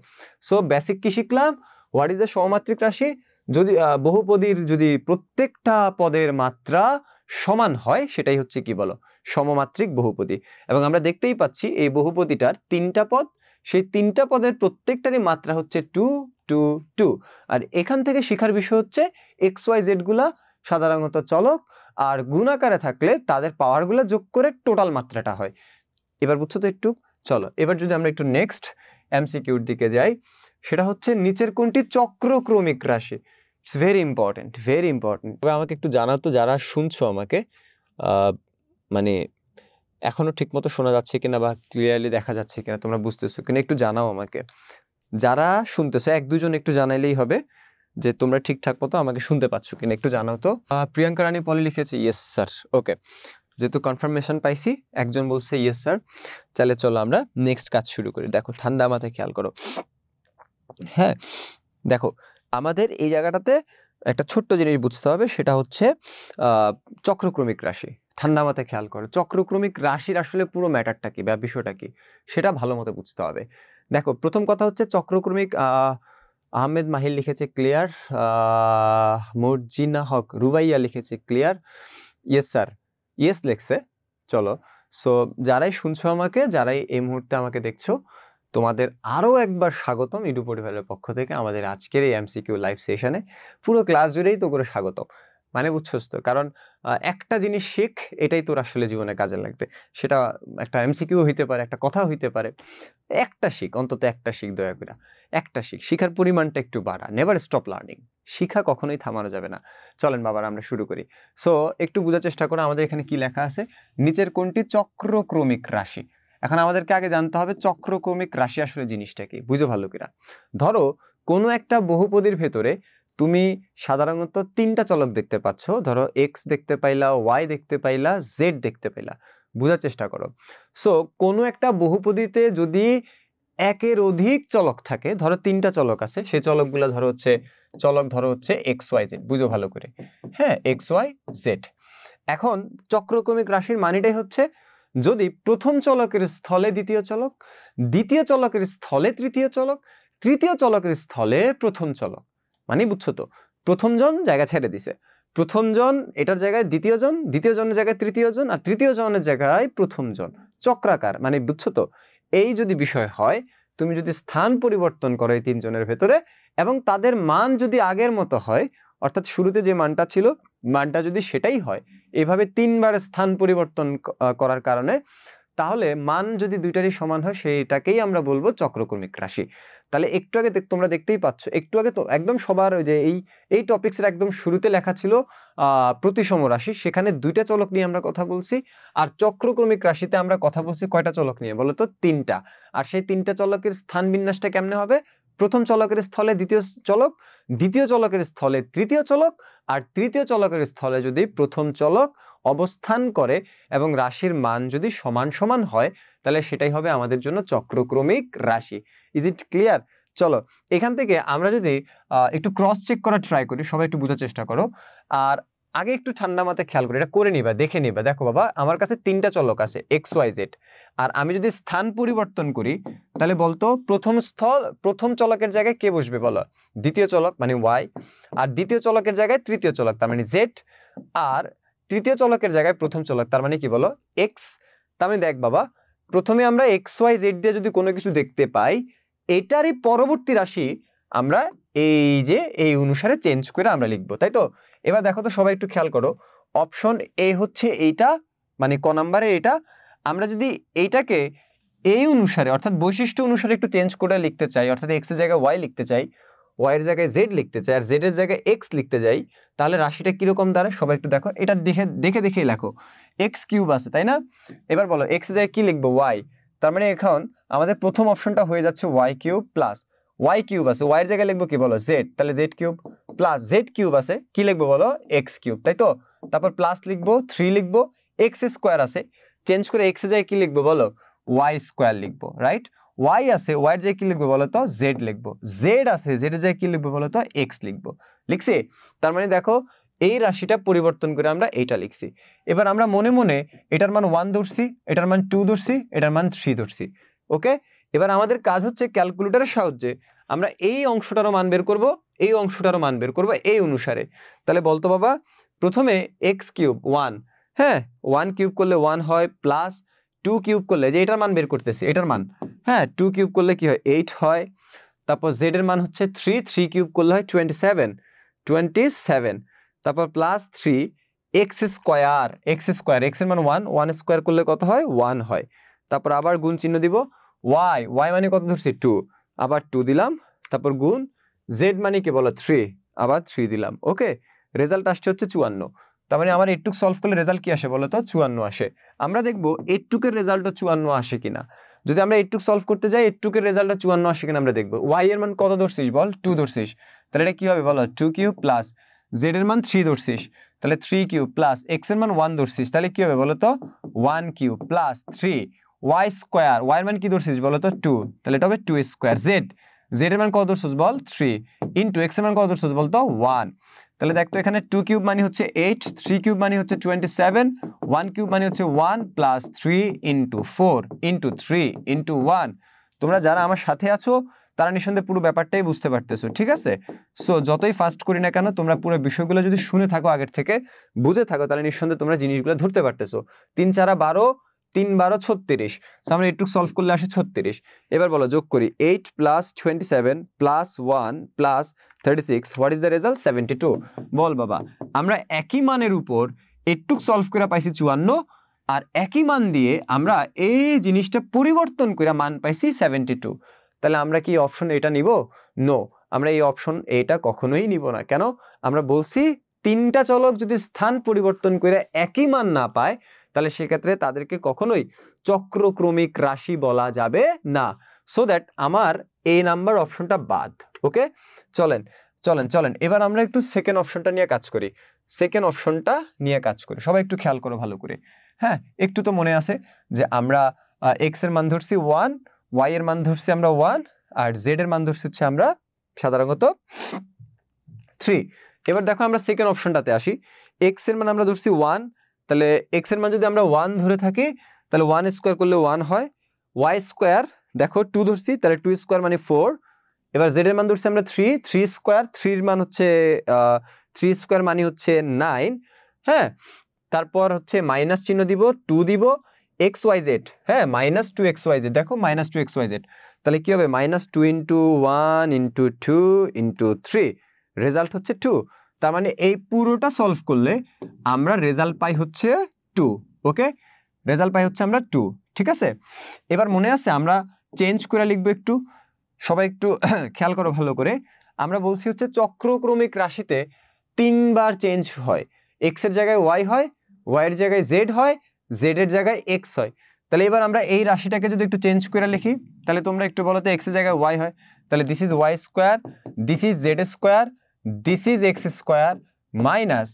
সো বেসিক কি শিখলাম, হোয়াট ইজ দ্য সমমাত্রিক রাশি? যদি বহুপদীর যদি প্রত্যেকটা পদের মাত্রা সমান হয়, সেটাই হচ্ছে কি বলো, সমমাত্রিক বহুপদী। এবং আমরা দেখতেই পাচ্ছি এই বহুপদীটার 3টা পদ, সেই 3টা পদের প্রত্যেকটারই মাত্রা হচ্ছে 2 2 2। আর এখান থেকে শেখার বিষয় হচ্ছে এক্স ওয়াই জেড গুলা সাধারণত চলক, আর গুণাকারে থাকলে তাদের পাওয়ারগুলো যোগ করে টোটাল মাত্রাটা হয়। এবার বুঝছো তো একটু? চলো এবার যদি আমরা একটু নেক্সট এমসিকিউর দিকে যাই, সেটা হচ্ছে নিচের কোনটি চক্রক্রমিক রাশি? It's very important, very important. তবে আমাকে একটু জানাও তো, যারা শুনছো আমাকে, মানে এখনো ঠিকমতো শোনা যাচ্ছে কিনা বা ক্লিয়ারলি দেখা যাচ্ছে কিনা, তোমরা বুঝতেছো কিনা, একটু জানাও আমাকে। যারা শুনতেছো 1-2 জন একটু জানাইলেই হবে যে তোমরা ঠিকঠাক মতো আমাকে শুনতে পাচ্ছ কিনা, একটু জানাও তো। প্রিয়াঙ্কা রানী পলি লিখেছে ইয়েস স্যার। ওকে, যেহেতু কনফার্মেশন পাইছি, একজন বলছে ইয়েস স্যার, তাহলে চলো আমরা নেক্সট কাজ শুরু করি। দেখো ঠান্ডা মাথায় খেয়াল করো। হ্যাঁ দেখো, আমাদের এই জায়গাটাতে একটা ছোট্ট জিনিস বুঝতে হবে, সেটা হচ্ছে চক্রক্রমিক রাশি। ঠান্ডা মাথায় খেয়াল করো, চক্রক্রমিক রাশির আসলে পুরো ম্যাটারটা কি বা বিষয়টা কি সেটা ভালো মতো বুঝতে হবে। দেখো, প্রথম কথা হচ্ছে চক্রক্রমিক, আহমেদ মাহির লিখেছে ক্লিয়ার, মর্জিনা হক রুবাইয়া লিখেছে ক্লিয়ার। ইয়েস স্যার, ইয়েস লেখছে। চলো, সো যারাই শুনছো আমাকে, যারাই এই মুহূর্তে আমাকে দেখছো, তোমাদের আরও একবার স্বাগতম ইডু পরিবারের পক্ষ থেকে আমাদের আজকের এই এমসিকিউ লাইভ সেশনে। পুরো ক্লাস জুড়েই তো করে স্বাগতম, মানে বুঝছোস তো? কারণ একটা জিনিস শেখ, এটাই তোর আসলে জীবনে কাজে লাগবে। সেটা একটা এমসিকিউ হইতে পারে, একটা কথা হইতে পারে। একটা শিখ, অন্তত একটা শিখ, দয়া করে একটা শিখ। শিখার পরিমাণটা একটু বাড়া, নেভার স্টপ লার্নিং। শিখা কখনোই থামানো যাবে না। চলেন বাবার, আমরা শুরু করি। সো একটু বোঝার চেষ্টা করো আমাদের এখানে কি লেখা আছে। নিচের কোনটি চক্রক্রমিক রাশি? এখন আমাদেরকে আগে জানতে হবে চক্রক্রমিক রাশি আসলে জিনিসটা কি, বুঝো ভালো করে। ধরো কোনো একটা বহুপদীর ভেতরে তুমি সাধারণত তিনটা চলক দেখতে পাচ্ছ। ধরো এক্স দেখতে পাইলা, ওয়াই দেখতে পাইলা, জেড দেখতে পাইলা। বোঝার চেষ্টা করো। সো কোনো একটা বহুপদীতে যদি একের অধিক চলক থাকে, ধরো তিনটা চলক আছে, সেই চলকগুলো ধরো হচ্ছে এক্স ওয়াই জেড। বুঝো ভালো করে, হ্যাঁ, এক্স ওয়াই জেড। এখন চক্রক্রমিক রাশির মানেটাই হচ্ছে যদি প্রথম চলকের স্থলে দ্বিতীয় চলক, দ্বিতীয় চলকের স্থলে তৃতীয় চলক, তৃতীয় চলকের স্থলে প্রথম চলক। মানে বুঝছো তো, প্রথম জন জায়গা ছেড়ে দিছে, প্রথম জন এটার জায়গায় দ্বিতীয় জন, দ্বিতীয় জনের জায়গায় তৃতীয় জন, আর তৃতীয় জনের জায়গায় প্রথম জন। চক্রাকার, মানে বুঝছো তো? এই যদি বিষয় হয়, তুমি যদি স্থান পরিবর্তন করো এই তিনজনের ভেতরে এবং তাদের মান যদি আগের মতো হয়, অর্থাৎ শুরুতে যে মানটা ছিল মানটা যদি সেটাই হয়, এভাবে তিনবার স্থান পরিবর্তন করার কারণে, তাহলে মান যদি দুইটারই সমান হয় সেইটাকেই আমরা বলবো চক্রক্রমিক রাশি। তাহলে একটু আগে তোমরা দেখতেই পাচ্ছ, একটু আগে তো একদম সবার ওই যে এই টপিক্সের একদম শুরুতে লেখা ছিল প্রতিসম রাশি, সেখানে দুইটা চলক নিয়ে আমরা কথা বলছি। আর চক্রক্রমিক রাশিতে আমরা কথা বলছি কয়টা চলক নিয়ে বলো তো? তিনটা। আর সেই তিনটা চলকের স্থান বিন্যাসটা কেমনে হবে? প্রথম চলকের স্থলে দ্বিতীয় চলক, দ্বিতীয় চলকের স্থলে তৃতীয় চলক, আর তৃতীয় চলকের স্থলে যদি প্রথম চলক অবস্থান করে এবং রাশির মান যদি সমান সমান হয়, তাহলে সেটাই হবে আমাদের জন্য চক্রক্রমিক রাশি। Is it clear? চলো, এখান থেকে আমরা যদি একটু ক্রস চেক করার ট্রাই করি, সবাই একটু বোঝার চেষ্টা করো। আর আগে একটু ঠান্ডা মাথায় খেয়াল করে এটা করে নিবা, দেখে নিবা। দেখো বাবা, আমার কাছে তিনটা চলক আছে এক্স ওয়াই জেড, আর আমি যদি স্থান পরিবর্তন করি, তাহলে বলতো প্রথম চলকের জায়গায় কে বসবে বলো? দ্বিতীয় চলক মানে ওয়াই, আর দ্বিতীয় চলকের জায়গায় তৃতীয় চলক তার মানে জেড, আর তৃতীয় চলকের জায়গায় প্রথম চলক তার মানে কি বলো? এক্স। তার মানে দেখ বাবা, প্রথমে আমরা এক্স ওয়াই জেড দিয়ে যদি কোনো কিছু দেখতে পাই, এটারই পরবর্তী রাশি আমরা এই অনুসারে চেঞ্জ করে আমরা লিখবো, তাই তো? এবার দেখো তো সবাই একটু খেয়াল করো, অপশন এ হচ্ছে এইটা, মানে ক নাম্বারে এটা। আমরা যদি এইটাকে এই অনুসারে অর্থাৎ বৈশিষ্ট্য অনুসারে একটু চেঞ্জ করে লিখতে চাই, অর্থাৎ এক্স এর জায়গায় ওয়াই লিখতে চাই, ওয়াই এর জায়গায় জেড লিখতে চাই, আর জেড এর জায়গায় এক্স লিখতে যাই, তাহলে রাশিটা কিরকম দাঁড়ায় সবাই একটু দেখো। এটা দেখে লেখো। এক্স কিউব আছে, তাই না? এবার বলো এক্স এর জায়গায় কি লিখবো? ওয়াই। তার মানে এখন আমাদের প্রথম অপশনটা হয়ে যাচ্ছে Y cube plus Y cube আছে, ওয়াই এর জায়গায় লিখবো কি বলো? জেড। তাহলে Z cube plus Z cube আছে, কি লিখবো বলো? এক্স কিউব, তাই তো? তারপর প্লাস লিখবো, 3 লিখবো, এক্স স্কোয়ার আছে, চেঞ্জ করে এক্স এর জায়গায় কি লিখবো বলো? ওয়াই স্কোয়ার লিখবো, রাইট? ওয়াই আছে, ওয়াই এর জায়গায় কি লিখবো বলো তো? জেড লিখবো। জেড আছে, জেড এর জায়গায় কি লিখবো বলো তো? এক্স লিখবো। লিখছি? তার মানে দেখো এই রাশিটা পরিবর্তন করে আমরা এইটা লিখছি। এবার আমরা মনে মনে এটার মান 1 ধরছি, এটার মান 2 ধরছি, এটার মান 3 ধরছি। ওকে, এবার আমাদের কাজ হচ্ছে ক্যালকুলেটরের সাহায্যে আমরা এই অংশটারও মান বের করব, এই অংশটারও মান বের করব এই অনুসারে। তাহলে বলতো বাবা, প্রথমে এক্স কিউব 1, হ্যাঁ 1 কিউব করলে 1 হয়, প্লাস 2 কিউব করলে, যে এটার মান বের করতেছি এটার মান, হ্যাঁ 2 কিউব করলে কি হয়? 8 হয়। তারপর জেড এর মান হচ্ছে 3 কিউব করলে হয় 27। তারপর প্লাস 3 এক্স স্কোয়ার, এক্স এর মান 1 স্কোয়ার করলে কত হয়? 1 হয়। তারপর আবার গুণ চিহ্ন দিব, ওয়াই মানে কত ধরছি? 2, আবার 2 দিলাম, তারপর গুণ, জেড মানে কি বলো? 3, আবার 3 দিলাম। ওকে, রেজাল্ট আসছে হচ্ছে 54। তার মানে আমার এইটুক সলভ করলে রেজাল্ট কি আসে বলো তো? 54 আসে। আমরা দেখবো এইটুকের রেজাল্টও 54 আসে কিনা। যদি আমরা এইটুক সলভ করতে যাই, এইটুকের রেজাল্টটা 54 আসে কিনা আমরা দেখবো। ওয়াই এর মান কত ধরছিস বল? 2 ধরছিস, তাহলে এটা কি হবে বলো? 2 কিউব প্লাস জেড এর মান 3 ধরছিস, তাহলে 3 কিউব প্লাস এক্স এর মান 1 ধরছিস, তাহলে কি হবে বলো তো? 1 cube plus 3 Y square, Y এর মান কি ধরছিস বলো তো? 2, তাহলে এটা হবে 2 স্কোয়ার। জেড এর মান কত ধরছস বল 3 ইনটু এক্স এর মান কত ধরছস বল তো 1 তাহলে দেখ তো এখানে 2 কিউব মানে হচ্ছে 8 3 কিউব মানে হচ্ছে 27 1 কিউব মানে হচ্ছে 1 প্লাস 3 ইনটু 4 ইনটু 3 ইনটু 1 তোমরা যারা আমার সাথে আছো তারা নিঃসন্দেহে পুরো ব্যাপারটাই বুঝতে পারতেছো ঠিক আছে সো যতই ফাস্ট করি না কেন তোমরা পুরো বিষয়গুলো যদি শুনে থাকো আগের থেকে বুঝে থাকো তাহলে নিঃসন্দেহে তোমরা জিনিসগুলো ধরতে পারতেছো 3 4 12 3 12 36 সো আমরা একটু সলভ করলে আসে 36 এবার বলো যোগ করি 8 plus 27 plus 1 plus 36 what is the result 72 বল বাবা আমরা একই মানের উপর একটু সলভ করে পাইছি 54 আর একই মান দিয়ে আমরা এই জিনিসটা পরিবর্তন করে মান পাইছি 72 তাহলে আমরা কি অপশন এটা নিব নো আমরা এই অপশন এটা কখনোই নিব না কেন আমরা বলছি তিনটা চলক যদি স্থান পরিবর্তন করে একই মান না পায় তাহলে সেক্ষেত্রে তাদেরকে কখনোই চক্রক্রমিক রাশি বলা যাবে না সো দ্যাট আমার এই নাম্বার অপশনটা বাদ ওকে চলেন চলেন চলেন এবার আমরা একটু সেকেন্ড অপশনটা নিয়ে কাজ করি সেকেন্ড অপশনটা নিয়ে কাজ করি সবাই একটু খেয়াল করো ভালো করে হ্যাঁ একটু তো মনে আছে যে আমরা এক্স এর মান ধরছি 1 y এর মান ধরছি আমরা 1 আর z এর মান ধরছি হচ্ছে আমরা সাধারণত 3 এবার দেখো আমরা সেকেন্ড অপশনটাতে আসি x এর মান আমরা ধরছি 1 তাহলে x এর মান যদি আমরা 1 ধরে থাকি তাহলে 1 স্কয়ার করলে 1 হয় y স্কয়ার দেখো 2 ধরছি তাহলে 2 স্কয়ার মানে 4 এবার z এর মান ধরছি আমরা 3 3 স্কয়ার 3 এর মান হচ্ছে 3 স্কয়ার মানে হচ্ছে 9 হ্যাঁ তারপর হচ্ছে মাইনাস চিহ্ন দিব 2 দিব xyz হ্যাঁ -2xyz দেখো -2xyz তাহলে কি হবে -2 ইনটু 1 ইনটু 2 ইনটু 3 রেজাল্ট হচ্ছে 2 তার মানে এই পুরোটা সলভ করলে আমরা রেজাল্ট পাই হচ্ছে 2 ওকে রেজাল্ট পাই হচ্ছে আমরা 2 ঠিক আছে এবার মনে আছে আমরা চেঞ্জ করে লিখবো একটু সবাই একটু খেয়াল করো ভালো করে আমরা বলছি হচ্ছে চক্রক্রমিক রাশিতে তিনবার চেঞ্জ হয় x এর জায়গায় y হয় y এর জায়গায় z হয় z এর জায়গায় x হয় তাহলে এবার আমরা এই রাশিটাকে যদি একটু চেঞ্জ করে লিখি তাহলে তোমরা একটু বলো তো x এর জায়গায় y হয় তাহলে this is y square this is z square this is x square minus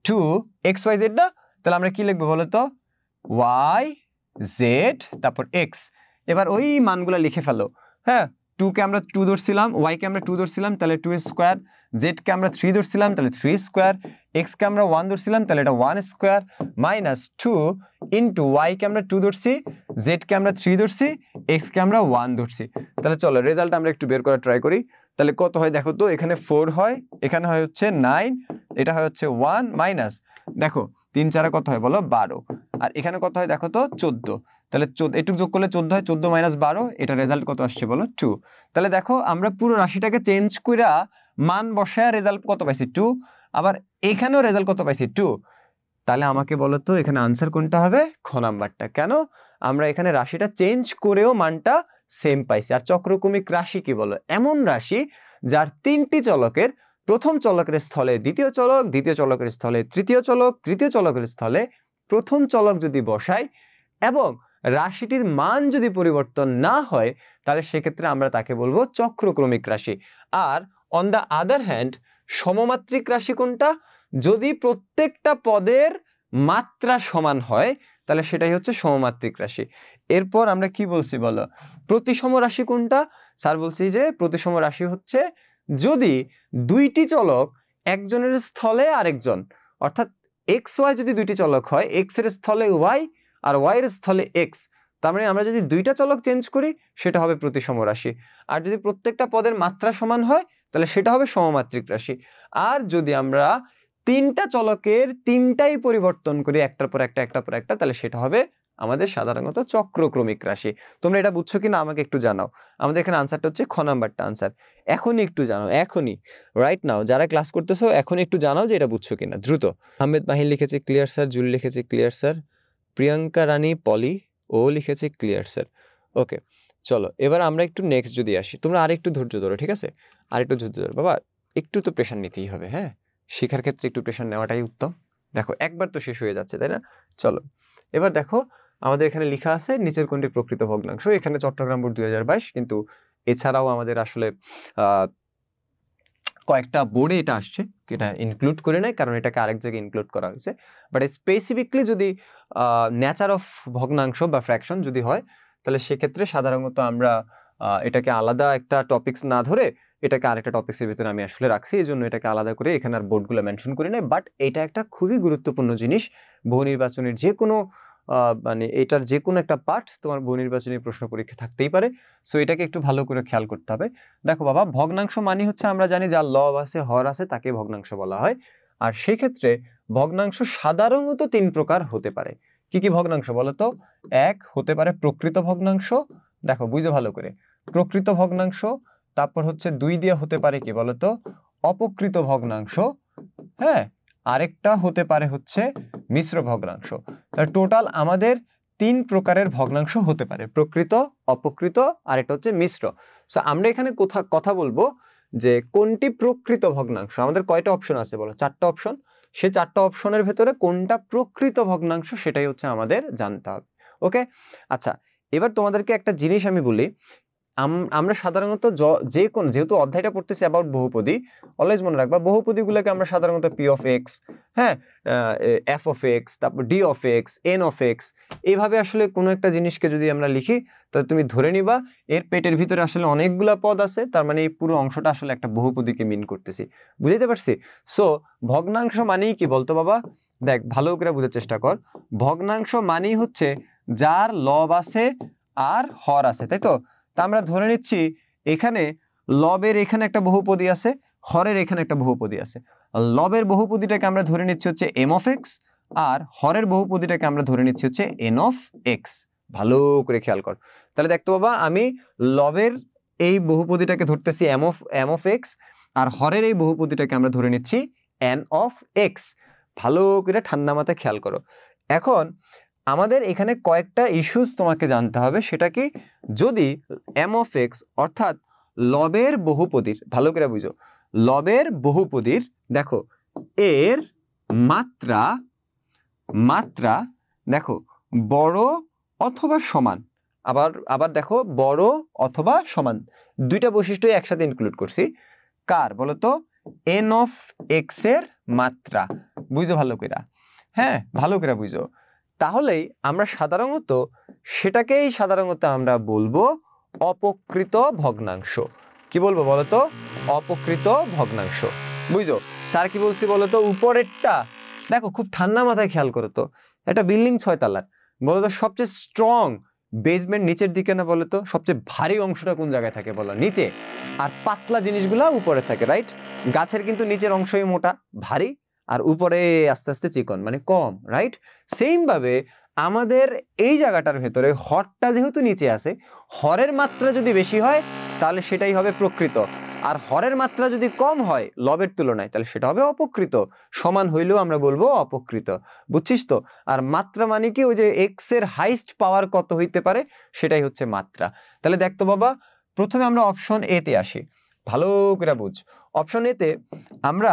2 xyz না তাহলে আমরা কি লিখবো বলো তো y z তারপর x এবার ওই মানগুলো লিখে ফেলো হ্যাঁ 2 কে আমরা 2 ধরছিলাম y কে আমরা 2 ধরছিলাম তাহলে 2 স্কয়ার z কে আমরা 3 ধরছিলাম তাহলে 3 স্কয়ার x কে আমরা 1 ধরছিলাম তাহলে এটা 1 স্কয়ার মাইনাস 2 ইনটু y কে আমরা 2 ধরছি z কে আমরা 3 ধরছি x কে আমরা 1 ধরছি তাহলে চলো রেজাল্ট আমরা একটু বের করার ট্রাই করি তাহলে কত হয় দেখো তো এখানে 4 হয় এখানে হয় হচ্ছে 9 এটা হয় হচ্ছে 1 মাইনাস দেখো 3 4 কত হয় বলো 12 আর এখানে কত হয় দেখো তো 14 তাহলে এটুক যোগ করলে 14 হয় 14 মাইনাস 12 এটা রেজাল্ট কত আসছে বলো 2 তাহলে দেখো আমরা পুরো রাশিটাকে চেঞ্জ কইরা মান বসায় রেজাল্ট কত পাইছি 2 আবার এখানেও রেজাল্ট কত পাইছি 2 তাহলে আমাকে বলো তো এখানে আনসার কোনটা হবে খ নাম্বারটা কেন আমরা এখানে রাশিটা চেঞ্জ করেও মানটা সেম পাইছি আর চক্রক্রমিক রাশি কি বলো এমন রাশি যার তিনটি চলকের প্রথম চলকের স্থলে দ্বিতীয় চলক দ্বিতীয় চলকের স্থলে তৃতীয় চলক তৃতীয় চলকের স্থলে প্রথম চলক যদি বসাই এবং রাশিটির মান যদি পরিবর্তন না হয় তাহলে সেক্ষেত্রে আমরা তাকে বলবো চক্রক্রমিক রাশি আর অন দ্য আদার হ্যান্ড সমমাত্রিক রাশি কোনটা যদি প্রত্যেকটা পদের মাত্রা সমান হয় তাহলে সেটাই হচ্ছে সমমাত্রিক রাশি এরপর আমরা কি বলছি বলো প্রতিসম রাশি কোনটা স্যার বলছি যে প্রতিসম রাশি হচ্ছে যদি দুইটি চলক একজনের স্থলে আরেকজন অর্থাৎ এক্স ওয়াই যদি দুইটি চলক হয় এক্স এর স্থলে ওয়াই আর ওয়াই এর স্থলে এক্স তার মানে আমরা যদি দুইটা চলক চেঞ্জ করি সেটা হবে প্রতিসম রাশি আর যদি প্রত্যেকটা পদের মাত্রা সমান হয় তাহলে সেটা হবে সমমাত্রিক রাশি আর যদি আমরা তিনটা চলকের তিনটাই পরিবর্তন করি একটার পর একটা একটার পর একটা তাহলে সেটা হবে আমাদের সাধারণত চক্রক্রমিক রাশি তোমরা এটা বুঝছো কিনা আমাকে একটু জানাও আমাদের এখানে আনসারটা হচ্ছে খ নাম্বারটা আনসার এখনই একটু জানাও এখনই রাইট নাও যারা ক্লাস করতেছো এখনই একটু জানাও যে এটা বুঝছো কিনা দ্রুত আহমেদ মাহিন লিখেছে ক্লিয়ার স্যার জুল লিখেছে ক্লিয়ার স্যার প্রিয়াঙ্কা রানী পলি ও লিখেছে ক্লিয়ার স্যার ওকে চলো এবার আমরা একটু নেক্সট যদি আসি তোমরা আরেকটু ধৈর্য ধরো ঠিক আছে আরেকটু ধৈর্য ধরো বাবা একটু তো প্রেশার নিতেই হবে হ্যাঁ শেখার ক্ষেত্রে একটু প্রেশার নেওয়াটাই উত্তম দেখো একবার তো শেষ হয়ে যাচ্ছে তাই না চলো এবার দেখো আমাদের এখানে লেখা আছে নিচের কোনটি প্রকৃত ভগ্নাংশ এখানে চট্টগ্রাম বোর্ড 2022 কিন্তু এছাড়াও আমাদের আসলে কয়েকটা বোর্ডে এটা আসছে এটা ইনক্লুড করে নাই কারণ এটাকে আরেক জায়গায় ইনক্লুড করা হয়েছে বাট স্পেসিফিকলি যদি নেচার অফ ভগ্নাংশ বা ফ্র্যাকশন যদি হয় তাহলে সেক্ষেত্রে সাধারণত আমরা এটাকে আলাদা একটা টপিকস না ধরে এটাকে আরেকটা টপিক্সের ভিতরে আমি আসলে রাখছি, এই জন্য এটাকে আলাদা করে এখানে আর বোর্ডগুলো মেনশন করি নাই। বাট এটা একটা খুবই গুরুত্বপূর্ণ জিনিস, বহু নির্বাচনের যে কোনো মানে এটার যে কোনো একটা পার্ট তোমার বহু নির্বাচনী প্রশ্ন পরীক্ষা থাকতেই পারে। সো এটাকে একটু ভালো করে খেয়াল করতে হবে। দেখো বাবা, ভগ্নাংশ মানে হচ্ছে আমরা জানি যার লব আছে হর আছে তাকে ভগ্নাংশ বলা হয়। আর সেক্ষেত্রে ভগ্নাংশ সাধারণত 3 প্রকার হতে পারে। কি কি ভগ্নাংশ বলো তো? এক হতে পারে প্রকৃত ভগ্নাংশ, দেখো বুঝো ভালো করে, প্রকৃত ভগ্নাংশ। তারপর হচ্ছে 2 দিয়ে হতে পারে কি বলতো? অপকৃত ভগ্নাংশ। হ্যাঁ, আরেকটা হতে পারে হচ্ছে মিশ্র ভগ্নাংশ। তাহলে টোটাল আমাদের 3 প্রকারের ভগ্নাংশ হতে পারে, প্রকৃত, অপকৃত, আর এটা হচ্ছে মিশ্র। সো আমরা এখানে কথা বলবো যে কোনটি প্রকৃত ভগ্নাংশ। আমাদের কয়টা অপশন আছে বলো? 4টা অপশন। সেই 4টা অপশনের ভেতরে কোনটা প্রকৃত ভগ্নাংশ সেটাই হচ্ছে আমাদের জানতে হবে। ওকে, আচ্ছা, এবার তোমাদেরকে একটা জিনিস আমি বলি। আমরা সাধারণত যেহেতু অধ্যায়টা পড়তেছি অ্যাবাউট বহুপদী, অলওয়েজ মনে রাখবা বহুপদীগুলোকে আমরা সাধারণত পি অফ এক্স, হ্যাঁ, এফ অফ এক্স, তারপর D of x, N of x, এইভাবে আসলে কোনো একটা জিনিসকে যদি আমরা লিখি তাহলে তুমি ধরে নিবা এর পেটের ভিতরে আসলে অনেকগুলা পদ আছে, তার মানে এই পুরো অংশটা আসলে একটা বহুপদীকে মিন করতেছি। বুঝতে পারছি? সো ভগ্নাংশ মানেই কি বলতো বাবা? দেখ ভালো করে বোঝার চেষ্টা কর। ভগ্নাংশ মানেই হচ্ছে যার লব আছে আর হর আছে, তাই তো? তা আমরা ধরে নিচ্ছি এখানে লবের এখানে একটা বহুপদী আছে, হরের এখানে একটা বহুপদী আছে। লবের বহুপদীটাকে আমরা ধরে নিচ্ছি হচ্ছে এম অফ এক্স, আর হরের বহুপদীটাকে আমরা ধরে নিচ্ছি হচ্ছে এন অফ এক্স। ভালো করে খেয়াল কর। তাহলে দেখতো বাবা, আমি লবের এই বহুপদীটাকে ধরতেছি এম অফ এক্স, আর হরের এই বহুপদীটাকে আমরা ধরে নিচ্ছি এন অফ এক্স। ভালো করে ঠান্ডা মাথায় খেয়াল করো। এখন আমাদের এখানে কয়েকটা ইস্যুস তোমাকে জানতে হবে। সেটা কি? যদি এম অফ এক্স অর্থাৎ লবের বহুপদীর, ভালো করে বুঝো, লবের বহুপদীর দেখো এর মাত্রা দেখো বড় অথবা সমান, আবার দেখো বড় অথবা সমান, দুইটা বৈশিষ্ট্যই একসাথে ইনক্লুড করছি। কার বলতো? এন অফ এক্স এর মাত্রা। বুঝো ভালো করে, হ্যাঁ ভালো করে বুঝো। তাহলেই আমরা সাধারণত আমরা বলবো অপকৃত ভগ্নাংশ। কি বলবো বলতো? অপকৃত ভগ্নাংশ। বুঝো স্যার কি বলছি বলতো? উপরেরটা দেখো, খুব ঠান্ডা মাথায় খেয়াল করো তো, একটা বিল্ডিং 6 তলার, বলতো সবচেয়ে স্ট্রং বেসমেন্ট নিচের দিকে না? বলতো সবচেয়ে ভারী অংশটা কোন জায়গায় থাকে বলো? নিচে। আর পাতলা জিনিসগুলো উপরে থাকে, রাইট? গাছের কিন্তু নিচের অংশই মোটা ভারী, আর উপরে আস্তে আস্তে চিকন মানে কম, রাইট? সেম ভাবে আমাদের এই জায়গাটার ভেতরে হরটা যেহেতু নিচে আছে, হরের মাত্রা যদি বেশি হয় তাহলে সেটাই হবে প্রকৃত, আর হরের মাত্রা যদি কম হয় লবের তুলনায় তাহলে সেটা হবে অপকৃত। সমান হইলেও আমরা বলবো অপকৃত। বুঝছিস তো? আর মাত্রা মানে কি? ওই যে এক্স এর হাইস্ট পাওয়ার কত হইতে পারে সেটাই হচ্ছে মাত্রা। তাহলে দেখতো বাবা, প্রথমে আমরা অপশন এ তে আসি। ভালো করে বুঝ। অপশন এ তে আমরা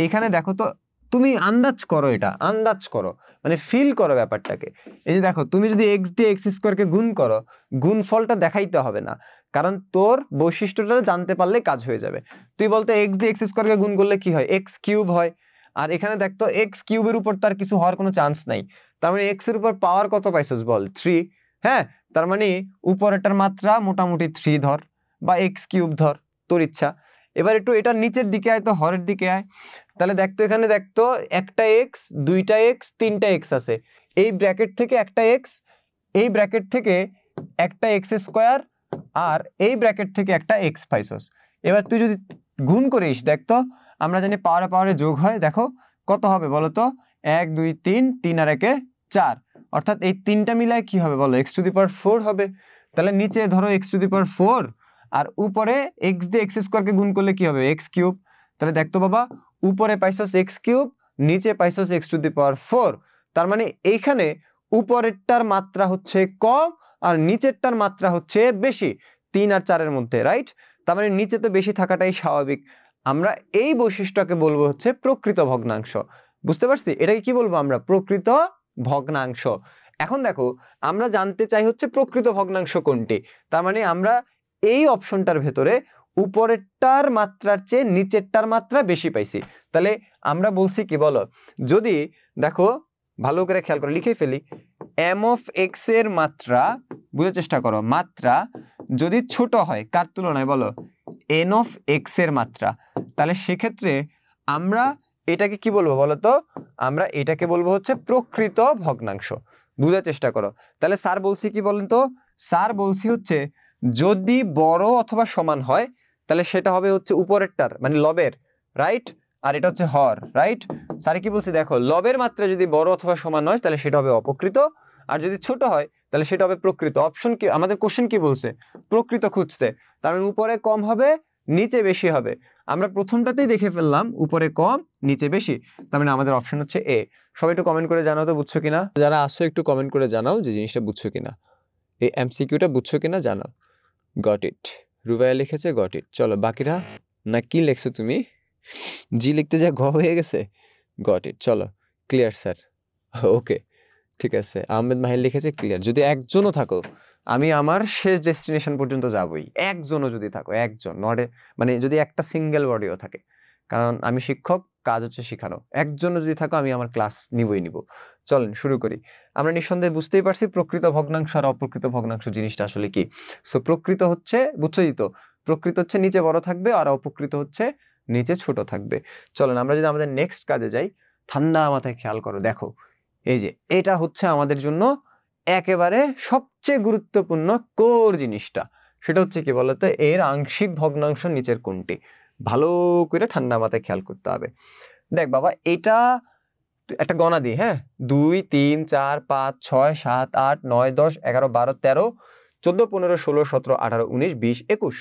এখানে দেখো তো, তুমি আন্দাজ করো, এটা আন্দাজ করো, মানে ফিল করো ব্যাপারটাকে। এই যে দেখো, তুমি যদি এক্স দিয়ে এক্স স্কোয়ারকে গুণ করো, গুণফলটা দেখাইতে হবে না, কারণ তোর বৈশিষ্ট্যটা জানতে পারলে কাজ হয়ে যাবে। তুই বলতো এক্স দিয়ে এক্স স্কোয়ারকে গুণ করলে কি হয়? এক্স কিউব হয়। আর এখানে দেখতো এক্স কিউবের উপর তার কিছু হওয়ার কোনো চান্স নাই, তার মানে এক্স এর উপর পাওয়ার কত পাইছস বল? 3। হ্যাঁ, তার মানে উপরেরটার মাত্রা মোটামুটি 3 ধর, বা এক্স কিউব ধর, তোর ইচ্ছা। এবার একটু এটা নিচের দিকে আয় তো, হরের দিকে আয়। তাহলে দেখতো এখানে দেখতো একটা এক্স, দুইটা এক্স, তিনটা এক্স আছে। এই ব্র্যাকেট থেকে একটা এক্স, এই ব্র্যাকেট থেকে একটা এক্স স্কোয়ার, আর এই ব্র্যাকেট থেকে একটা এক্স পাইছস। এবার তুই যদি গুণ করিস, দেখতো আমরা জানি পাওয়ারে পাওয়ারে যোগ হয়। দেখো কত হবে বলো তো? 1 2 3, 3 আর 1 4, অর্থাৎ এই তিনটা মিলায় কি হবে বলো? এক্স টু দি পাওয়ার 4 হবে। তাহলে নিচে ধরো এক্স টু দি পাওয়ার 4, আর উপরে এক্স দিয়ে এক্স স্কোয়ারকে গুণ করলে কি হবে? X cube. তাহলে দেখতো বাবা, উপরে পাইছস এক্স কিউব, নিচে পাইছস এক্স টু দি পাওয়ার 4। তার মানে এইখানে উপরেরটার মাত্রা হচ্ছে কম আর নিচেরটার মাত্রা হচ্ছে বেশি, 3 আর 4 এর মধ্যে, রাইট? তার মানে নিচে তো বেশি থাকাটাই স্বাভাবিক। আমরা এই বৈশিষ্ট্যকে বলবো হচ্ছে প্রকৃত ভগ্নাংশ। বুঝতে পারছি? এটাকে কি বলবো আমরা? প্রকৃত ভগ্নাংশ। এখন দেখো, আমরা জানতে চাই হচ্ছে প্রকৃত ভগ্নাংশ কোনটি। তার মানে আমরা এই অপশনটার ভেতরে উপরেরটার মাত্রার চেয়ে নিচেরটার মাত্রা বেশি পাইছি। তাহলে আমরা বলছি কি বলো? যদি দেখো ভালো করে খেয়াল করে লিখে ফেলি, এম অফ এক্স এর মাত্রা, বুঝার চেষ্টা করো, মাত্রা যদি ছোট হয় কার তুলনায় বলো, এন অফ এক্স এর মাত্রা, তাহলে সেক্ষেত্রে আমরা এটাকে কি বলবো বলো তো, আমরা এটাকে বলবো হচ্ছে প্রকৃত ভগ্নাংশ। বুঝার চেষ্টা করো। তাহলে স্যার বলছি কি বলেন তো, স্যার বলছি হচ্ছে যদি বড় অথবা সমান হয় তাহলে সেটা হবে হচ্ছে উপরেরটার মানে লবের, রাইট, আর এটা হচ্ছে হর, রাইট। স্যার কি বলছি দেখো, লবের মাত্রা যদি বড় অথবা সমান হয় তাহলে সেটা হবে অপকৃত, আর যদি ছোট হয় তাহলে সেটা হবে প্রকৃত। অপশন কি আমাদের কোশ্চেন কি বলছে, প্রকৃত খুঁজতে, তার মানে উপরে কম হবে নিচে বেশি হবে। আমরা প্রথমটাতেই দেখে ফেললাম উপরে কম নিচে বেশি, তার মানে আমাদের অপশন হচ্ছে এ। সবাই একটু কমেন্ট করে জানাও তো বুঝছো কিনা, যারা আসো একটু কমেন্ট করে জানাও যে জিনিসটা বুঝছো কিনা, এই এমসিকিউটা বুঝছো কিনা জানাও। গট ইট, রুবাইয়া লিখেছে গট ইট। চলো বাকিরা, না কি লিখছো তুমি, জি লিখতে যা ঘ হয়ে গেছে, গট ইট। চলো ক্লিয়ার স্যার, ওকে ঠিক আছে। আহমেদ মাহির লিখেছে ক্লিয়ার। যদি একজনও থাকো আমি আমার শেষ ডেস্টিনেশন পর্যন্ত যাবই, একজনও যদি থাকো, একজন নট মানে যদি একটা সিঙ্গেল বডিও থাকে, কারণ আমি শিক্ষক, কাজ হচ্ছে শেখানো, একজনও যদি থাকো আমি আমার ক্লাস নিবই নিব। চলেন শুরু করি। আমরা নিঃসন্দেহে বুঝতেই পারছি প্রকৃত ভগ্নাংশ আর অপ্রকৃত ভগ্নাংশ জিনিসটা আসলে কি। সো প্রকৃত হচ্ছে, বুঝছোই তো, প্রকৃত হচ্ছে নিচে বড় থাকবে আর অপকৃত হচ্ছে নিচে ছোট থাকবে। চলেন আমরা যদি আমাদের নেক্সট কাজে যাই, ঠান্ডা মাথায় খেয়াল করো, দেখো এই যে এটা হচ্ছে আমাদের জন্য একেবারে সবচেয়ে গুরুত্বপূর্ণ কোর জিনিসটা, সেটা হচ্ছে কি বলতো, এর আংশিক ভগ্নাংশ নিচের কোনটি, ভালো করে ঠান্ডা মাথায় খেয়াল করতে হবে। দেখ বাবা, এটা একটা গণা দিই, হ্যাঁ, 2 3 4 5 6 7 8 9 10 11 12 13 14 15 16 17 18 19 20 21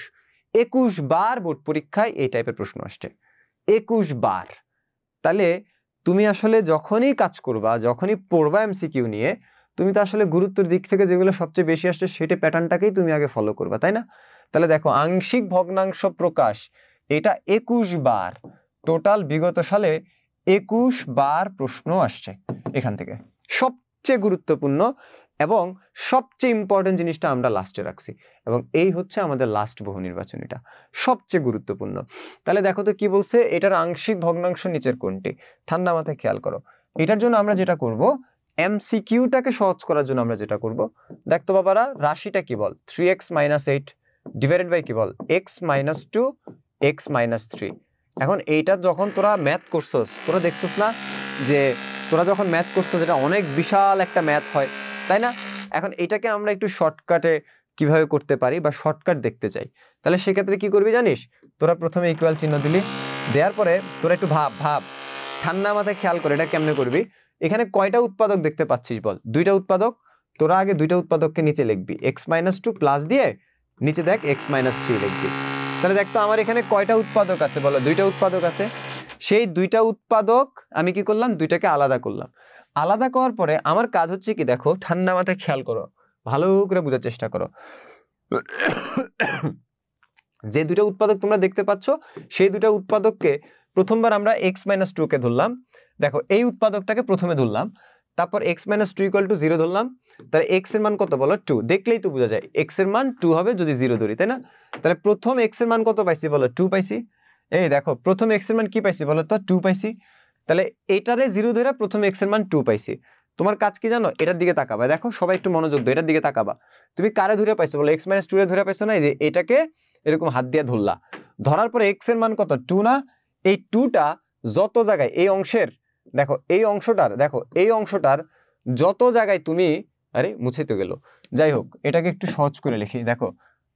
21 বার বোর্ড পরীক্ষায় এই টাইপের প্রশ্ন আসছে, 21 বার। তাহলে তুমি আসলে যখনই কাজ করবা, যখনই পড়বা এমসিকিউ নিয়ে, তুমি তো আসলে গুরুত্বের দিক থেকে যেগুলো সবচেয়ে বেশি আসছে সেটা প্যাটার্নটাকেই তুমি আগে ফলো করবা, তাই না? তাহলে দেখো আংশিক ভগ্নাংশ প্রকাশ, এটা 21 বার, টোটাল বিগত সালে 21 বার প্রশ্ন আসছে এখান থেকে। সবচেয়ে গুরুত্বপূর্ণ এবং সবচেয়ে ইম্পর্টেন্ট জিনিসটা আমরা লাস্টে রাখছি, এবং এই হচ্ছে আমাদের লাস্ট বহু নির্বাচনীটা, সবচেয়ে গুরুত্বপূর্ণ। তাহলে দেখো তো কি বলছে, এটার আংশিক ভগ্নাংশ নিচের কোনটি, ঠান্ডা মাথায় খেয়াল করো। এটার জন্য আমরা যেটা করব, এমসিকিউটাকে সহজ করার জন্য আমরা যেটা করব, দেখতো বাবারা, রাশিটা কি বল, 3x - 8 ডিভাইডেড বাই কি বল, x - 2 x - 3। এখন এইটা যখন তোরা ম্যাথ করছস, তোরা দেখছস না যে তোরা যখন ম্যাথ করছস এটা অনেক বিশাল একটা ম্যাথ হয়, তাই না? এখন এটাকে আমরা একটু শর্টকাটে কিভাবে করতে পারি বা শর্টকাট দেখতে চাই, তাহলে সেক্ষেত্রে কি করবি জানিস, তোরা প্রথমে ইকুয়াল চিহ্ন দিলি, দেওয়ার পরে তোরা একটু ভাব ঠান্ডা মাথায় খেয়াল করে এটা কেমনে করবি। এখানে কয়টা উৎপাদক দেখতে পাচ্ছিস বল, দুইটা উৎপাদক। তোরা আগে দুইটা উৎপাদককে নিচে লিখবি, x - 2 প্লাস দিয়ে নিচে দেখ x - 3 লিখবি। তাহলে দেখ তো আমার এখানে কয়টা উৎপাদক আছে বলো, দুইটা উৎপাদক আছে। সেই দুইটা উৎপাদক আমি কি করলাম, দুইটাকে আলাদা করলাম। আলাদা করার পরে আমার কাজ হচ্ছে কি, দেখো ঠান্ডা মাথায় খেয়াল করো, ভালো করে বোঝার চেষ্টা করো। যে দুইটা উৎপাদক তোমরা দেখতে পাচ্ছ, সেই দুইটা উৎপাদককে প্রথমবার আমরা x - 2 কে ধরলাম। দেখো এই উৎপাদকটাকে প্রথমে ধরলাম, তারপর x - 2 = 0 ধরলাম। তাহলে x এর মান কত বলো, 2। দেখলেই তো বোঝা যায় x এর মান 2 হবে যদি 0 ধরি, তাই না? তাহলে প্রথম x এর মান কত পাইছি বলো, 2 পাইছি। এই দেখো প্রথম x এর মান কি পাইছি বলো তো, 2 পাইছি। তাহলে এইটারে 0 ধরে প্রথম x এর মান 2 পাইছি। তোমার কাজ কি জানো, এটার দিকে তাকাবা, দেখো সবাই একটু মনোযোগ দাও, এটার দিকে তাকাবা। তুমি কারে ধরে পাইছো বলো, x - 2 এ ধরে পাইছো না? এই যে এটাকে এরকম হাত দিয়ে ধরলা, ধরার পরে x এর মান কত, 2 না? এই 2টা যত জায়গায় এই অংশের, দেখো এই অংশটার, দেখো এই অংশটার যত জায়গায় তুমি, আরে মুছে তো গেল, যাই হোক এটাকে একটু সহজ করে লিখি, দেখো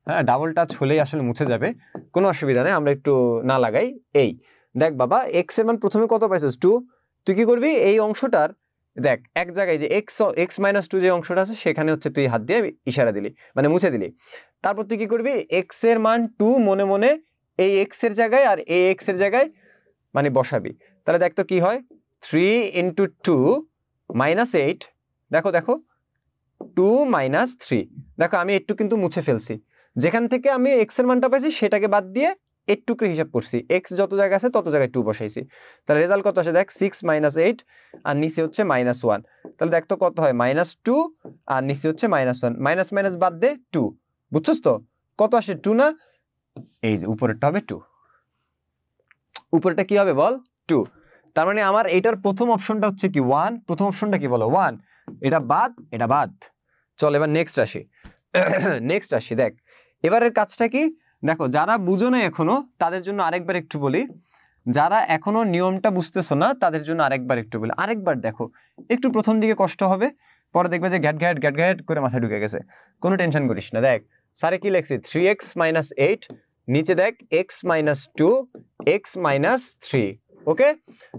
হ্যাঁ ডাবল টাচ হলেই আসলে মুছে যাবে, কোনো অসুবিধা নেই, আমরা একটু না লাগাই। এই দেখ বাবা, x এর মান প্রথমে কত পাইছিস, 2। তুই কি করবি, এই অংশটার দেখ এক জায়গায় যে x - 2 যে অংশটা আছে সেখানে হচ্ছে তুই হাত দিয়ে ইশারা দিলি, মানে মুছে দিলি। তারপর তুই কি করবি, x এর মান 2 মনে মনে এই x এর জায়গায় আর এই x এর জায়গায় মানে বসাবি। তাহলে দেখ তো কি হয়, 3 × 2 - 8। দেখো 2 - 3। দেখো আমি একটু কিন্তু মুছে ফেলছি, যেখান থেকে আমি x এর মানটা পাইছি সেটাকে বাদ দিয়ে একটুকু হিসাব করছি, x যত জায়গা আছে তত জায়গায় 2 বসাইছি। তাহলে রেজাল্ট কত আসে দেখ, 6 - 8 আর নিচে হচ্ছে -1। তাহলে দেখ তো কত হয়, -2 আর নিচে হচ্ছে -1, মাইনাস মাইনাস বাদ দে 2। বুঝছস তো কত আসে, 2 না? এই যে উপরেরটা হবে 2, উপরেরটা কি হবে বল, 2। তার মানে আমার এটার প্রথম অপশনটা হচ্ছে কি 1, প্রথম অপশনটা কি বলো 1, এটা বাদ এটা বাদ। চল এবার নেক্সট আসি, নেক্সট আসি। দেখ এবারের কাজটা কি দেখো, যারা বুঝো না এখনো তাদের জন্য আরেকবার একটু বলি, যারা এখনো নিয়মটা বুঝতেছো না তাদের জন্য আরেকবার একটু বলি, আরেকবার দেখো, একটু প্রথম দিকে কষ্ট হবে, পরে দেখবে যে ঘ্যাট ঘ্যাট ঘ্যাট ঘ্যাট করে মাথায় ঢুকে গেছে। কোনো টেনশন করিস না। দেখ স্যারে কি লিখছি, 3x - 8, নিচে দেখ x - 2 x - 3। ওকে,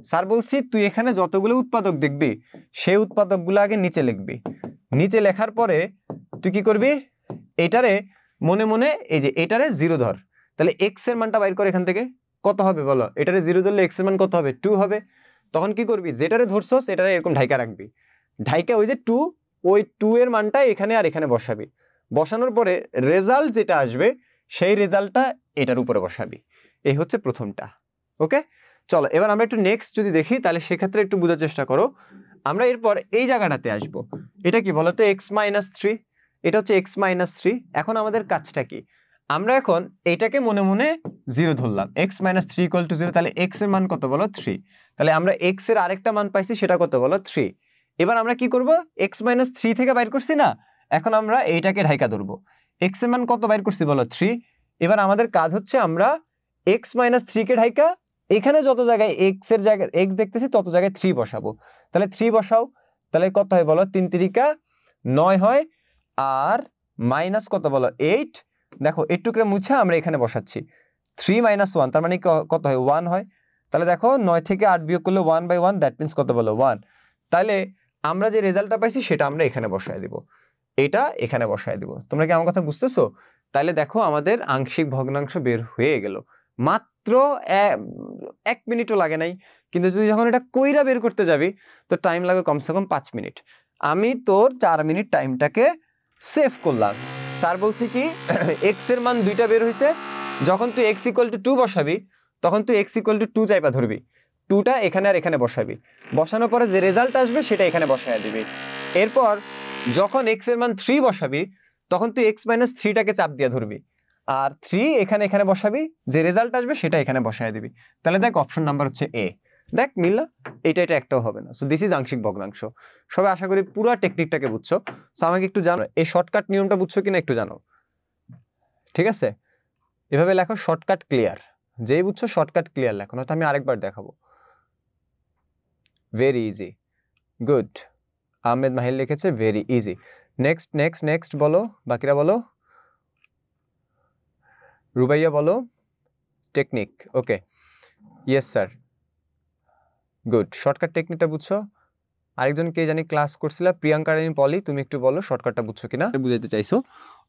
স্যার বলছি তুই এখানে যতগুলো উৎপাদক দেখবি সেই উৎপাদকগুলো আগে নিচে লিখবি, নিচে লেখার পরে তুই কি করবি, এটারে মনে মনে এই যে এটারে 0 ধর, তাহলে x এর মানটা বাইর কর এখান থেকে, কত হবে বলো, এটারে 0 ধরলে x এর মান কত হবে, 2 হবে। তখন কি করবি, যেটারে ধরছস এটারে এরকম ঢাইকা রাখবি, ঢাইকা ওই যে 2, ওই 2 এর মানটা এখানে আর এখানে বসাবি, বসানোর পরে রেজাল্ট যেটা আসবে সেই রেজাল্টটা এটার উপরে বসাবি। এই হচ্ছে প্রথমটা। ওকে, চলো এবার আমরা একটু নেক্সট যদি দেখি, তাহলে সেক্ষেত্রে একটু বোঝার চেষ্টা করো। আমরা এরপর এই জায়গাটাতে আসবো, এটা কি বলতো, x - 3, এটা হচ্ছে x - 3। এখন আমাদের কাজটা কি, আমরা এখন এইটাকে মনে মনে 0 ধরলাম, x - 3 = 0, তাহলে x এর মান কত বলো, 3। তাহলে আমরা x এর আরেকটা মান পাইছি, সেটা কত বলো, 3। এবার আমরা কি করব, x - 3 থেকে বাইর করছি না, এখন আমরা এইটাকে ঢাইকা ধরবো, x এর মান কত বাইর করছি বলো, 3। এবার আমাদের কাজ হচ্ছে আমরা x - 3 কে ঢাইকা এখানে যত জায়গায় x এর জায়গায় x দেখতেছি তত জায়গায় 3 বসাবো, তাহলে 3 বসাও, তাহলে কত হয় বলো, 3 × 3 = 9 হয়, আর মাইনাস কত বলো, 8। দেখো একটুকরে মুছে আমরা এখানে বসাচ্ছি, 3 - 1, তার মানে কত হয়, 1 হয়। তাহলে দেখো 9 থেকে 8 বিয়োগ করলে 1/1, দ্যাট মিনস কত বলো, 1। তাহলে আমরা যে রেজাল্টটা পাইছি সেটা আমরা এখানে বসায় দিব, এটা এখানে বসায় দিব। তোমরা কি আমার কথা বুঝতেছো? তাহলে দেখো আমাদের আংশিক ভগ্নাংশ বের হয়ে গেল, মাত্র 1 মিনিটও লাগে নাই। কিন্তু তুই যখন এটা কইরা বের করতে যাবি তো টাইম লাগবে কমসে কম 5 মিনিট। আমি তোর 4 মিনিট টাইমটাকে সেভ করলাম। স্যার বলছি কি, এক্স এর মান 2টা বের হয়েছে, যখন তুই x = 2 বসাবি তখন তুই x = 2 চাইপা ধরবি, 2টা এখানে আর এখানে বসাবি, বসানোর পরে যে রেজাল্ট আসবে সেটা এখানে বসায় দিবি। এরপর যখন x এর মান 3 বসাবি তখন তুই x - 3টাকে চাপ দিয়ে ধরবি, আর 3 এখানে এখানে বসাবি, যে রেজাল্ট আসবে সেটা এখানে বসায় দিবি। তাহলে দেখ অপশন নাম্বার হচ্ছে এ। দেখ মিললা, এটা একটাও হবে না। সো দিস ইজ আংশিক ভগ্নাংশ। সবাই আশা করি পুরো টেকনিকটাকে বুঝছো। সো আমাকে একটু জানো এই শর্টকাট নিয়মটা বুঝছো কিনা একটু জানো, ঠিক আছে? এভাবে লেখো শর্টকাট ক্লিয়ার, যেই বুঝছো শর্টকাট ক্লিয়ার লেখো, নয়তো আমি আরেকবার দেখাবো। Very easy, good. Ahmed Mahir লিখেছে very easy. Next next next বলো, বাকিরা বলো। রুবাইয়া বলো technique. Okay, yes sir, good. Shortcut টেকনিকটা বুঝছো? আরেকজন কে জানি ক্লাস করছিল, প্রিয়াঙ্কা রানী পলি, তুমি একটু বলো শর্টকাটটা বুঝছো কিনা, বুঝাইতে চাইছো।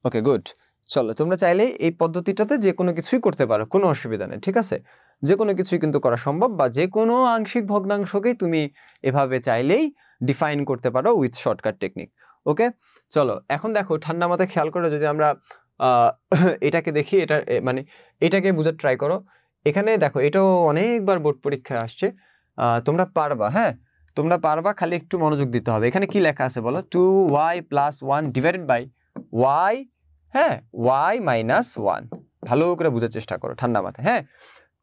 Okay good. চলো তোমরা চাইলে এই পদ্ধতিটাতে যে কোনো কিছুই করতে পারো, কোনো অসুবিধা নেই, ঠিক আছে? যে কোনো কিছুই কিন্তু করা সম্ভব, বা যে কোনো আংশিক ভগ্নাংশকেই তুমি এভাবে চাইলেই ডিফাইন করতে পারো উইথ শর্টকাট টেকনিক। ওকে, চলো এখন দেখো ঠান্ডা মাথায় খেয়াল করো, যদি আমরা এটাকে দেখি, এটা মানে এটাকে বোঝার ট্রাই করো। এখানে দেখো এটাও অনেকবার বোর্ড পরীক্ষায় আসছে, তোমরা পারবা, হ্যাঁ তোমরা পারবা, খালি একটু মনোযোগ দিতে হবে। এখানে কি লেখা আছে বলো, 2y + 1 ডিভাইডেড বাই y, হ্যাঁ y - 1। ভালো করে বোঝার চেষ্টা করো ঠান্ডা মাথায়। হ্যাঁ,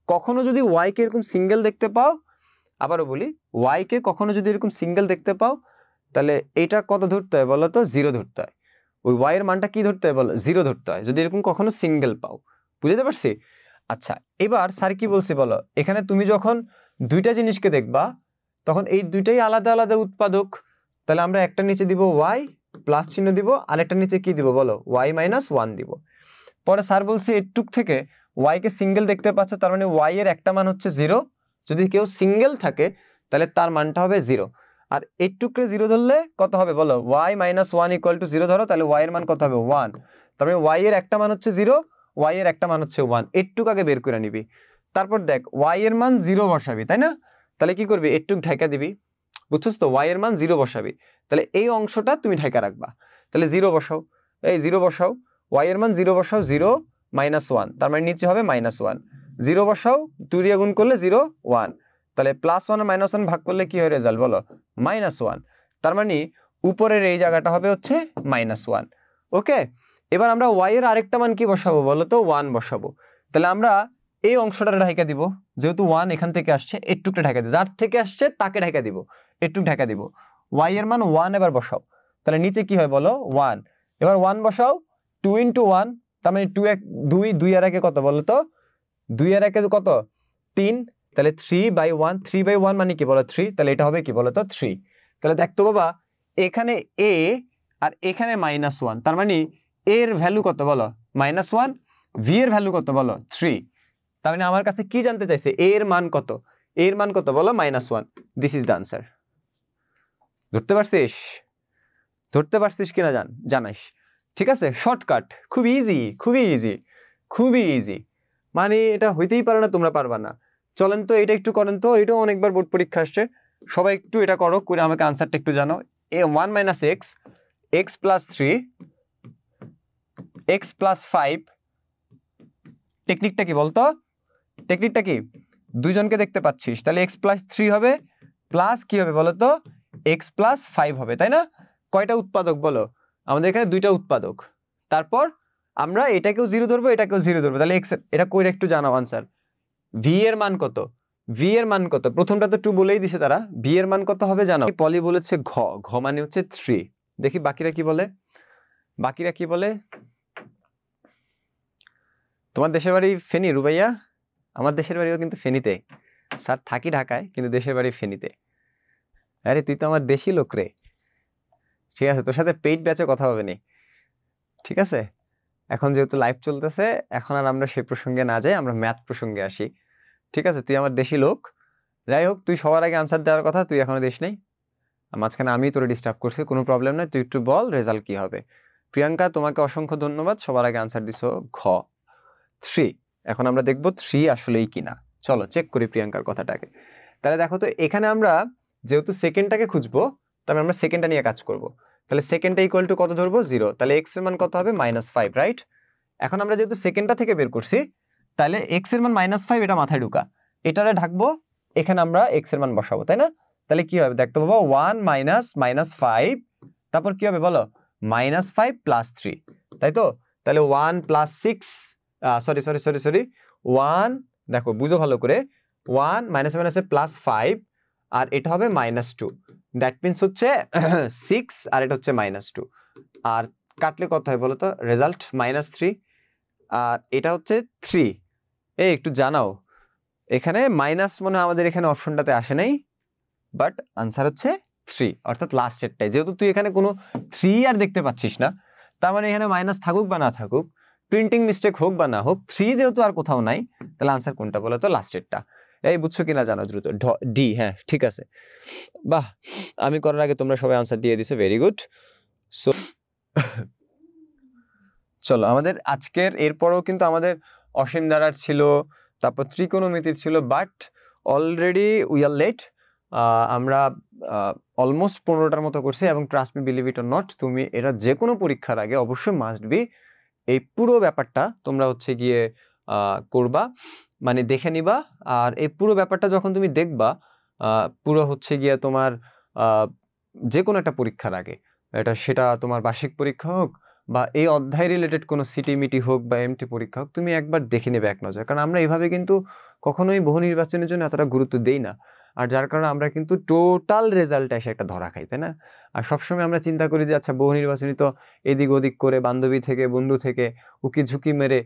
কখনো যদি y কে এরকম সিঙ্গেল দেখতে পাও, আবারও বলি, y কে কখনো যদি এরকম সিঙ্গেল দেখতে পাও, তাহলে এটা কত ধরতে হয় বলো তো, 0 ধরতে হয়। ওই y এর মানটা কি ধরতে হয় বলো, 0 ধরতে হয়, যদি এরকম কখনো সিঙ্গেল পাও। বুঝতে পারছি? আচ্ছা, এবার স্যার কি বলছি বলো, এখানে তুমি যখন দুইটা জিনিসকে দেখবা তখন এই দুইটাই আলাদা আলাদা উৎপাদক, তাহলে আমরা একটা নিচে দিব y প্লাস চিহ্ন দিব, আরেকটা নিচে কি দিব বলো, y - 1 দিব। পরে স্যার বলছে এটুক থেকে y কে সিঙ্গেল দেখতে পাচ্ছ, তার মানে y এর একটা মান হচ্ছে 0। যদি কেউ সিঙ্গেল থাকে তাহলে তার মানটা হবে 0। আর এইটুকরে 0 ধরলে কত হবে বলো, y - 1 = 0 ধরো, তাহলে y এর মান কত হবে, 1। তার মানে y এর একটা মান হচ্ছে 0, y এর একটা মান হচ্ছে 1। এইটুক আগে বের করে নিবি, তারপর দেখ y এর মান 0 বসাবি, তাই না? তাহলে কি করবি, একটু ঢাকা দিবি, বুঝছস তো? y এর মান 0 বসাবি, তাহলে এই অংশটা তুমি ঢাকা রাখবা, তাহলে 0 বসাও, এই 0 বসাও, y এর মান 0 বসাও, 0 - 1, তার মানে নিচে হবে -1। 0 বসাও, 2 দিয়ে গুণ করলে 0 1, তাহলে +1 আর -1 ভাগ করলে কি হয় রেজাল্ট বলো, -1। তার মানে উপরের এই জায়গাটা হবে হচ্ছে -1। ওকে, এবার আমরা y এর আরেকটা মান কি বসাবো বলো তো, 1 বসাবো। তাহলে আমরা এই অংশটা ঢাকা দিব, যেহেতু 1 এখান থেকে আসছে, একটুকটা ঢাকা দিব, যার থেকে আসছে তাকে ঢাকা দিব, একটুক ঢাকা দিব। y এর মান 1 এবার বসাও, তাহলে নিচে কি হয় বলো, 1। এবার 1 বসাও, 2 × 1 তার মানে 2 আর 1 কত বলো তো? 2 আর 1 কত? 3। তাহলে 3/1, 3/1 মানে কি বলো? 3। তাহলে এটা হবে কি বলো তো? 3। তাহলে দেখতো বাবা, এখানে a আর এখানে -1, তার মানে a এর ভ্যালু কত বলো? -1, v এর ভ্যালু কত বলো? 3। তার মানে আমার কাছে কি জানতে চাইছে? a এর মান কত? a এর মান কত বলো? -1। This is the answer. ধরতে পারছিস? ধরতে পারছিস কিনা জানাইস। ঠিক আছে, শর্টকাট, খুব ইজি, খুবই ইজি, খুবই ইজি। মানে এটা হইতেই পারে না তোমরা পারবা না। চলেন তো এটা একটু করেন তো, এটাও অনেকবার বোর্ড পরীক্ষা আসছে। সবাই একটু এটা করো, করে আমাকে আনসারটা একটু জানো। a1 - x, x + 3, x + 5। টেকনিকটা কি বলতো? টেকনিকটা কি? দুইজনকে দেখতে পাচ্ছিস, তাহলে x + 3 হবে, প্লাস কি হবে বলো তো? x + 5 হবে, তাই না? কয়টা উৎপাদক বলো? আমাদের এখানে 2টা উৎপাদক। তারপর আমরা এটাকেও 0 ধরবো, এটাকেও 0 ধরবো। তাহলে x এটা কইরা একটু জানাও আনসার। v এর মান কত? v এর মান কত? প্রথমটা তো 2 বলেই দিছে তারা। v এর মান কত হবে জানো? পলি বলেছে ঘ মানে হচ্ছে 3। দেখি বাকিরা কি বলে। বাকিরা কি বলে? তোমার দেশের বাড়ি ফেনী রুবাইয়া? আমার দেশের বাড়িও কিন্তু ফেনীতে। স্যার থাকি ঢাকায়, কিন্তু দেশের বাড়ি ফেনীতে। আরে তুই তো আমার দেশি লোক রে। ঠিক আছে, তোর সাথে পেইড ব্যাচে কথা হবে নি। ঠিক আছে, এখন যেহেতু লাইভ চলতেছে, এখন আর আমরা সেই প্রসঙ্গে না যাই, আমরা ম্যাথ প্রসঙ্গে আসি। ঠিক আছে, তুই আমার দেশি লোক। যাই হোক, তুই সবার আগে আনসার দেওয়ার কথা, তুই এখনো দিস নাই। মাঝখানে আমি তোরে ডিস্টার্ব করছি, কোনো প্রবলেম নাই। তুই একটু বল রেজাল্ট কি হবে। প্রিয়াঙ্কা, তোমাকে অসংখ্য ধন্যবাদ, সবার আগে আনসার দিছো ঘ 3। এখন আমরা দেখবো 3 আসলেই কিনা। চলো চেক করি প্রিয়াঙ্কার কথাটাকে। তাহলে দেখো তো, এখানে আমরা যেহেতু সেকেন্ডটাকে খুঁজবো, তবে আমরা সেকেন্ডটা নিয়ে কাজ করব। তাহলে সেকেন্ডটা ইকুয়াল টু কত ধরবো? 0। তাহলে x এর মান কত হবে? -5, রাইট? এখন আমরা যেহেতু সেকেন্ডটা থেকে বের করছি, তাহলে x এর মান -5, এটা মাথায় ঢুকা। এটারে ঢাকবো, এখানে আমরা x এর মান বসাবো, তাই না? তাহলে কি হবে দেখতে পাবো? 1 - -5, তারপর কি হবে বলো? -5 + 3, তাই তো? তাহলে 1 + 6, সরি 1, দেখো বুঝো ভালো করে। 1 -5, আর এটা হবে -2। দ্যাট মিনস হচ্ছে 6, আর এটা হচ্ছে -2। আর কাটলে কত হয় বলো তো? রেজাল্ট -3। আর এটা হচ্ছে 3। একটু জানাও, এখানে মাইনাস মনে হয় আমাদের এখানে অপশনটাতে আসে নাই, বাট আনসার হচ্ছে 3, অর্থাৎ লাস্টেরটাই। যেহেতু তুই এখানে কোনো 3 আর দেখতে পাচ্ছিস না, তার মানে এখানে মাইনাস থাকুক বা না থাকুক, প্রিন্টিং মিস্টেক হোক বা না হোক, 3 যেহেতু আর কোথাও নাই, তাহলে আনসার কোনটা বলো তো? লাস্টেরটা। এই বুঝছো কিনা জানো দ্রুত। ডি, হ্যাঁ ঠিক আছে। বাহ, আমি করার আগে তোমরা সবাই আনসার দিয়ে দিছো, ভেরি গুড। সো চলো, আমাদের আজকের এরপরেও কিন্তু আমাদের অসীম ধারার ছিল, তারপর ত্রিকোণমিতির ছিল, but already we are late. আমরা অলমোস্ট 15টার মতো করছি, এবং trust me, believe it or not, তুমি এটা যে কোনো পরীক্ষার আগে অবশ্যই মাস্ট বি এই পুরো ব্যাপারটা তোমরা হচ্ছে গিয়ে করবা, মানে দেখে নিবা। আর এই পুরো ব্যাপারটা যখন তুমি দেখবা, পুরো হচ্ছে গিয়ে তোমার যে কোনো একটা পরীক্ষার আগে, সেটা তোমার বার্ষিক পরীক্ষা হোক বা এই অধ্যায় রিলেটেড কোনো সিটিমিটি হোক বা এমটি পরীক্ষা হোক, তুমি একবার দেখে নেবে এক নজর। কারণ আমরা এইভাবে কিন্তু কখনোই বহু নির্বাচনের জন্য এতটা গুরুত্ব দেই না, আর যার কারণে আমরা কিন্তু টোটাল রেজাল্টে এসে একটা ধরা খাই, তাই না? আর সবসময় আমরা চিন্তা করি যে আচ্ছা, বহু নির্বাচনী তো এদিক ওদিক করে, বান্ধবী থেকে বন্ধু থেকে উকি ঝুঁকি মেরে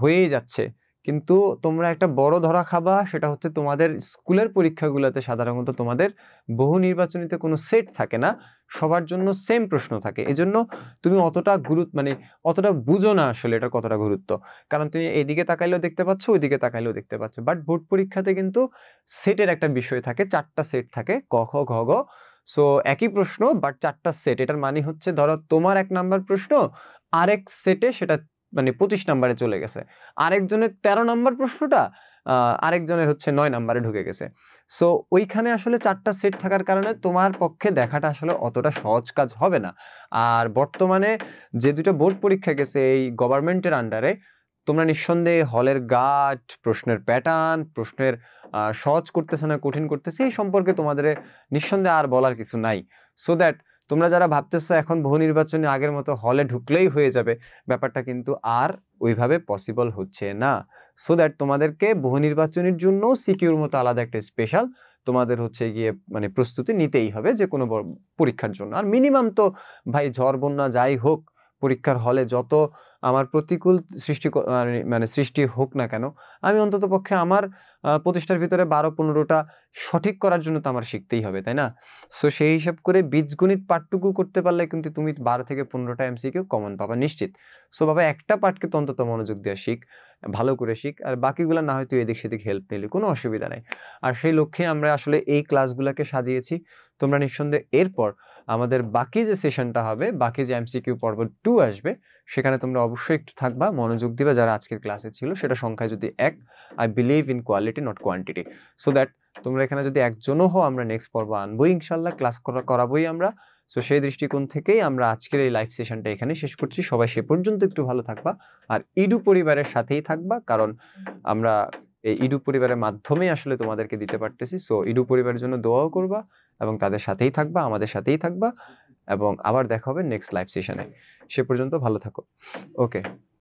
হয়েই যাচ্ছে। কিন্তু তোমরা একটা বড় ধরা খাবা, সেটা হচ্ছে তোমাদের স্কুলের পরীক্ষাগুলোতে সাধারণত তোমাদের বহু নির্বাচনীতে কোনো সেট থাকে না, সবার জন্য সেম প্রশ্ন থাকে। এজন্য তুমি অতটা মানে অতটা বুঝো না আসলে এটা কতটা গুরুত্ব। কারণ তুমি এদিকে তাকাইলেও দেখতে পাচ্ছ, ওইদিকে তাকাইলেও দেখতে পাচ্ছ। বাট বোর্ড পরীক্ষাতে কিন্তু সেটের একটা বিষয় থাকে, 4টা সেট থাকে, ক খ গ ঘ। সো একই প্রশ্ন বাট 4টা সেট। এটার মানে হচ্ছে ধরো তোমার 1 নাম্বার প্রশ্ন আরেক সেটে সেটা মানে 25 নাম্বারে চলে গেছে, আরেকজনের 13 নাম্বার প্রশ্নটা আরেকজনের হচ্ছে 9 নাম্বারে ঢুকে গেছে। সো ওইখানে আসলে 4টা সেট থাকার কারণে তোমার পক্ষে দেখাটা আসলে অতটা সহজ কাজ হবে না। আর বর্তমানে যে 2টা বোর্ড পরীক্ষা গেছে এই গভর্নমেন্টের আন্ডারে, তোমরা নিঃসন্দেহে হলের গাট, প্রশ্নের প্যাটার্ন, প্রশ্নের সহজ করতেছে না কঠিন করতেছে, এই সম্পর্কে তোমাদের নিঃসন্দেহে আর বলার কিছু নাই। সো দ্যাট তোমরা যারা ভাবতেছো এখন বহু নির্বাচনে আগের মতো হলে ঢুকলেই হয়ে যাবে, ব্যাপারটা কিন্তু আর ওইভাবে পসিবল হচ্ছে না। সো দ্যাট তোমাদেরকে বহু নির্বাচনের জন্য সিকিউর মতো আলাদা একটা স্পেশাল তোমাদের হচ্ছে গিয়ে মানে প্রস্তুতি নিতেই হবে যে কোনো পরীক্ষার জন্য। আর মিনিমাম তো ভাই ঝড় বন্যা যাই হোক, পরীক্ষার হলে যত আমার প্রতিকূল সৃষ্টি মানে সৃষ্টি হোক না কেন, আমি অন্ততপক্ষে আমার প্রতিষ্ঠার ভিতরে ১২-১৫টা সঠিক করার জন্য তো আমার শিখতেই হবে, তাই না? সো সেই হিসাব করে বীজগণিত পাঠটুকু করতে পারলে কিন্তু তুমি ১২ থেকে ১৫টা এমসিকিউ কমন পাবা নিশ্চিত। সো বাবা একটা পার্টকে তো অন্তত মনোযোগ দিয়ে শিখ, ভালো করে শিখ। আর বাকিগুলা না হয় তুই এদিক সেদিক হেল্প নিলি, কোনো অসুবিধা নাই। আর সেই লক্ষ্যে আমরা আসলে এই ক্লাসগুলাকে সাজিয়েছি। তোমরা নিঃসন্দেহে এরপর আমাদের বাকি যে সেশনটা হবে, বাকি যে এমসিকিউ পর্ব 2 আসবে, সেখানে তোমরা অবশ্যই একটু থাকবা, মনোযোগ দিবা যারা আজকের ক্লাসে ছিল। সেটা সংখ্যায় যদি ১, I believe in quality not quantity. So that তোমরা এখানে যদি একজনও হও, আমরা নেক্সট পর্ব আনবোই ইনশাআল্লাহ, ক্লাস করাবোই আমরা। সো সেই দৃষ্টিকোণ থেকেই আমরা আজকের এই লাইভ সেশনটা এখানেই শেষ করছি। সবাই সে পর্যন্ত একটু ভালো থাকবা আর ইডু পরিবারের সাথেই থাকবা, কারণ আমরা এই ইডু পরিবারের মাধ্যমেই আসলে তোমাদেরকে দিতে পারতেছি। সো ইডু পরিবারের জন্য দোয়াও করবা এবং তাদের সাথেই থাকবা, আমাদের সাথেই থাকবা, এবং আবার দেখা হবে নেক্সট লাইভ সেশনে। সে পর্যন্ত ভালো থাকো। ওকে।